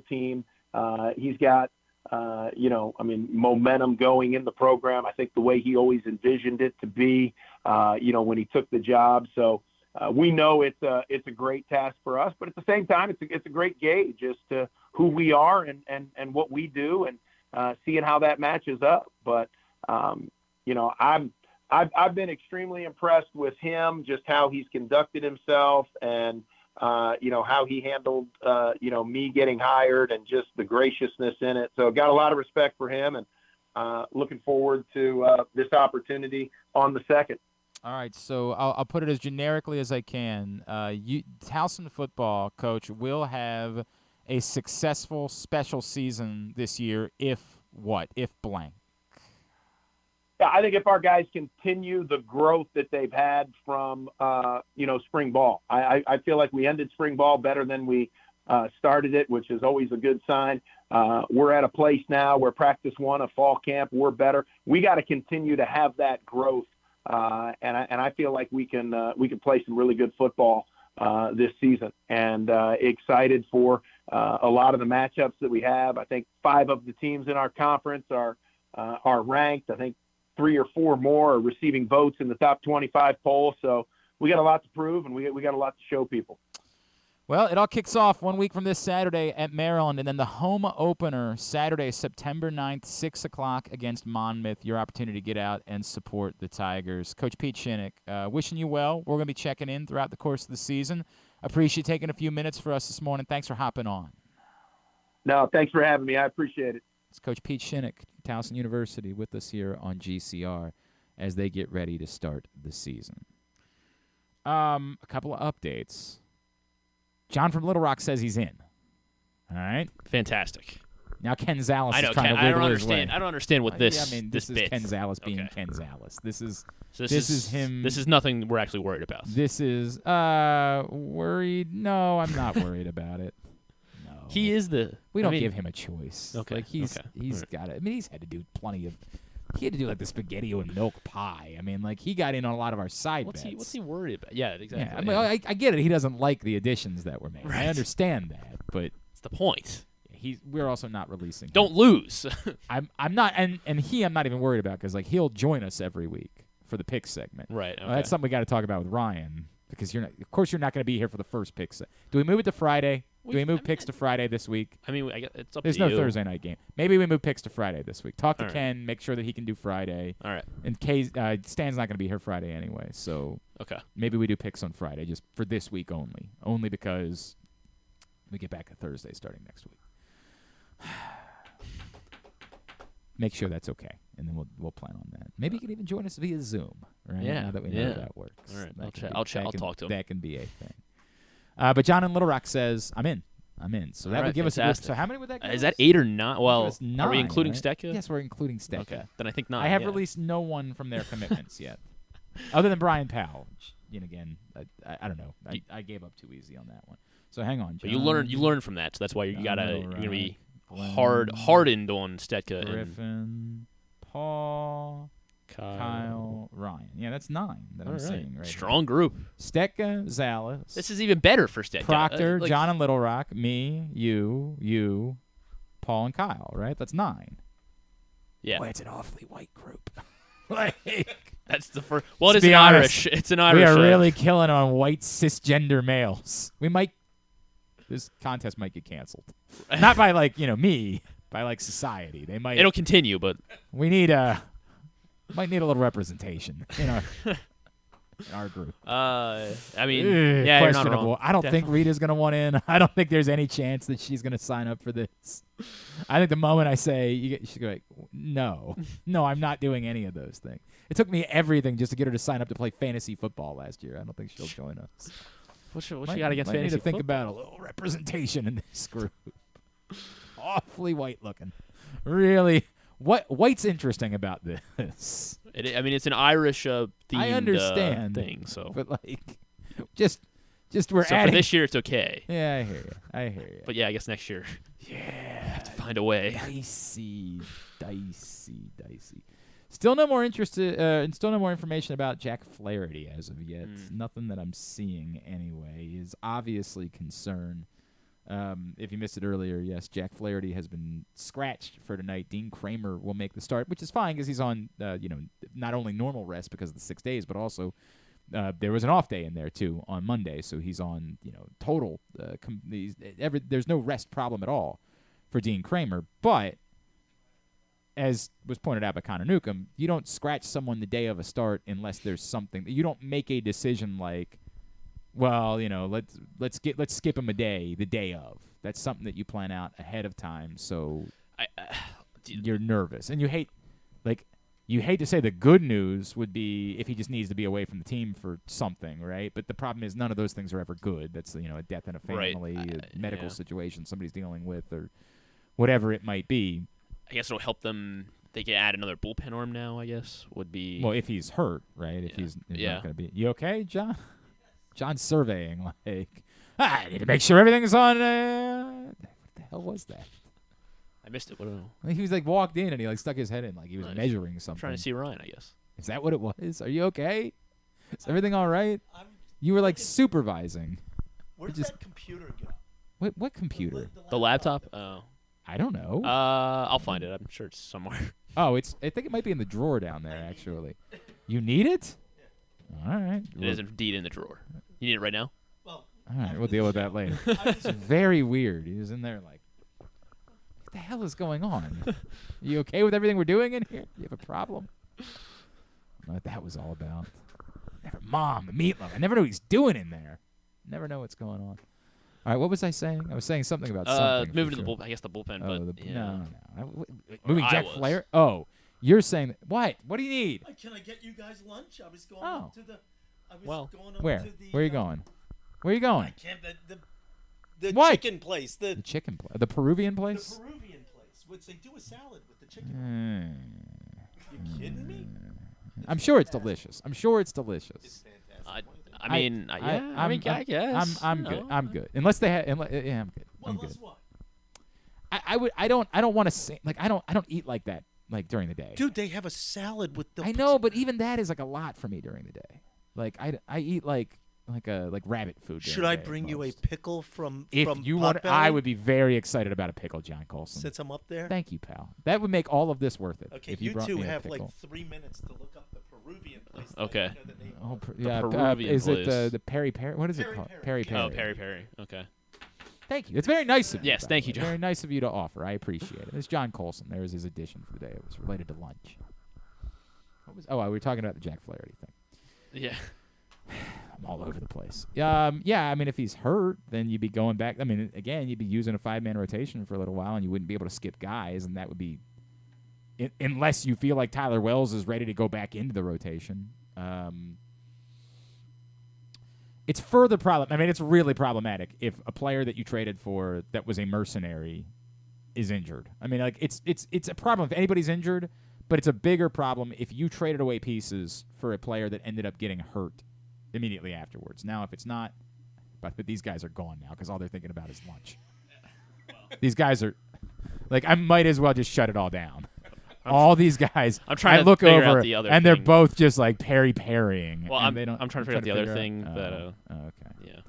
team. He's got, momentum going in the program. I think the way he always envisioned it to be, when he took the job. So we know it's a great task for us, but at the same time, it's a great gauge as to who we are and what we do and seeing how that matches up. But, I've been extremely impressed with him, just how he's conducted himself and, how he handled, me getting hired and just the graciousness in it. So got a lot of respect for him and looking forward to this opportunity on the 2nd. All right, so I'll put it as generically as I can. Towson football, Coach, will have a successful special season this year if blank? Yeah, I think if our guys continue the growth that they've had from, spring ball. I feel like we ended spring ball better than we started it, which is always a good sign. We're at a place now where practice 1 of fall camp, we're better. We got to continue to have that growth. And I feel like we can play some really good football this season, and excited for a lot of the matchups that we have. I think 5 of the teams in our conference are are ranked. I think 3 or 4 more are receiving votes in the top 25 poll. So we got a lot to prove, and we got a lot to show people. Well, it all kicks off 1 week from this Saturday at Maryland, and then the home opener Saturday, September 9th, 6 o'clock against Monmouth. Your opportunity to get out and support the Tigers. Coach Pete Shinnick, wishing you well. We're going to be checking in throughout the course of the season. Appreciate taking a few minutes for us this morning. Thanks for hopping on. No, thanks for having me. I appreciate it. It's Coach Pete Shinnick, Towson University, with us here on GCR as they get ready to start the season. A couple of updates. John from Little Rock says he's in. All right. Fantastic. Now Ken Zales I know, is trying to wiggle his way. I don't understand what this. I mean, this is bit. Ken Zales being Ken Zales. This is him. This is nothing we're actually worried about. This is worried. No, I'm not worried about it. No. He is the. We don't give him a choice. Okay. Like he's got it. I mean, he's had to do plenty of. He had to do like the spaghetti and milk pie. I mean, like he got in on a lot of our side bets. What's he worried about? Yeah, exactly. Yeah, I mean, I get it. He doesn't like the additions that were made. Right. I understand that, but it's the point. We're also not releasing. Don't lose. I'm not, and I'm not even worried about because like he'll join us every week for the pick segment. Right. Okay. That's something we got to talk about with Ryan because you're not. Of course, you're not going to be here for the first pick. Do we move it to Friday? Do we move picks to Friday this week? I mean, it's up There's to you. no Thursday night game. Maybe we move picks to Friday this week. Talk to All right. Ken. Make sure that he can do Friday. All right. In case Stan's not going to be here Friday anyway, so okay. Maybe we do picks on Friday just for this week only. Only because we get back to Thursday starting next week. Make sure that's okay, and then we'll plan on that. Maybe you can even join us via Zoom, right? Yeah. Now that we know that works. All right. That I'll talk to him. That can be a thing. But John in Little Rock says, I'm in. So that would give us a good. So how many would that give Is us? that 8 or 9? Well, 9, are we including right? Stecca? Yes, we're including Stecca. Okay. Then I think 9. I have yeah. released no one from their commitments yet, other than Brian Powell. Which, again, I don't know. I gave up too easy on that one. So hang on, John. But you learn from that, so that's why you're gonna be hardened on Stecca. Griffin, Paul, Kyle, Ryan. Yeah, that's 9 that I'm seeing right Strong group. Stecca, Zales. This is even better for Stecca. Proctor, John and Little Rock, me, you, Paul and Kyle, right? That's 9. Yeah. Boy, it's an awfully white group. Like, that's the first. Well, it's an Irish. It's an Irish. We are really killing on white cisgender males. This contest might get canceled. Not by me, by society. They might. It'll continue, but we might need a little representation in our group. I mean, yeah, you're not wrong. I don't think Rita's gonna want in. I don't think there's any chance that she's gonna sign up for this. I think the moment I say she's like, no, I'm not doing any of those things. It took me everything just to get her to sign up to play fantasy football last year. I don't think she'll join us. What she got against fantasy need to think football? about a little representation in this group. Awfully white looking. Really. What's interesting about this? It's an Irish themed I understand thing. So, but just we're so adding. For this year, it's okay. Yeah, I hear you. But yeah, I guess next year, yeah, have to find a way. Dicey. Still no more still no more information about Jack Flaherty as of yet. Nothing that I'm seeing anyway. Is obviously concerned. If you missed it earlier, yes, Jack Flaherty has been scratched for tonight. Dean Kramer will make the start, which is fine because he's on, not only normal rest because of the 6 days, but also there was an off day in there too on Monday, so he's on, total. There's no rest problem at all for Dean Kramer, but as was pointed out by Connor Newcomb, you don't scratch someone the day of a start unless there's something. You don't make a decision like, well, let's skip him a day the day of. That's something that you plan out ahead of time. So you're nervous, and you hate to say the good news would be if he just needs to be away from the team for something, right? But the problem is none of those things are ever good. That's a death in a family, a medical situation somebody's dealing with, or whatever it might be. I guess it'll help them. They can add another bullpen arm now. I guess would be if he's hurt, right? If he's not going to be. You okay, John? John's surveying I need to make sure everything's on. What the hell was that? I missed it. What do I know? He was walked in and he stuck his head in he was measuring something. Trying to see Ryan, I guess. Is that what it was? Are you okay? Is everything all right? You were supervising. Where did that computer go? What computer? The laptop? Oh. I don't know. I'll find it. I'm sure it's somewhere. Oh, I think it might be in the drawer down there, actually. You need it? All right. It is indeed in the drawer. You need it right now? Well, all right, we'll deal with that later. It's very weird. He was in there like, what the hell is going on? You okay with everything we're doing in here? You have a problem? I don't know what that was all about. Mom, the meatloaf. I never know what he's doing in there. Never know what's going on. All right, what was I saying? I was saying something about something. Moving to the bullpen. I guess the bullpen. Oh, but no. Moving Jack Flaherty? Oh, you're saying that. What? What do you need? Can I get you guys lunch? I was going Oh. up to the. Going up Where? To the, Where are you going? Where are you going? I can't. The What? chicken place. The chicken place. The Peruvian place? The Peruvian place, which they do a salad with the chicken. You kidding me? I'm sure it's delicious. I'm sure it's delicious. It's fantastic. I guess. I'm good. I'm good. Unless they have. Yeah, I'm good. I'm good. What? I don't want to say like I don't eat like that like during the day. Dude, they have a salad with the. I know, but even that is like a lot for me during the day. Like I eat like rabbit food. Should I bring you a pickle from? If from you want, Potbelly? I would be very excited about a pickle, John Colson. Since I'm up there. Thank you, pal. That would make all of this worth it. Okay, if you brought two me a have pickle. like 3 minutes to look up the Peruvian place. Okay. Yeah, Peruvian is place. it the Peri Peri? What is it called? Peri Peri. Oh, Peri Peri. Okay. Thank you. It's very nice of you. Yes, by thank the you, way. John. Very nice of you to offer. I appreciate it. It's John Colson. There's his addition for the day. It was related to lunch. We were talking about the Jack Flaherty thing. Yeah. I'm all over the place. Yeah, I mean, if he's hurt, then you'd be going back. I mean, again, you'd be using a 5-man rotation for a little while, and you wouldn't be able to skip guys, and that would be unless you feel like Tyler Wells is ready to go back into the rotation. It's further problem. I mean, it's really problematic if a player that you traded for that was a mercenary is injured. I mean, like it's a problem if anybody's injured, but it's a bigger problem if you traded away pieces for a player that ended up getting hurt immediately afterwards. Now, if it's not, but these guys are gone now because all they're thinking about is lunch. These guys are like, I might as well just shut it all down. All these guys, I'm trying I to look figure over out the other and they're thing. both just like parrying. Well, and I'm trying to figure out the other thing that. Okay. Yeah.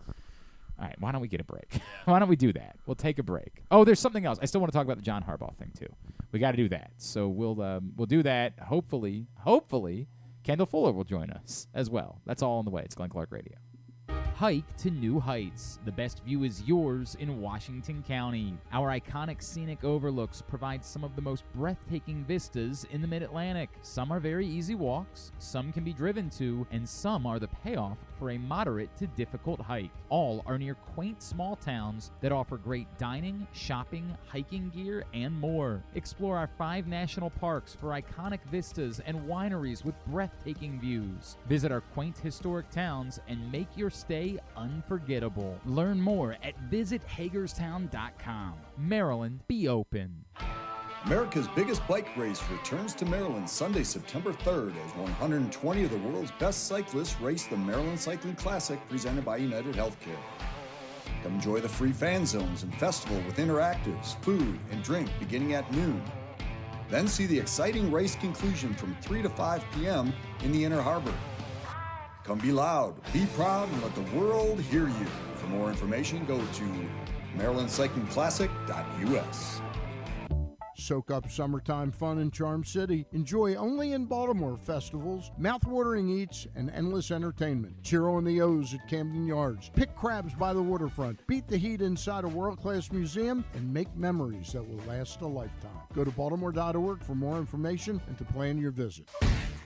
All right. Why don't we get a break? Why don't we do that? We'll take a break. Oh, there's something else. I still want to talk about the John Harbaugh thing too. We got to do that. So we'll do that. Hopefully, Kendall Fuller will join us as well. That's all on the way. It's Glenn Clark Radio. Hike to new heights. The best view is yours in Washington County. Our iconic scenic overlooks provide some of the most breathtaking vistas in the Mid-Atlantic. Some are very easy walks, some can be driven to, and some are the payoff for a moderate to difficult hike. All are near quaint small towns that offer great dining, shopping, hiking gear, and more. Explore our 5 national parks for iconic vistas and wineries with breathtaking views. Visit our quaint historic towns and make your stay unforgettable. Learn more at visithagerstown.com. Maryland, be open. America's biggest bike race returns to Maryland Sunday, September 3rd as 120 of the world's best cyclists race the Maryland Cycling Classic presented by United Healthcare. Come enjoy the free fan zones and festival with interactives, food, and drink beginning at noon. Then see the exciting race conclusion from 3 to 5 p.m. in the Inner Harbor. Come be loud, be proud, and let the world hear you. For more information, go to marylandcyclingclassic.us. Soak up summertime fun in Charm City. Enjoy only in Baltimore festivals, mouth-watering eats, and endless entertainment. Cheer on the O's at Camden Yards. Pick crabs by the waterfront. Beat the heat inside a world-class museum and make memories that will last a lifetime. Go to baltimore.org for more information and to plan your visit.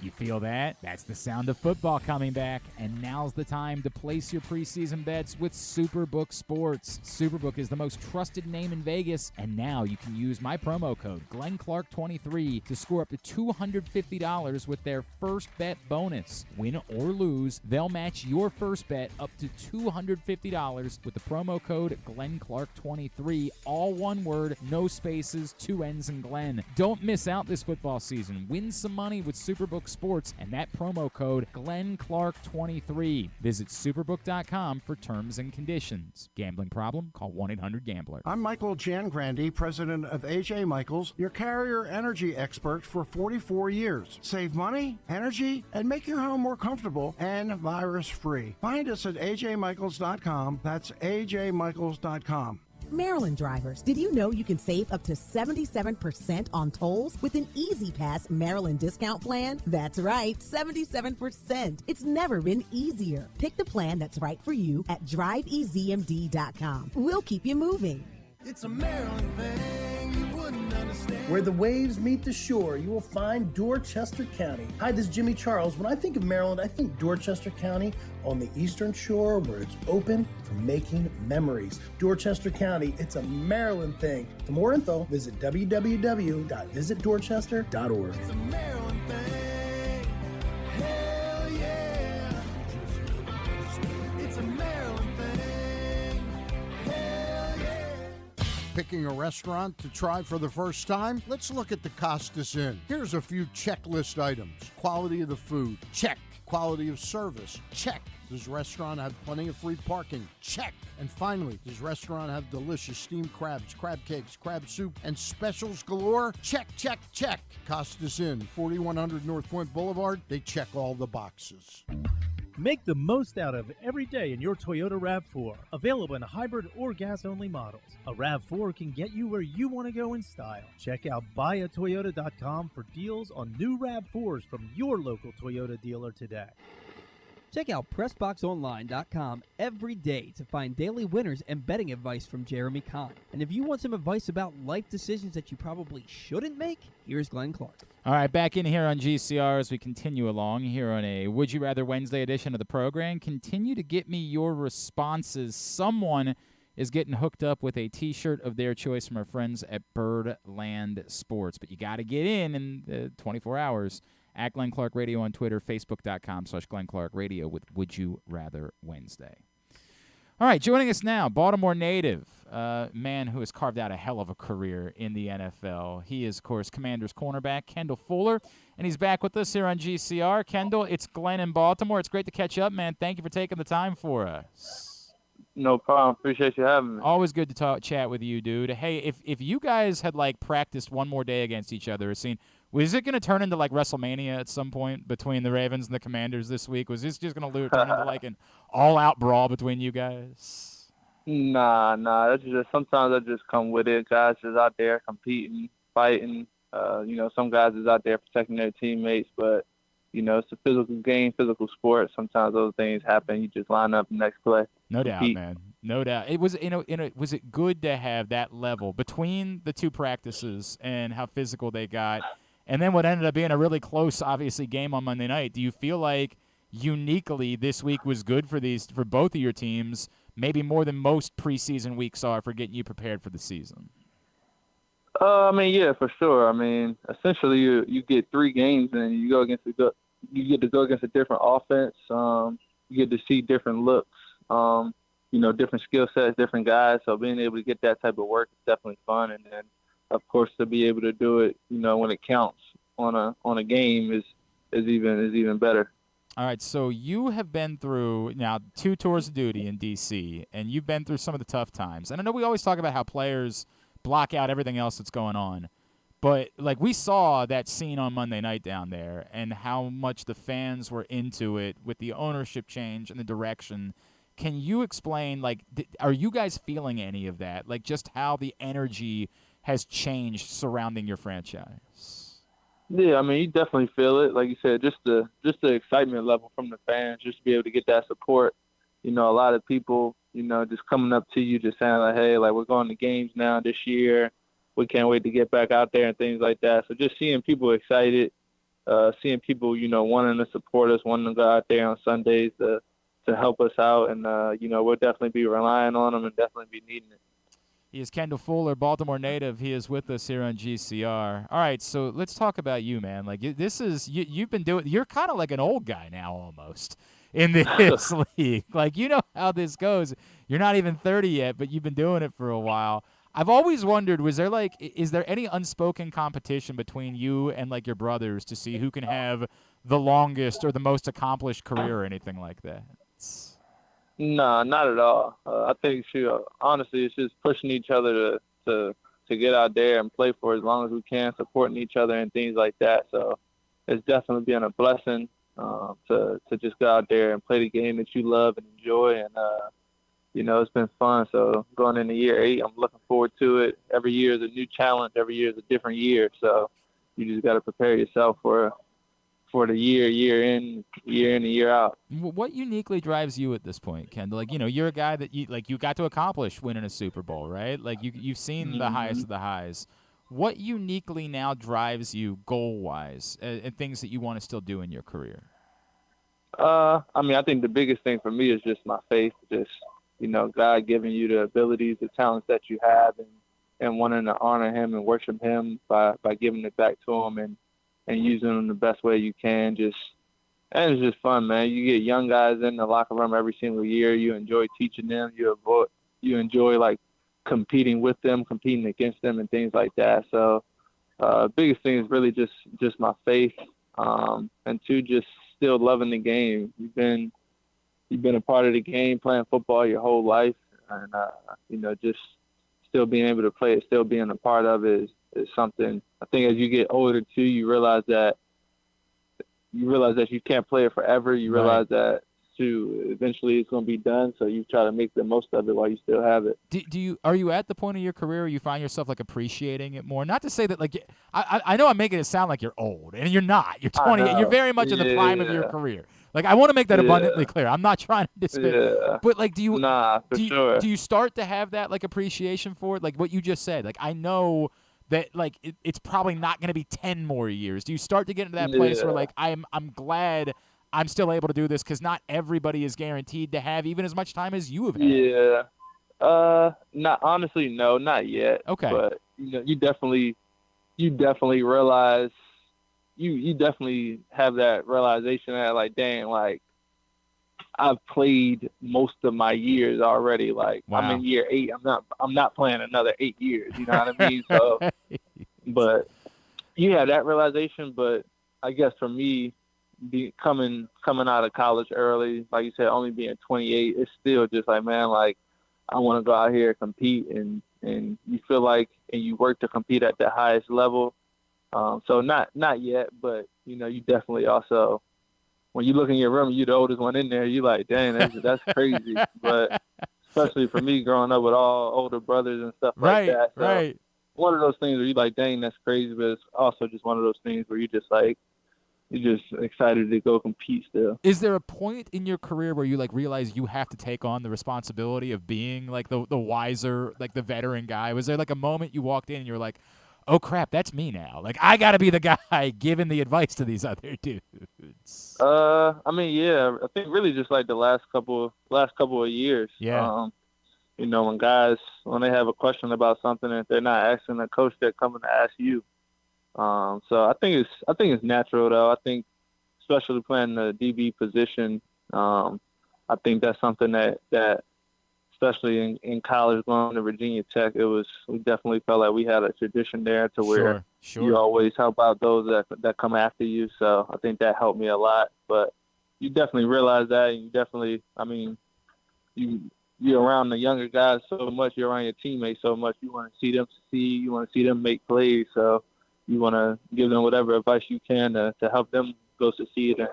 You feel that? That's the sound of football coming back, and now's the time to place your preseason bets with Superbook Sports. Superbook is the most trusted name in Vegas, and now you can use my promo code GlennClark23 to score up to $250 with their first bet bonus. Win or lose, they'll match your first bet up to $250 with the promo code GlennClark23. All one word, no spaces, 2 N's in Glenn. Don't miss out this football season. Win some money with Superbook Sports and that promo code GlennClark23. Visit superbook.com for terms and conditions. Gambling problem? Call 1-800-GAMBLER. I'm Michael Giangrandi, president of AJ Michaels, your carrier energy expert for 44 years. Save money, energy, and make your home more comfortable and virus-free. Find us at ajmichaels.com. That's ajmichaels.com. Maryland drivers, did you know you can save up to 77% on tolls with an Easy Pass Maryland discount plan? That's right, 77%. It's never been easier. Pick the plan that's right for you at driveeasymd.com. We'll keep you moving. It's a Maryland thing you wouldn't understand. Where the waves meet the shore, you will find Dorchester County. Hi, this is Jimmy Charles. When I think of Maryland, I think Dorchester County on the eastern shore where it's open for making memories. Dorchester County, it's a Maryland thing. For more info, visit www.visitdorchester.org. It's a Maryland thing. Hell yeah. It's a Maryland thing. Hell yeah. Picking a restaurant to try for the first time? Let's look at the Costas Inn. Here's a few checklist items. Quality of the food? Check. Quality of service? Check. Does restaurant have plenty of free parking? Check. And finally, does restaurant have delicious steamed crabs, crab cakes, crab soup, and specials galore? Check, check, check. Costas Inn, 4100 North Point Boulevard. They check all the boxes. Make the most out of every day in your Toyota RAV4. Available in hybrid or gas-only models. A RAV4 can get you where you want to go in style. Check out buyatoyota.com for deals on new RAV4s from your local Toyota dealer today. Check out PressBoxOnline.com every day to find daily winners and betting advice from Jeremy Kahn. And if you want some advice about life decisions that you probably shouldn't make, here's Glenn Clark. All right, back in here on GCR as we continue along here on a Would You Rather Wednesday edition of the program. Continue to get me your responses. Someone is getting hooked up with a T-shirt of their choice from our friends at Birdland Sports. But you got to get in the 24 hours. At Glenn Clark Radio on Twitter, Facebook.com/Glenn Clark Radio with Would You Rather Wednesday. All right, joining us now, Baltimore native, man who has carved out a hell of a career in the NFL. He is, of course, Commanders cornerback Kendall Fuller, and he's back with us here on GCR. Kendall, it's Glenn in Baltimore. It's great to catch up, man. Thank you for taking the time for us. No problem. Appreciate you having me. Always good to chat with you, dude. Hey, if you guys had, practiced one more day against each other, was it going to turn into, WrestleMania at some point between the Ravens and the Commanders this week? Was this just going to turn into, an all-out brawl between you guys? Nah. That's just sometimes I just come with it. Guys just out there competing, fighting. Some guys is out there protecting their teammates, but, it's a physical game, physical sport. Sometimes those things happen. You just line up the next play. No doubt, man. No doubt. It was, was it good to have that level between the two practices and how physical they got? And then what ended up being a really close, obviously, game on Monday night. Do you feel like uniquely this week was good for both of your teams, maybe more than most preseason weeks are for getting you prepared for the season? Yeah, for sure. Essentially you get 3 games and you get to go against a different offense. You get to see different looks, different skill sets, different guys. So being able to get that type of work is definitely fun. And then, of course, to be able to do it, when it counts on a game is even better. All right, so you have been through now 2 tours of duty in D.C., and you've been through some of the tough times. And I know we always talk about how players block out everything else that's going on, but we saw that scene on Monday night down there and how much the fans were into it with the ownership change and the direction. Can you explain, are you guys feeling any of that? Just how the energy has changed surrounding your franchise? Yeah, you definitely feel it. Like you said, just the excitement level from the fans, just to be able to get that support. A lot of people, just coming up to you, just saying hey, we're going to games now this year. We can't wait to get back out there and things like that. So just seeing people excited, seeing people, wanting to support us, wanting to go out there on Sundays to help us out. And, we'll definitely be relying on them and definitely be needing it. He is Kendall Fuller, Baltimore native. He is with us here on GCR. All right, so let's talk about you, man. You've been doing – you're kind of like an old guy now almost in this league. You know how this goes. You're not even 30 yet, but you've been doing it for a while. I've always wondered, is there any unspoken competition between you and, your brothers to see who can have the longest or the most accomplished career or anything like that? No, not at all. I think, honestly, it's just pushing each other to get out there and play for as long as we can, supporting each other and things like that. So it's definitely been a blessing to just go out there and play the game that you love and enjoy. And, it's been fun. So going into year 8, I'm looking forward to it. Every year is a new challenge. Every year is a different year. So you just got to prepare yourself for the year in and year out. What uniquely drives you at this point, Kendall? Like, you're a guy that you got to accomplish winning a Super Bowl, right? Like you've seen the highest of the highs. What uniquely now drives you goal-wise and things that you want to still do in your career? I think the biggest thing for me is just my faith, just, God giving you the abilities, the talents that you have, and wanting to honor him and worship him by giving it back to him and using them the best way you can. And it's just fun, man. You get young guys in the locker room every single year. You enjoy teaching them. You enjoy, like, competing with them, competing against them, and things like that. So biggest thing is really just my faith, and 2, just still loving the game. You've been a part of the game, playing football your whole life, and just still being able to play it, still being a part of it is something. I think as you get older too, you realize that you can't play it forever. You realize that too, eventually it's going to be done. So you try to make the most of it while you still have it. Are you at the point of your career where you find yourself like appreciating it more? Not to say that like I know I'm making it sound like you're old, and you're not. You're 28. You're very much in the prime of your career. Like, I want to make that abundantly clear. I'm not trying to dismiss. But like, do you start to have that like appreciation for it? Like what you just said. Like, I know that like it's probably not going to be 10 more years. Do you start to get into that place where like I'm glad I'm still able to do this, because not everybody is guaranteed to have even as much time as you have had? Yeah. No, not yet. Okay. But you definitely realize you definitely have that realization that like, dang, like I've played most of my years already. Like I'm in year 8. I'm not playing another 8 years. You know what I mean? So, but you have that realization. But I guess for me, coming out of college early, like you said, only being 28, it's still just like, man, like I want to go out here and compete, and you feel like, and you work to compete at the highest level. So not yet, but you definitely also, when you look in your room, you're the oldest one in there, you like, dang, that's crazy. But especially for me, growing up with all older brothers and stuff like that. So one of those things where you like, dang, that's crazy, but it's also just one of those things where you're just excited to go compete still. Is there a point in your career where you like realize you have to take on the responsibility of being like the wiser, like the veteran guy? Was there like a moment you walked in and you're like, oh crap, that's me now. Like I got to be the guy giving the advice to these other dudes. I think really just like the last couple of years. Yeah. When they have a question about something, and if they're not asking the coach, they're coming to ask you. So I think it's natural though. I think especially playing the DB position, I think that's something that especially in college, going to Virginia Tech, we definitely felt like we had a tradition there to where you always help out those that come after you. So I think that helped me a lot. But you definitely realize that, and you definitely, you're around the younger guys so much, you're around your teammates so much, you want to see them succeed, you want to see them make plays. So you want to give them whatever advice you can to help them go succeed and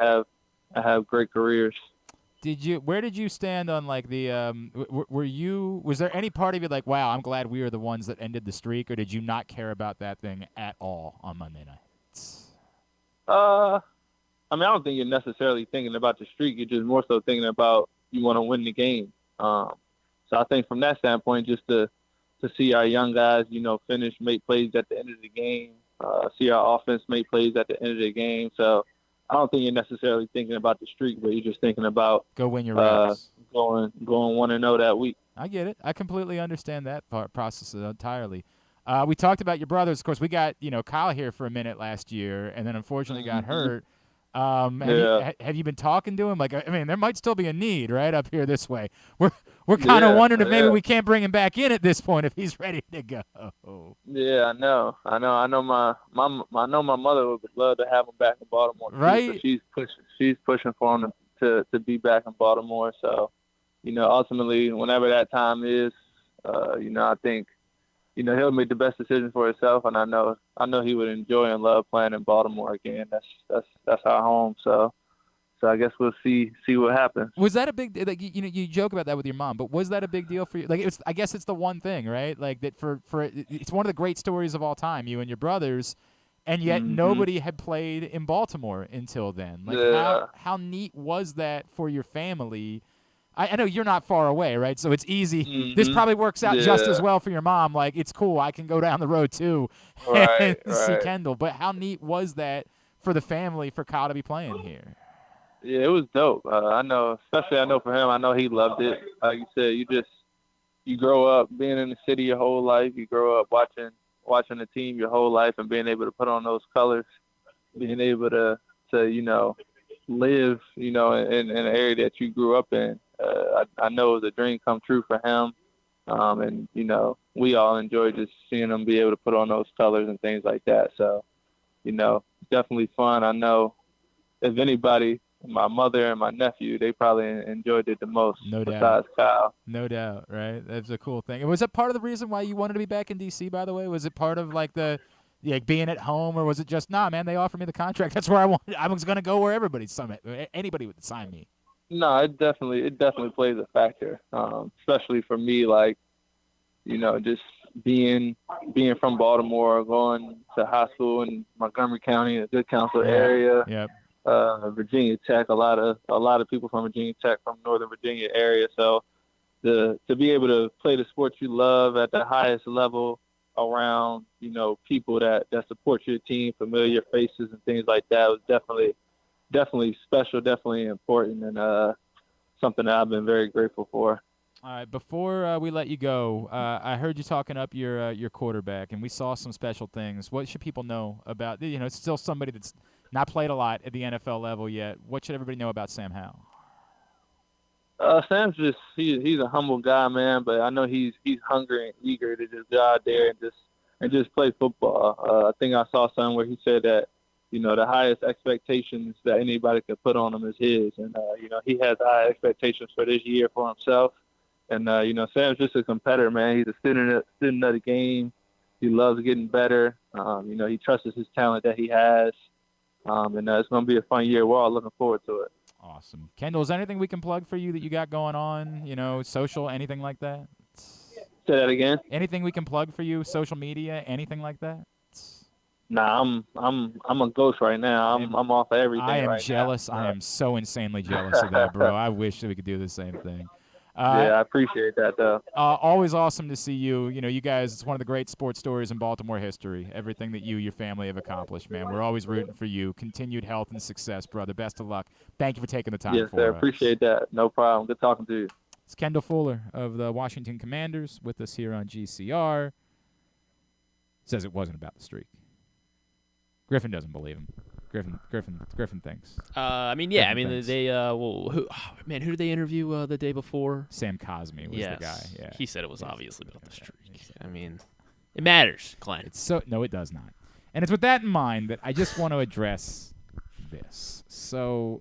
have great careers. Where did you stand on like the was there any part of you like, wow, I'm glad we are the ones that ended the streak, or did you not care about that thing at all on Monday nights? I don't think you're necessarily thinking about the streak. You're just more so thinking about you want to win the game. So I think from that standpoint, just to see our young guys, finish, make plays at the end of the game, see our offense make plays at the end of the game. So I don't think you're necessarily thinking about the streak, but you're just thinking about go win your race, going 1-0 that week. I get it. I completely understand that process entirely. We talked about your brothers. Of course, we got Kyle here for a minute last year, and then unfortunately got hurt. Have you been talking to him? Like, there might still be a need right up here this way. We're kind of wondering if maybe we can't bring him back in at this point if he's ready to go. Yeah, I know. My mother would love to have him back in Baltimore. Right. Too, so she's pushing for him to be back in Baltimore. So, ultimately, whenever that time is, I think, he'll make the best decision for himself, and I know he would enjoy and love playing in Baltimore again. That's our home. So I guess we'll see what happens. Was that a big like you joke about that with your mom, but was that a big deal for you? Like I guess it's the one thing, right? Like that for it's one of the great stories of all time, you and your brothers, and yet nobody had played in Baltimore until then. Like how neat was that for your family? I know you're not far away, right? So it's easy. This probably works out just as well for your mom. Like, it's cool. I can go down the road, too, and see Kendall. But how neat was that for the family for Kyle to be playing here? Yeah, it was dope. I know, especially for him, I know he loved it. Like you said, you grow up being in the city your whole life. You grow up watching the team your whole life and being able to put on those colors, being able to live, in an area that you grew up in. I know it was a dream come true for him. And, we all enjoy just seeing him be able to put on those colors and things like that. So, definitely fun. I know if anybody, my mother and my nephew, they probably enjoyed it the most. No doubt. Besides Kyle. No doubt, right? That's a cool thing. And was that part of the reason why you wanted to be back in D.C., by the way? Was it part of, like, being at home, or was it just, nah, man, they offered me the contract. That's where I wanted. I was going to go where anybody would sign me. No, it definitely plays a factor, especially for me, like, just being from Baltimore, going to high school in Montgomery County, a good council area. Yep. Virginia Tech, a lot of people from Virginia Tech, from Northern Virginia area. So to be able to play the sport you love at the highest level around, people that support your team, familiar faces and things like that was definitely special, definitely important, and something that I've been very grateful for. All right, before we let you go, I heard you talking up your quarterback, and we saw some special things. What should people know about? It's still somebody that's not played a lot at the NFL level yet. What should everybody know about Sam Howell? Sam's he's a humble guy, man, but I know he's hungry and eager to just go out there and just play football. I think I saw something where he said that, the highest expectations that anybody could put on him is his. And, he has high expectations for this year for himself. And, Sam's just a competitor, man. He's a student of the game. He loves getting better. He trusts his talent that he has. And it's going to be a fun year. We're all looking forward to it. Awesome. Kendall, is there anything we can plug for you that you got going on, social, anything like that? Say that again? Anything we can plug for you, social media, anything like that? Nah, I'm a ghost right now. I'm off of everything. I am right jealous. Now. I am so insanely jealous of that, bro. I wish that we could do the same thing. Yeah, I appreciate that, though. Always awesome to see you. You guys, it's one of the great sports stories in Baltimore history. Everything that your family have accomplished, man. We're always rooting for you. Continued health and success, brother. Best of luck. Thank you for taking the time yes, for sir. us. Appreciate that. No problem. Good talking to you. It's Kendall Fuller of the Washington Commanders with us here on GCR. Says it wasn't about the streak. Griffin doesn't believe him. Griffin thinks. Who did they interview the day before? Sam Cosme was the guy. Yeah, he said it was obviously about the streak. It matters, Glenn. No, it does not. And it's with that in mind that I just want to address this. So,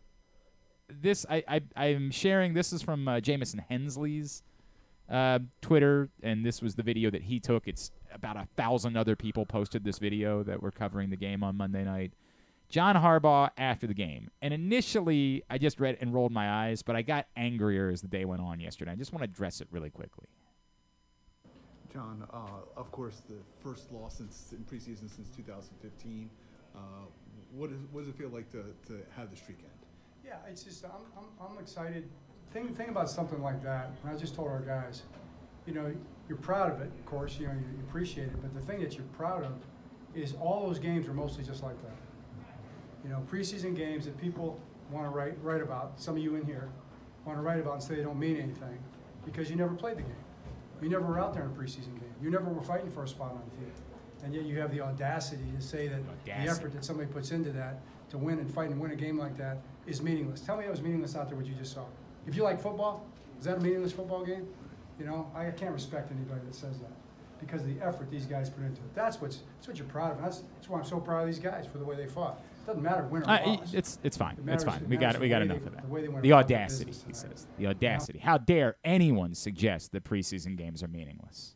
this I'm sharing. This is from Jamison Hensley's Twitter, and this was the video that he took. It's about 1,000 other people posted this video that were covering the game on Monday night. John Harbaugh after the game. And initially, I just read and rolled my eyes, but I got angrier as the day went on yesterday. I just want to address it really quickly. John, of course, the first loss in preseason since 2015. What does it feel like to have the streak end? Yeah, it's just I'm excited. Thing about something like that, and I just told our guys, you're proud of it, of course, you appreciate it, but the thing that you're proud of is all those games are mostly just like that. Preseason games that people want to write about, some of you in here want to write about and say they don't mean anything because you never played the game. You never were out there in a preseason game. You never were fighting for a spot on the field. And yet you have the audacity to say that the effort that somebody puts into that to win and fight and win a game like that is meaningless. Tell me it was meaningless out there what you just saw. If you like football, is that a meaningless football game? I can't respect anybody that says that because of the effort these guys put into it. That's what you're proud of. That's why I'm so proud of these guys for the way they fought. It doesn't matter win or loss. It's fine. It's fine. We got enough of that. The audacity, he says. The audacity. How dare anyone suggest that preseason games are meaningless?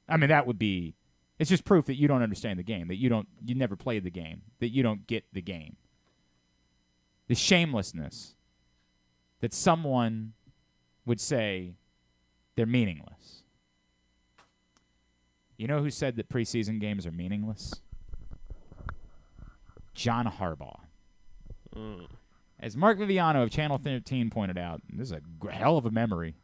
I mean, that would be. It's just proof that you don't understand the game. That you never played the game. That you don't get the game. The shamelessness that someone would say they're meaningless. You know who said that preseason games are meaningless? John Harbaugh. As Mark Viviano of Channel 13 pointed out, this is a hell of a memory.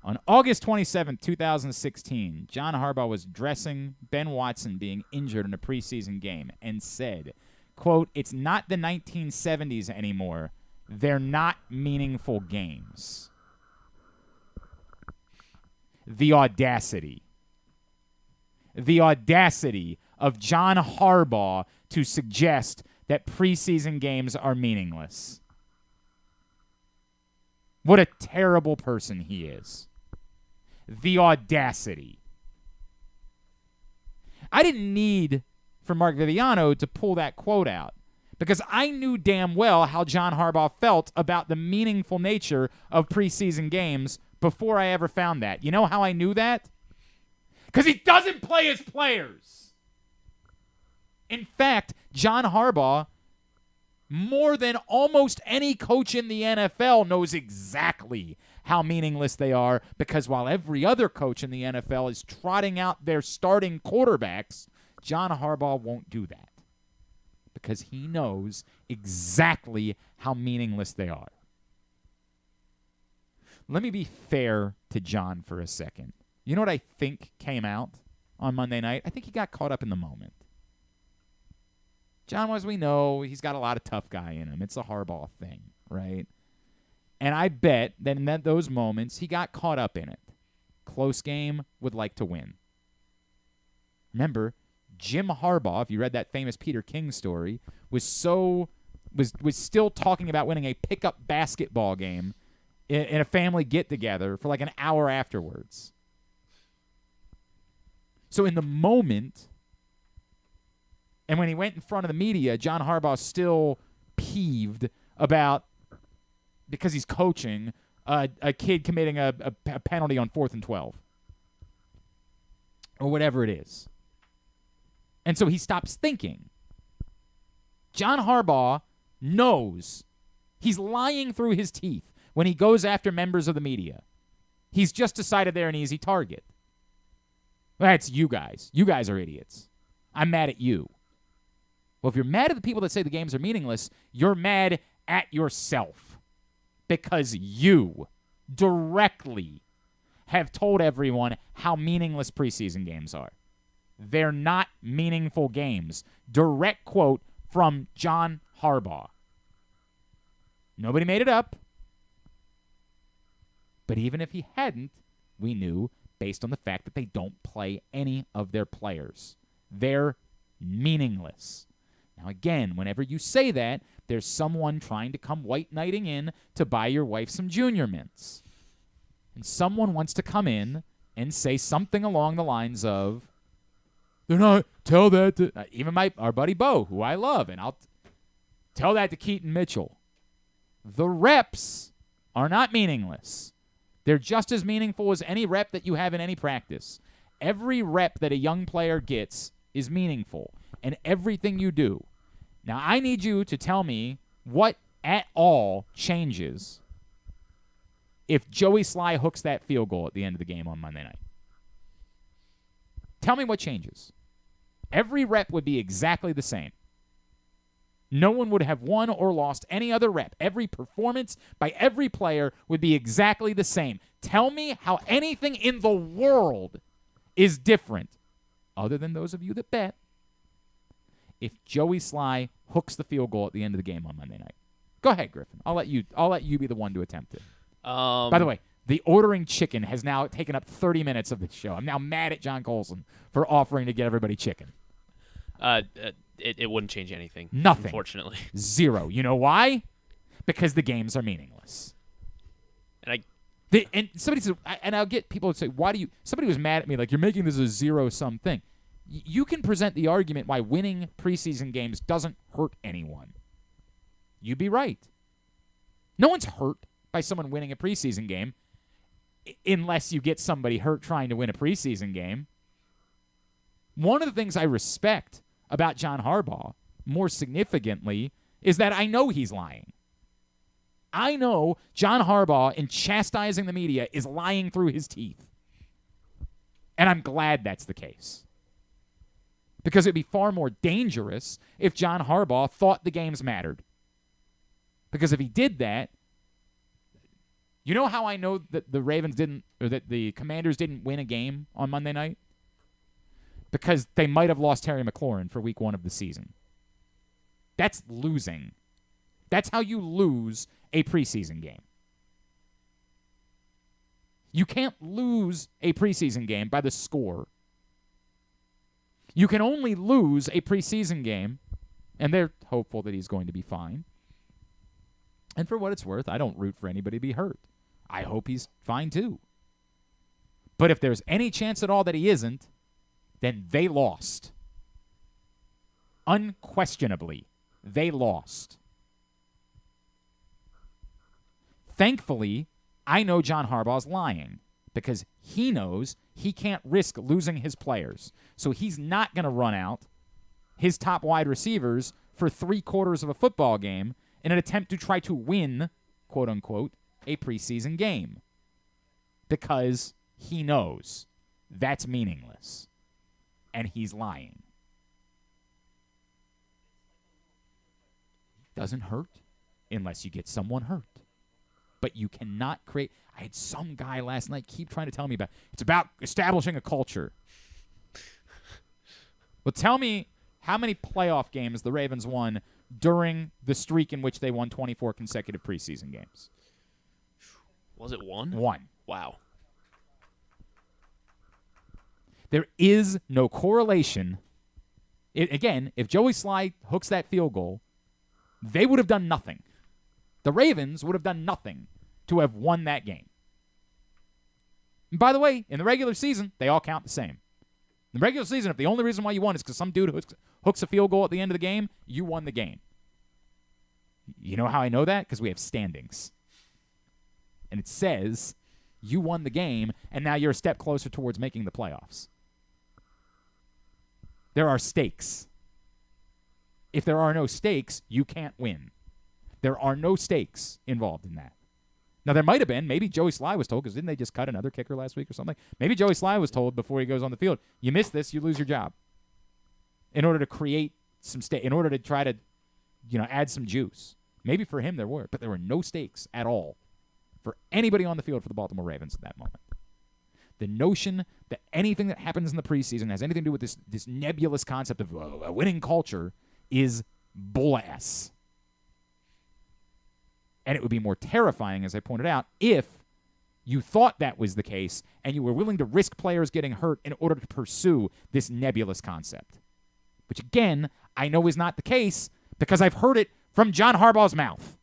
On August 27, 2016, John Harbaugh was dressing Ben Watson being injured in a preseason game and said, quote, "It's not the 1970s anymore. They're not meaningful games." The audacity. The audacity of John Harbaugh to suggest that preseason games are meaningless. What a terrible person he is. The audacity. I didn't need for Mark Viviano to pull that quote out because I knew damn well how John Harbaugh felt about the meaningful nature of preseason games before I ever found that. You know how I knew that? Because he doesn't play his players. In fact, John Harbaugh, more than almost any coach in the NFL, knows exactly how meaningless they are, because while every other coach in the NFL is trotting out their starting quarterbacks, John Harbaugh won't do that because he knows exactly how meaningless they are. Let me be fair to John for a second. You know what I think came out on Monday night? I think he got caught up in the moment. John, as we know, he's got a lot of tough guy in him. It's a Harbaugh thing, right? And I bet that in those moments, he got caught up in it. Close game, would like to win. Remember, Jim Harbaugh, if you read that famous Peter King story, was still talking about winning a pickup basketball game in a family get-together for like an hour afterwards. So in the moment, and when he went in front of the media, John Harbaugh still peeved about, because he's coaching, a kid committing a penalty on 4th and 12. Or whatever it is. And so he stops thinking. John Harbaugh knows he's lying through his teeth when he goes after members of the media. He's just decided they're an easy target. That's you guys. You guys are idiots. I'm mad at you. Well, if you're mad at the people that say the games are meaningless, you're mad at yourself. Because you directly have told everyone how meaningless preseason games are. They're not meaningful games. Direct quote from John Harbaugh. Nobody made it up. But even if he hadn't, we knew, based on the fact that they don't play any of their players. They're meaningless. Now, again, whenever you say that, there's someone trying to come white knighting in to buy your wife some Junior Mints. And someone wants to come in and say something along the lines of, they're not, tell that to, even our buddy Bo, who I love, and I'll tell that to Keaton Mitchell. The reps are not meaningless. They're just as meaningful as any rep that you have in any practice. Every rep that a young player gets is meaningful, and everything you do. Now, I need you to tell me what at all changes if Joey Sly hooks that field goal at the end of the game on Monday night. Tell me what changes. Every rep would be exactly the same. No one would have won or lost any other rep. Every performance by every player would be exactly the same. Tell me how anything in the world is different, other than those of you that bet, if Joey Sly hooks the field goal at the end of the game on Monday night. Go ahead, Griffin. I'll let you be the one to attempt it. By the way, the ordering chicken has now taken up 30 minutes of the show. I'm now mad at John Colson for offering to get everybody chicken. It wouldn't change anything. Nothing. Unfortunately. Zero. You know why? Because the games are meaningless. And somebody says, and I'll get people to say, why do you, somebody was mad at me, like, you're making this a zero-sum thing. You can present the argument why winning preseason games doesn't hurt anyone. You'd be right. No one's hurt by someone winning a preseason game unless you get somebody hurt trying to win a preseason game. One of the things I respect about John Harbaugh, more significantly, is that I know he's lying. I know John Harbaugh, in chastising the media, is lying through his teeth. And I'm glad that's the case. Because it would be far more dangerous if John Harbaugh thought the games mattered. Because if he did that, you know how I know that the Ravens didn't, or that the Commanders didn't win a game on Monday night? Because they might have lost Terry McLaurin for week 1 of the season. That's losing. That's how you lose a preseason game. You can't lose a preseason game by the score. You can only lose a preseason game, and they're hopeful that he's going to be fine. And for what it's worth, I don't root for anybody to be hurt. I hope he's fine too. But if there's any chance at all that he isn't, then they lost. Unquestionably, they lost. Thankfully, I know John Harbaugh's lying because he knows he can't risk losing his players. So he's not going to run out his top wide receivers for 3/4 of a football game in an attempt to try to win, quote unquote, a preseason game. Because he knows that's meaningless. And he's lying. Doesn't hurt unless you get someone hurt. But you cannot create. I had some guy last night keep trying to tell me it's about establishing a culture. Well, tell me how many playoff games the Ravens won during the streak in which they won 24 consecutive preseason games. Was it 1? 1. Wow. There is no correlation. Again, if Joey Sly hooks that field goal, they would have done nothing. The Ravens would have done nothing to have won that game. And by the way, in the regular season, they all count the same. In the regular season, if the only reason why you won is because some dude hooks a field goal at the end of the game, you won the game. You know how I know that? Because we have standings. And it says you won the game, and now you're a step closer towards making the playoffs. There are stakes. If there are no stakes, you can't win. There are no stakes involved in that. Now, there might have been. Maybe Joey Sly was told, because didn't they just cut another kicker last week or something? Maybe Joey Sly was told before he goes on the field, you miss this, you lose your job. In order to create some in order to try to, add some juice. Maybe for him there were, but there were no stakes at all for anybody on the field for the Baltimore Ravens at that moment. The notion that anything that happens in the preseason has anything to do with this nebulous concept of a winning culture is bull ass. And it would be more terrifying, as I pointed out, if you thought that was the case and you were willing to risk players getting hurt in order to pursue this nebulous concept. Which, again, I know is not the case because I've heard it from John Harbaugh's mouth.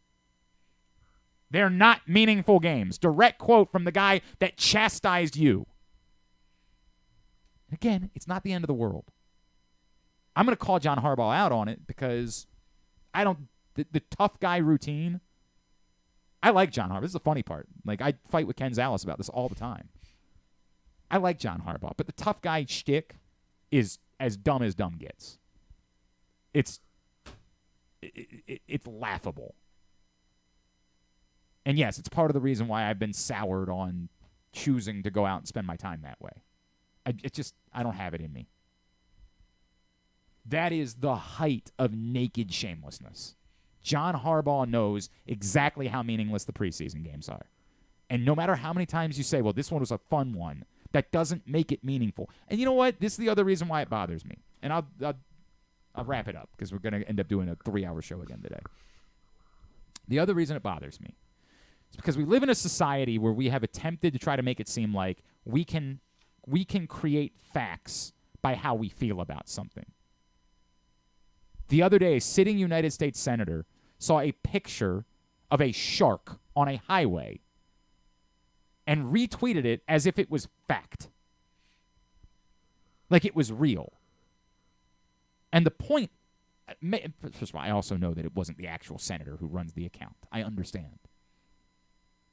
They're not meaningful games. Direct quote from the guy that chastised you. Again, it's not the end of the world. I'm going to call John Harbaugh out on it because the tough guy routine. I like John Harbaugh. This is the funny part. Like, I fight with Ken Zales about this all the time. I like John Harbaugh, but the tough guy shtick is as dumb gets. It's laughable. And yes, it's part of the reason why I've been soured on choosing to go out and spend my time that way. I don't have it in me. That is the height of naked shamelessness. John Harbaugh knows exactly how meaningless the preseason games are. And no matter how many times you say, well, this one was a fun one, that doesn't make it meaningful. And you know what? This is the other reason why it bothers me. And I'll wrap it up because we're going to end up doing a 3-hour show again today. The other reason it bothers me is because we live in a society where we have attempted to try to make it seem like we can create facts by how we feel about something. The other day, a sitting United States senator saw a picture of a shark on a highway and retweeted it as if it was fact. Like it was real. And the point, first of all, I also know that it wasn't the actual senator who runs the account. I understand.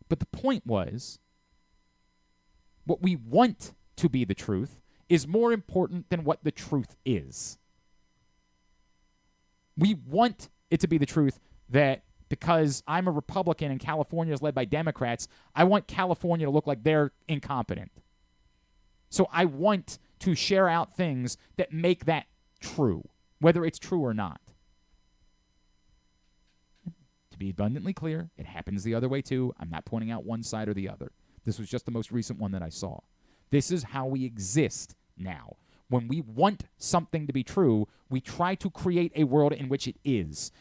But the point was, what we want to be the truth is more important than what the truth is. We want it to be the truth that because I'm a Republican and California is led by Democrats, I want California to look like they're incompetent. So I want to share out things that make that true, whether it's true or not. To be abundantly clear, it happens the other way too. I'm not pointing out one side or the other. This was just the most recent one that I saw. This is how we exist now. When we want something to be true, we try to create a world in which it is.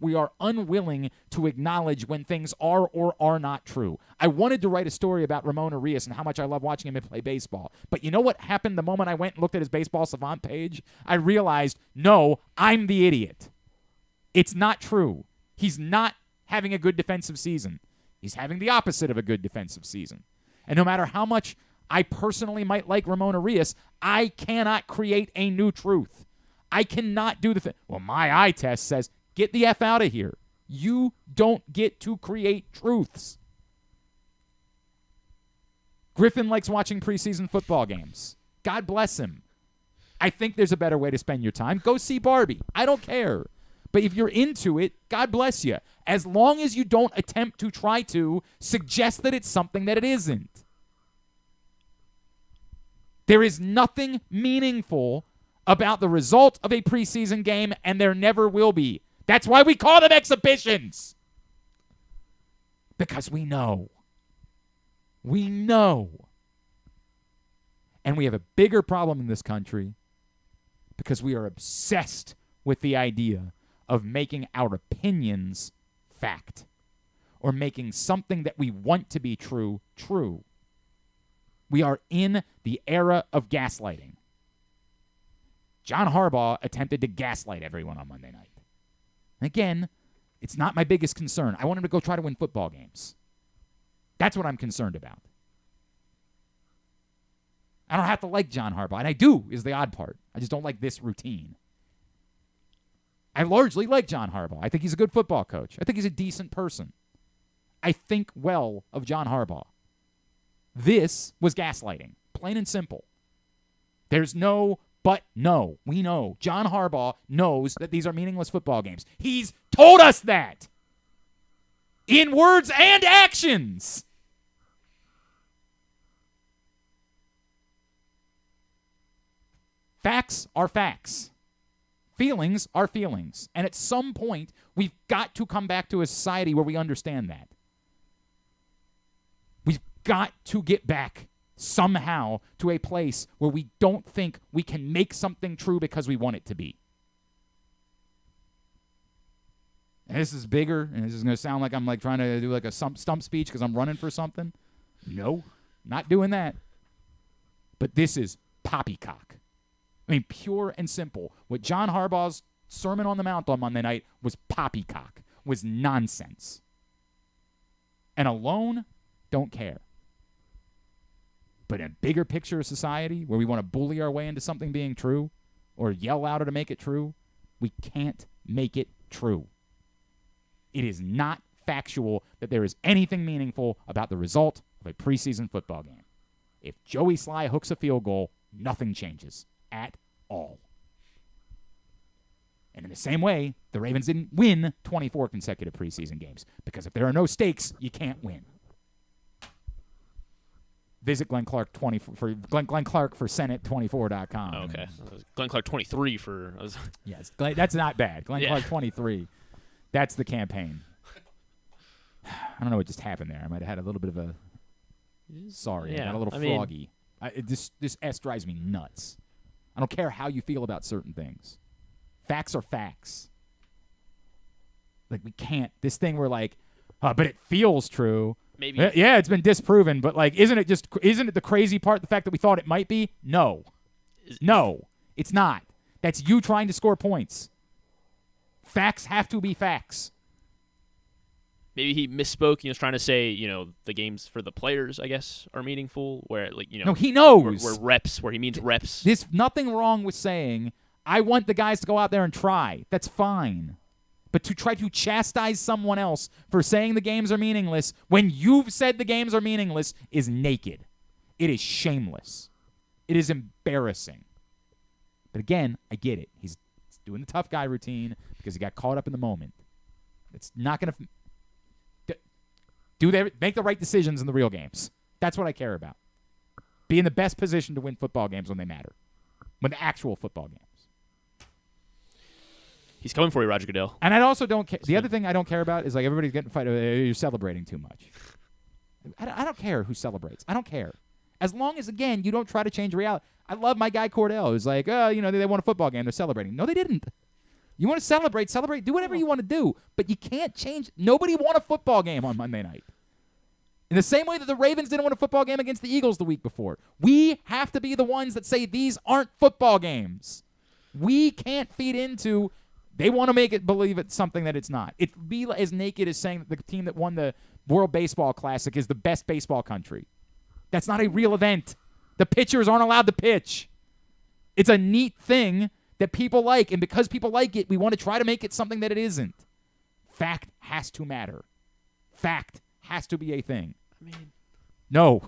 We are unwilling to acknowledge when things are or are not true. I wanted to write a story about Ramon Arias and how much I love watching him play baseball. But you know what happened the moment I went and looked at his Baseball Savant page? I realized, no, I'm the idiot. It's not true. He's not having a good defensive season. He's having the opposite of a good defensive season. And no matter how much I personally might like Ramon Arias, I cannot create a new truth. I cannot do the thing. Well, my eye test says, get the F out of here. You don't get to create truths. Griffin likes watching preseason football games. God bless him. I think there's a better way to spend your time. Go see Barbie. I don't care. But if you're into it, God bless you. As long as you don't attempt to try to suggest that it's something that it isn't. There is nothing meaningful about the result of a preseason game, and there never will be. That's why we call them exhibitions. Because we know. We know. And we have a bigger problem in this country because we are obsessed with the idea of making our opinions fact or making something that we want to be true, true. We are in the era of gaslighting. John Harbaugh attempted to gaslight everyone on Monday night. And again, it's not my biggest concern. I want him to go try to win football games. That's what I'm concerned about. I don't have to like John Harbaugh, and I do, is the odd part. I just don't like this routine. I largely like John Harbaugh. I think he's a good football coach. I think he's a decent person. I think well of John Harbaugh. This was gaslighting, plain and simple. There's no but no. We know. John Harbaugh knows that these are meaningless football games. He's told us that in words and actions. Facts are facts. Feelings are feelings. And at some point, we've got to come back to a society where we understand that. We've got to get back somehow to a place where we don't think we can make something true because we want it to be. And this is bigger, and this is going to sound like I'm like trying to do like a stump speech because I'm running for something. No, not doing that. But this is poppycock. I mean, pure and simple. What John Harbaugh's Sermon on the Mount on Monday night was poppycock, was nonsense. And alone, don't care. But in a bigger picture of society where we want to bully our way into something being true or yell louder to make it true, we can't make it true. It is not factual that there is anything meaningful about the result of a preseason football game. If Joey Sly hooks a field goal, nothing changes at all. And in the same way, the Ravens didn't win 24 consecutive preseason games because if there are no stakes, you can't win. Visit Glenn Clark Glenn Clark for Senate24.com. Oh, okay. Glenn Clark 23 for. Yes, that's not bad. Glenn Clark 23. That's the campaign. I don't know what just happened there. I might have had a little bit of a. Sorry, I got a little froggy. This S drives me nuts. I don't care how you feel about certain things. Facts are facts. Like we can't. This thing we're like, but it feels true. Maybe. Yeah, it's been disproven, but like, isn't it the crazy part, the fact that we thought it might be? No, it's not. That's you trying to score points. Facts have to be facts. Maybe he misspoke. He was trying to say, the games for the players, I guess, are meaningful. Where no, he knows where he means reps. There's nothing wrong with saying I want the guys to go out there and try. That's fine. But to try to chastise someone else for saying the games are meaningless when you've said the games are meaningless is naked. It is shameless. It is embarrassing. But again, I get it. He's doing the tough guy routine because he got caught up in the moment. It's not going to make the right decisions in the real games. That's what I care about. Be in the best position to win football games when they matter, when the actual football games. He's coming for you, Roger Goodell. And I also don't care. The other thing I don't care about is like everybody's getting fight. You're celebrating too much. I don't care who celebrates. I don't care. As long as, again, you don't try to change reality. I love my guy Cordell, who's like, they won a football game. They're celebrating. No, they didn't. You want to celebrate, do whatever you want to do. But you can't change. Nobody won a football game on Monday night. In the same way that the Ravens didn't win a football game against the Eagles the week before. We have to be the ones that say these aren't football games. We can't feed into, they want to make it believe it's something that it's not. It'd be as naked as saying that the team that won the World Baseball Classic is the best baseball country. That's not a real event. The pitchers aren't allowed to pitch. It's a neat thing that people like, and because people like it, we want to try to make it something that it isn't. Fact has to matter. Fact has to be a thing. I mean, no.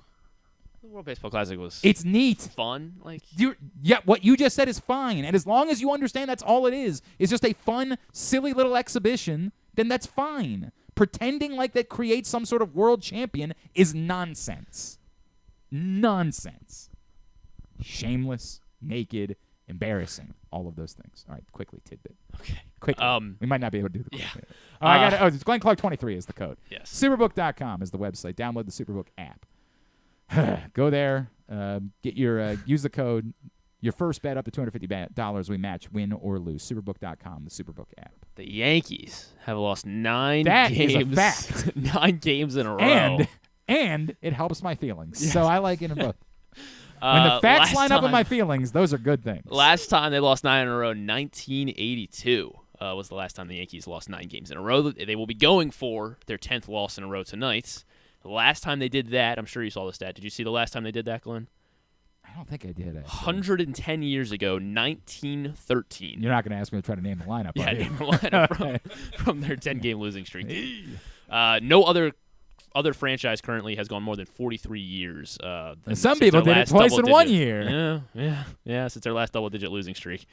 The World Baseball Classic was It's neat. Fun. What you just said is fine. And as long as you understand that's all it is just a fun, silly little exhibition, then that's fine. Pretending like that creates some sort of world champion is nonsense. Nonsense. Shameless, naked, embarrassing. All of those things. All right, quickly, tidbit. Okay. Quickly. We might not be able to do the quick tidbit. Yeah. It's Glenn Clark 23 is the code. Yes. Superbook.com is the website. Download the Superbook app. Go there. Get your use the code. Your first bet up to $250 we match, win or lose. Superbook.com, the Superbook app. The Yankees have lost 9 That games. is a fact. 9 games in a row. And it helps my feelings. Yes. So I like it in both. When the facts line up with my feelings, those are good things. Last time they lost 9 in a row, 1982 was the last time the Yankees lost 9 games in a row. They will be going for their 10th loss in a row tonight. The last time they did that, I'm sure you saw the stat. Did you see the last time they did that, Glenn? I don't think I did. Actually. 110 years ago, 1913. You're not going to ask me to try to name the lineup, Yeah, are you? name the lineup from their 10-game losing streak. No other franchise currently has gone more than 43 years. And some people did it twice in 1 year. Yeah, since their last double-digit losing streak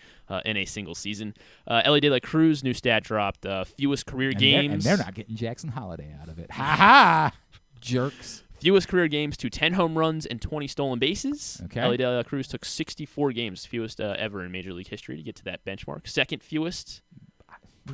in a single season. Ellie De La Cruz, new stat dropped, fewest career games. And they're not getting Jackson Holiday out of it. Ha-ha! Jerks. Fewest career games to 10 home runs and 20 stolen bases. Okay. Ellie De La Cruz took 64 games, fewest ever in Major League history to get to that benchmark. Second fewest.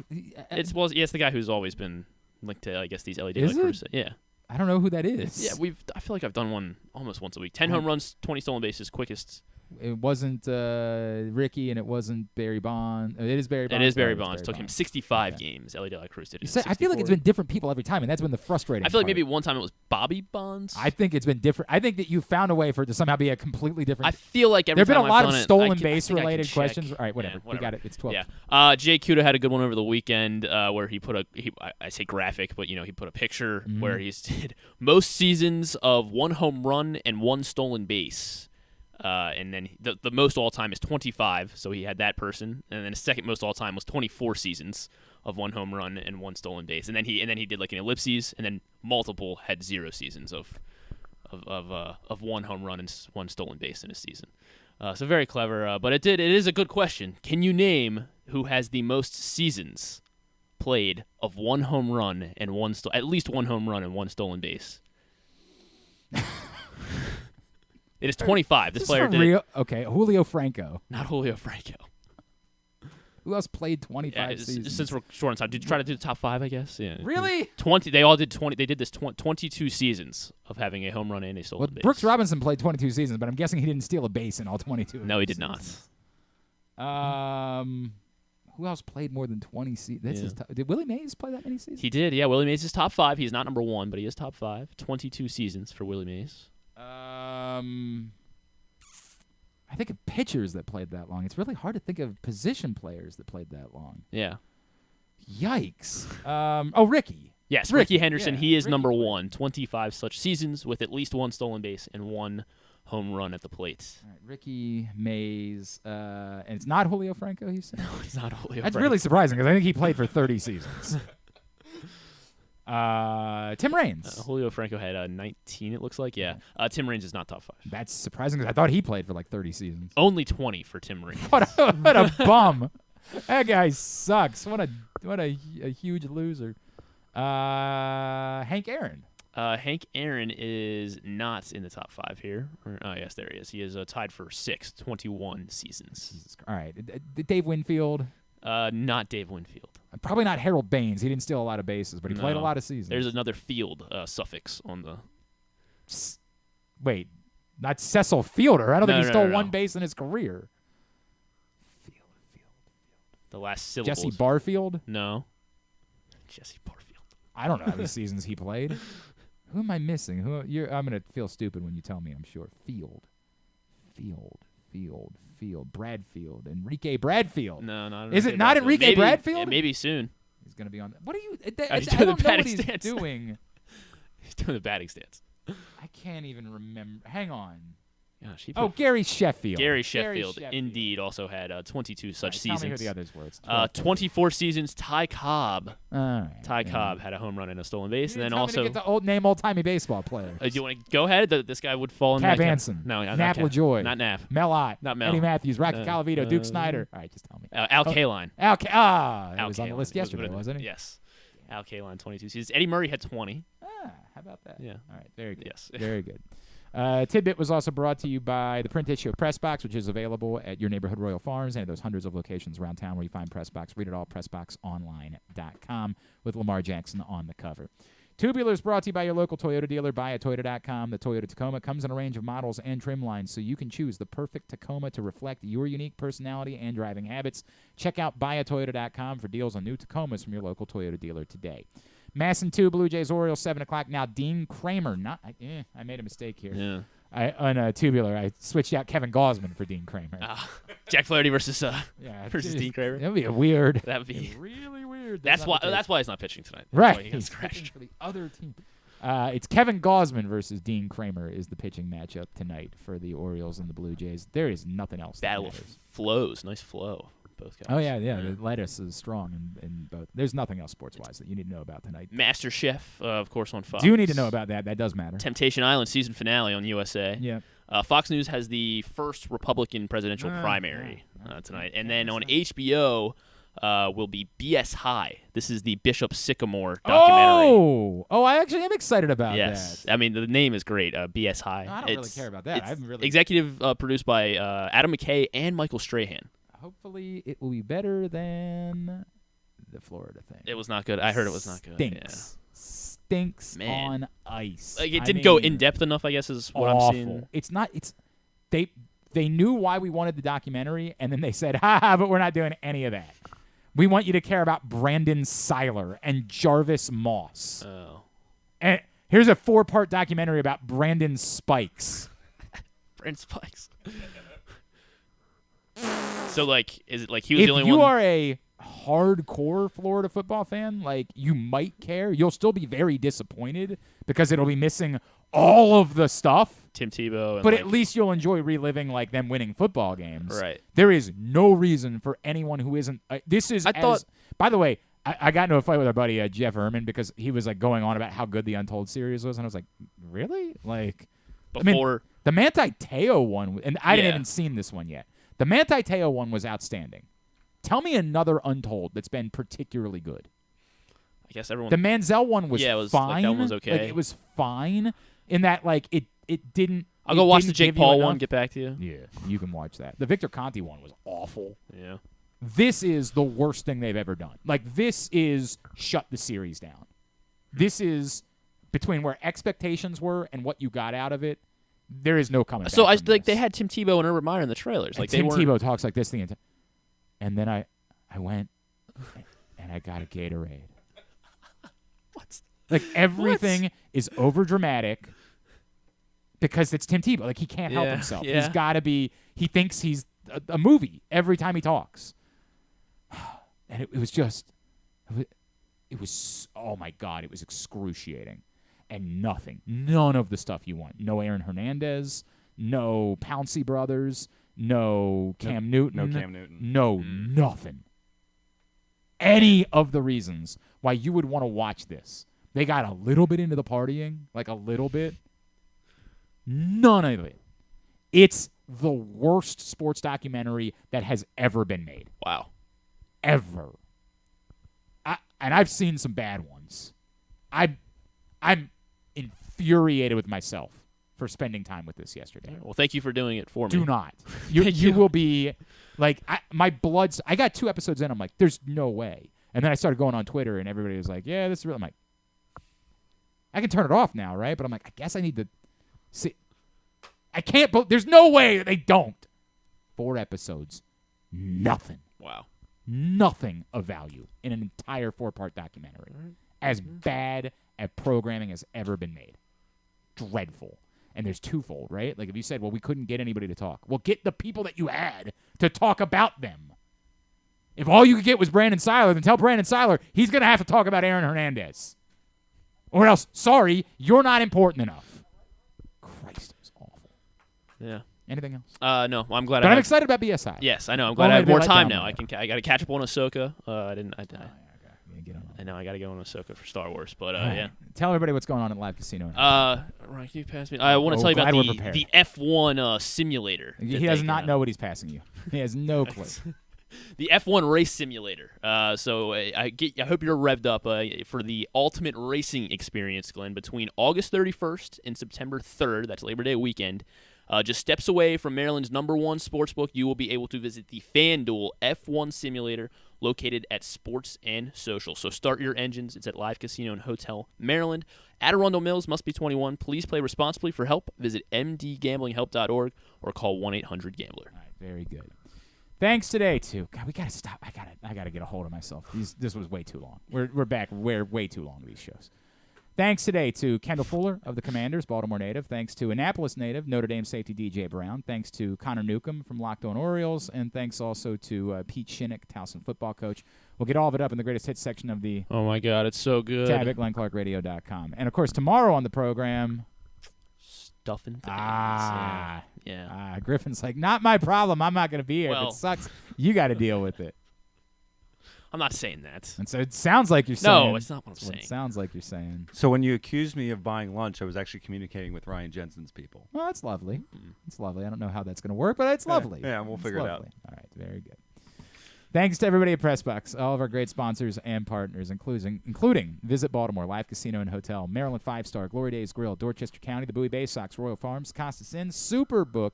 It's the guy who's always been linked to, I guess, these Ellie De La Cruz. Yeah. I don't know who that is. Yeah, I feel like I've done one almost once a week. 10 home runs, 20 stolen bases, quickest. It wasn't Ricky, and it wasn't Barry Bonds. It is Barry Bonds. It is Barry Bonds. Took him 65 games. Ellie De La Cruz did it. I feel like it's been different people every time, and that's been the frustrating I feel like part. maybe one time it was Bobby Bonds. I think it's been different. I think that you found a way for it to somehow be a completely different. I feel like every there have been time a lot I've of done it, stolen base related check. questions. All right, whatever. Yeah, We got it. It's 12. Yeah. Jay Cuda had a good one over the weekend where he put I say graphic, but he put a picture where he's did most seasons of 1 home run and 1 stolen base. And then the most all-time is 25, so he had that person. And then his second most all-time was 24 seasons of 1 home run and 1 stolen base. And then he did like an ellipses, and then multiple had 0 seasons of 1 home run and 1 stolen base in a season. So very clever. But it is a good question. Can you name who has the most seasons played of 1 home run and at least 1 home run and 1 stolen base? It is 25. This player did it. Okay, Julio Franco. Not Julio Franco. Who else played 25 seasons? Since we're short on time, did you try to do the top 5? I guess. Yeah. Really? 20. They all did 20. They did this 22 seasons of having a home run and a stolen base. Brooks Robinson played 22 seasons, but I'm guessing he didn't steal a base in all 22. No, he did not. Who else played more than 20 seasons? Did Willie Mays play that many seasons? He did. Yeah, Willie Mays is top 5. He's not number 1, but he is top 5. 22 seasons for Willie Mays. I think of pitchers that played that long. It's really hard to think of position players that played that long. Yeah. Yikes. Ricky. Yes, Ricky Henderson. He is number 1. 25 such seasons with at least 1 stolen base and 1 home run at the plate. All right, Ricky Mays. And it's not Julio Franco, he said? No, it's not Julio That's Franco. really surprising because I think he played for 30 seasons. Tim Raines. Julio Franco had 19, it looks like. Yeah. Tim Raines is not top 5. That's surprising because I thought he played for like 30 seasons. Only 20 for Tim Raines. What a bum. That guy sucks. What a huge loser. Hank Aaron. Hank Aaron is not in the top 5 here. Yes, there he is. He is tied for 6th, 21 seasons. All right. Dave Winfield. Not Dave Winfield. Probably not Harold Baines. He didn't steal a lot of bases, but he played a lot of seasons. There's another field suffix on the. Wait, not Cecil Fielder. I don't think he stole one no. base in his career. The last syllable. Jesse Barfield? No. Jesse Barfield. I don't know how many seasons he played. Who am I missing? I'm going to feel stupid when you tell me, I'm sure. Field. Bradfield. Enrique Bradfield. No, not Is it not Enrique Bradfield? Yeah, maybe soon. He's going to be on that. What are you? I don't know what he's doing. He's doing the batting stance. I can't even remember. Hang on. Gosh, Gary Sheffield. Gary Sheffield, indeed, also had 22 such seasons. Tell me who the others were. 24 seasons. Ty Cobb. Right, Ty Cobb had a home run and a stolen base, and then tell also me to get the old-timey baseball player. Do you want to go ahead? This guy would fall in. Cab that Anson. No, not Nap Cab. LaJoy. Not Nap. Mel Ott. Not Mel. Eddie Matthews. Rocky Calavito. Duke Snyder. All right, just tell me. Al Kaline. He was on the list yesterday, wasn't he? Yes. Al Kaline, 22 seasons. Eddie Murray had 20. How about that? Yeah. All right. Very good. Yes. Very good. Tidbit was also brought to you by the print issue of Press Box, which is available at your neighborhood Royal Farms and those hundreds of locations around town where you find Press Box. Read it all, PressBoxOnline.com, with Lamar Jackson on the cover. Tubular is brought to you by your local Toyota dealer, buyatoyota.com. The Toyota Tacoma comes in a range of models and trim lines, so you can choose the perfect Tacoma to reflect your unique personality and driving habits. Check out buyatoyota.com for deals on new Tacomas from your local Toyota dealer today. Masson 2, Blue Jays, Orioles, 7 o'clock. Now, Dean Kramer. I made a mistake here. Yeah. On Tubular, I switched out Kevin Gosman for Dean Kramer. Jack Flaherty versus Dean Kramer. That would be weird. That would be really weird. That's why he's not pitching tonight. Right. That's why he got He's scratched. pitching for the other team. It's Kevin Gosman versus Dean Kramer is the pitching matchup tonight for the Orioles and the Blue Jays. There is nothing else. Battle of flows. Nice flow. Both guys. Oh, yeah. The lettuce is strong in both. There's nothing else sports-wise that you need to know about tonight. Master Chef, of course, on Fox. Do you need to know about that? That does matter. Temptation Island season finale on USA. Yeah. Fox News has the first Republican presidential primary tonight. And then on HBO will be BS High. This is the Bishop Sycamore documentary. Oh, I actually am excited about that. that. I mean, the name is great, BS High. I don't really care about that. I'm really executive produced by Adam McKay and Michael Strahan. Hopefully it will be better than the Florida thing. It was not good. I heard it was not good. Stinks on ice. Like, it didn't go in depth enough, I guess, is what awful. I'm seeing. It's not. They knew why we wanted the documentary, and then they said, but we're not doing any of that. We want you to care about Brandon Seiler and Jarvis Moss. Oh. And here's a 4-part documentary about Brandon Spikes. Brandon Spikes. So, like, is it like he was if the only you one? Are a hardcore Florida football fan, like, you might care. You'll still be very disappointed because it'll be missing all of the stuff. Tim Tebow. But at least you'll enjoy reliving, like, them winning football games. Right. There is no reason for anyone who isn't by the way, I got into a fight with our buddy Jeff Herman because he was, like, going on about how good the Untold series was, and I was like, really? Like, the Manti Te'o one, and I didn't even seen this one yet. The Manti Te'o one was outstanding. Tell me another Untold that's been particularly good. I guess everyone. The Manziel one was fine. Like, that one was okay. Like, it was fine in that, like, it didn't. I'll go watch the didn't Jake give you Paul enough. one. Get back to you. Yeah, you can watch that. The Victor Conte one was awful. Yeah. This is the worst thing they've ever done. Like, this is shut the series down. This is between where expectations were and what you got out of it. There is no coming back. So they had Tim Tebow and Urban Meyer in the trailers. Like, Tim Tebow talks like this the entire. And then I went and I got a Gatorade. What? Like, everything is over dramatic because it's Tim Tebow. Like, he can't help himself. Yeah. He's got to be. He thinks he's a movie every time he talks. And it was just. It was. Oh my God! It was excruciating. And none of the stuff you want. No Aaron Hernandez, no Pouncey brothers, no Cam Newton. No Cam Newton. No, nothing. Any of the reasons why you would want to watch this. They got a little bit into the partying, like a little bit. None of it. It's the worst sports documentary that has ever been made. Wow. Ever. And I've seen some bad ones. I'm infuriated with myself for spending time with this yesterday. Well, thank you for doing it for me. Do not. You will be like, my blood's. I got 2 episodes in. I'm like, there's no way. And then I started going on Twitter, and everybody was like, yeah, this is real. I'm like, I can turn it off now, right? But I'm like, I guess I need to see. I can't. There's no way that they don't. 4 episodes, nothing. Wow. Nothing of value in an entire 4-part documentary. As bad at programming has ever been made. Dreadful. And there's twofold, right? Like if you said, well, we couldn't get anybody to talk. Well, get the people that you had to talk about them. If all you could get was Brandon Seiler, then tell Brandon Seiler he's going to have to talk about Aaron Hernandez. Or else, sorry, you're not important enough. Christ, it was awful. Yeah. Anything else? No. I'm glad. But I'm excited about BSI. Yes, I know. I'm glad I have more time now. I got to catch up on Ahsoka. I know I got to go on Ahsoka for Star Wars, but yeah. Tell everybody what's going on at Live Casino. Ryan, can you pass me? I want to tell you about the F1 simulator. He does not know what he's passing you. He has no clue. The F1 race simulator. So I hope you're revved up for the ultimate racing experience, Glenn, between August 31st and September 3rd. That's Labor Day weekend. Just steps away from Maryland's #1 sportsbook, you will be able to visit the FanDuel F1 simulator located at Sports and Social. So start your engines. It's at Live Casino and Hotel Maryland. At Arundel Mills, must be 21. Please play responsibly. For help, visit mdgamblinghelp.org or call 1-800-GAMBLER. All right, very good. Thanks today to God. We gotta stop. I gotta get a hold of myself. This was way too long. We're back. We're way too long these shows. Thanks today to Kendall Fuller of the Commanders, Baltimore native. Thanks to Annapolis native, Notre Dame safety DJ Brown. Thanks to Connor Newcomb from Locked On Orioles. And thanks also to Pete Shinnick, Towson Football coach. We'll get all of it up in the greatest hits section of the Oh, my God. It's so good. tab at GlennClarkRadio.com. And, of course, tomorrow on the program, Stuff and things. Yeah. Griffin's like, not my problem. I'm not going to be here. If it sucks, you got to deal with it. I'm not saying that. And so it sounds like you're saying. No, it's not what I'm saying. It sounds like you're saying. So when you accused me of buying lunch, I was actually communicating with Ryan Jensen's people. Well, that's lovely. It's lovely. I don't know how that's going to work, but it's lovely. Yeah, we'll figure it out. All right, very good. Thanks to everybody at PressBox, all of our great sponsors and partners, including Visit Baltimore, Live Casino and Hotel, Maryland 5-Star, Glory Days Grill, Dorchester County, the Bowie Bay Sox, Royal Farms, Costas Inn, Superbook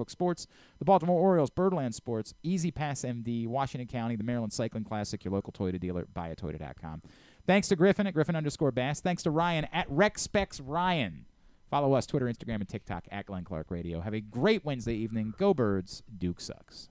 Sports, the Baltimore Orioles, Birdland Sports, Easy Pass MD, Washington County, the Maryland Cycling Classic, your local Toyota dealer, buyatoyota.com. Thanks to Griffin at Griffin_Bass. Thanks to Ryan at RecSpecsRyan. Follow us, Twitter, Instagram, and TikTok at Glenn Clark Radio. Have a great Wednesday evening. Go Birds. Duke sucks.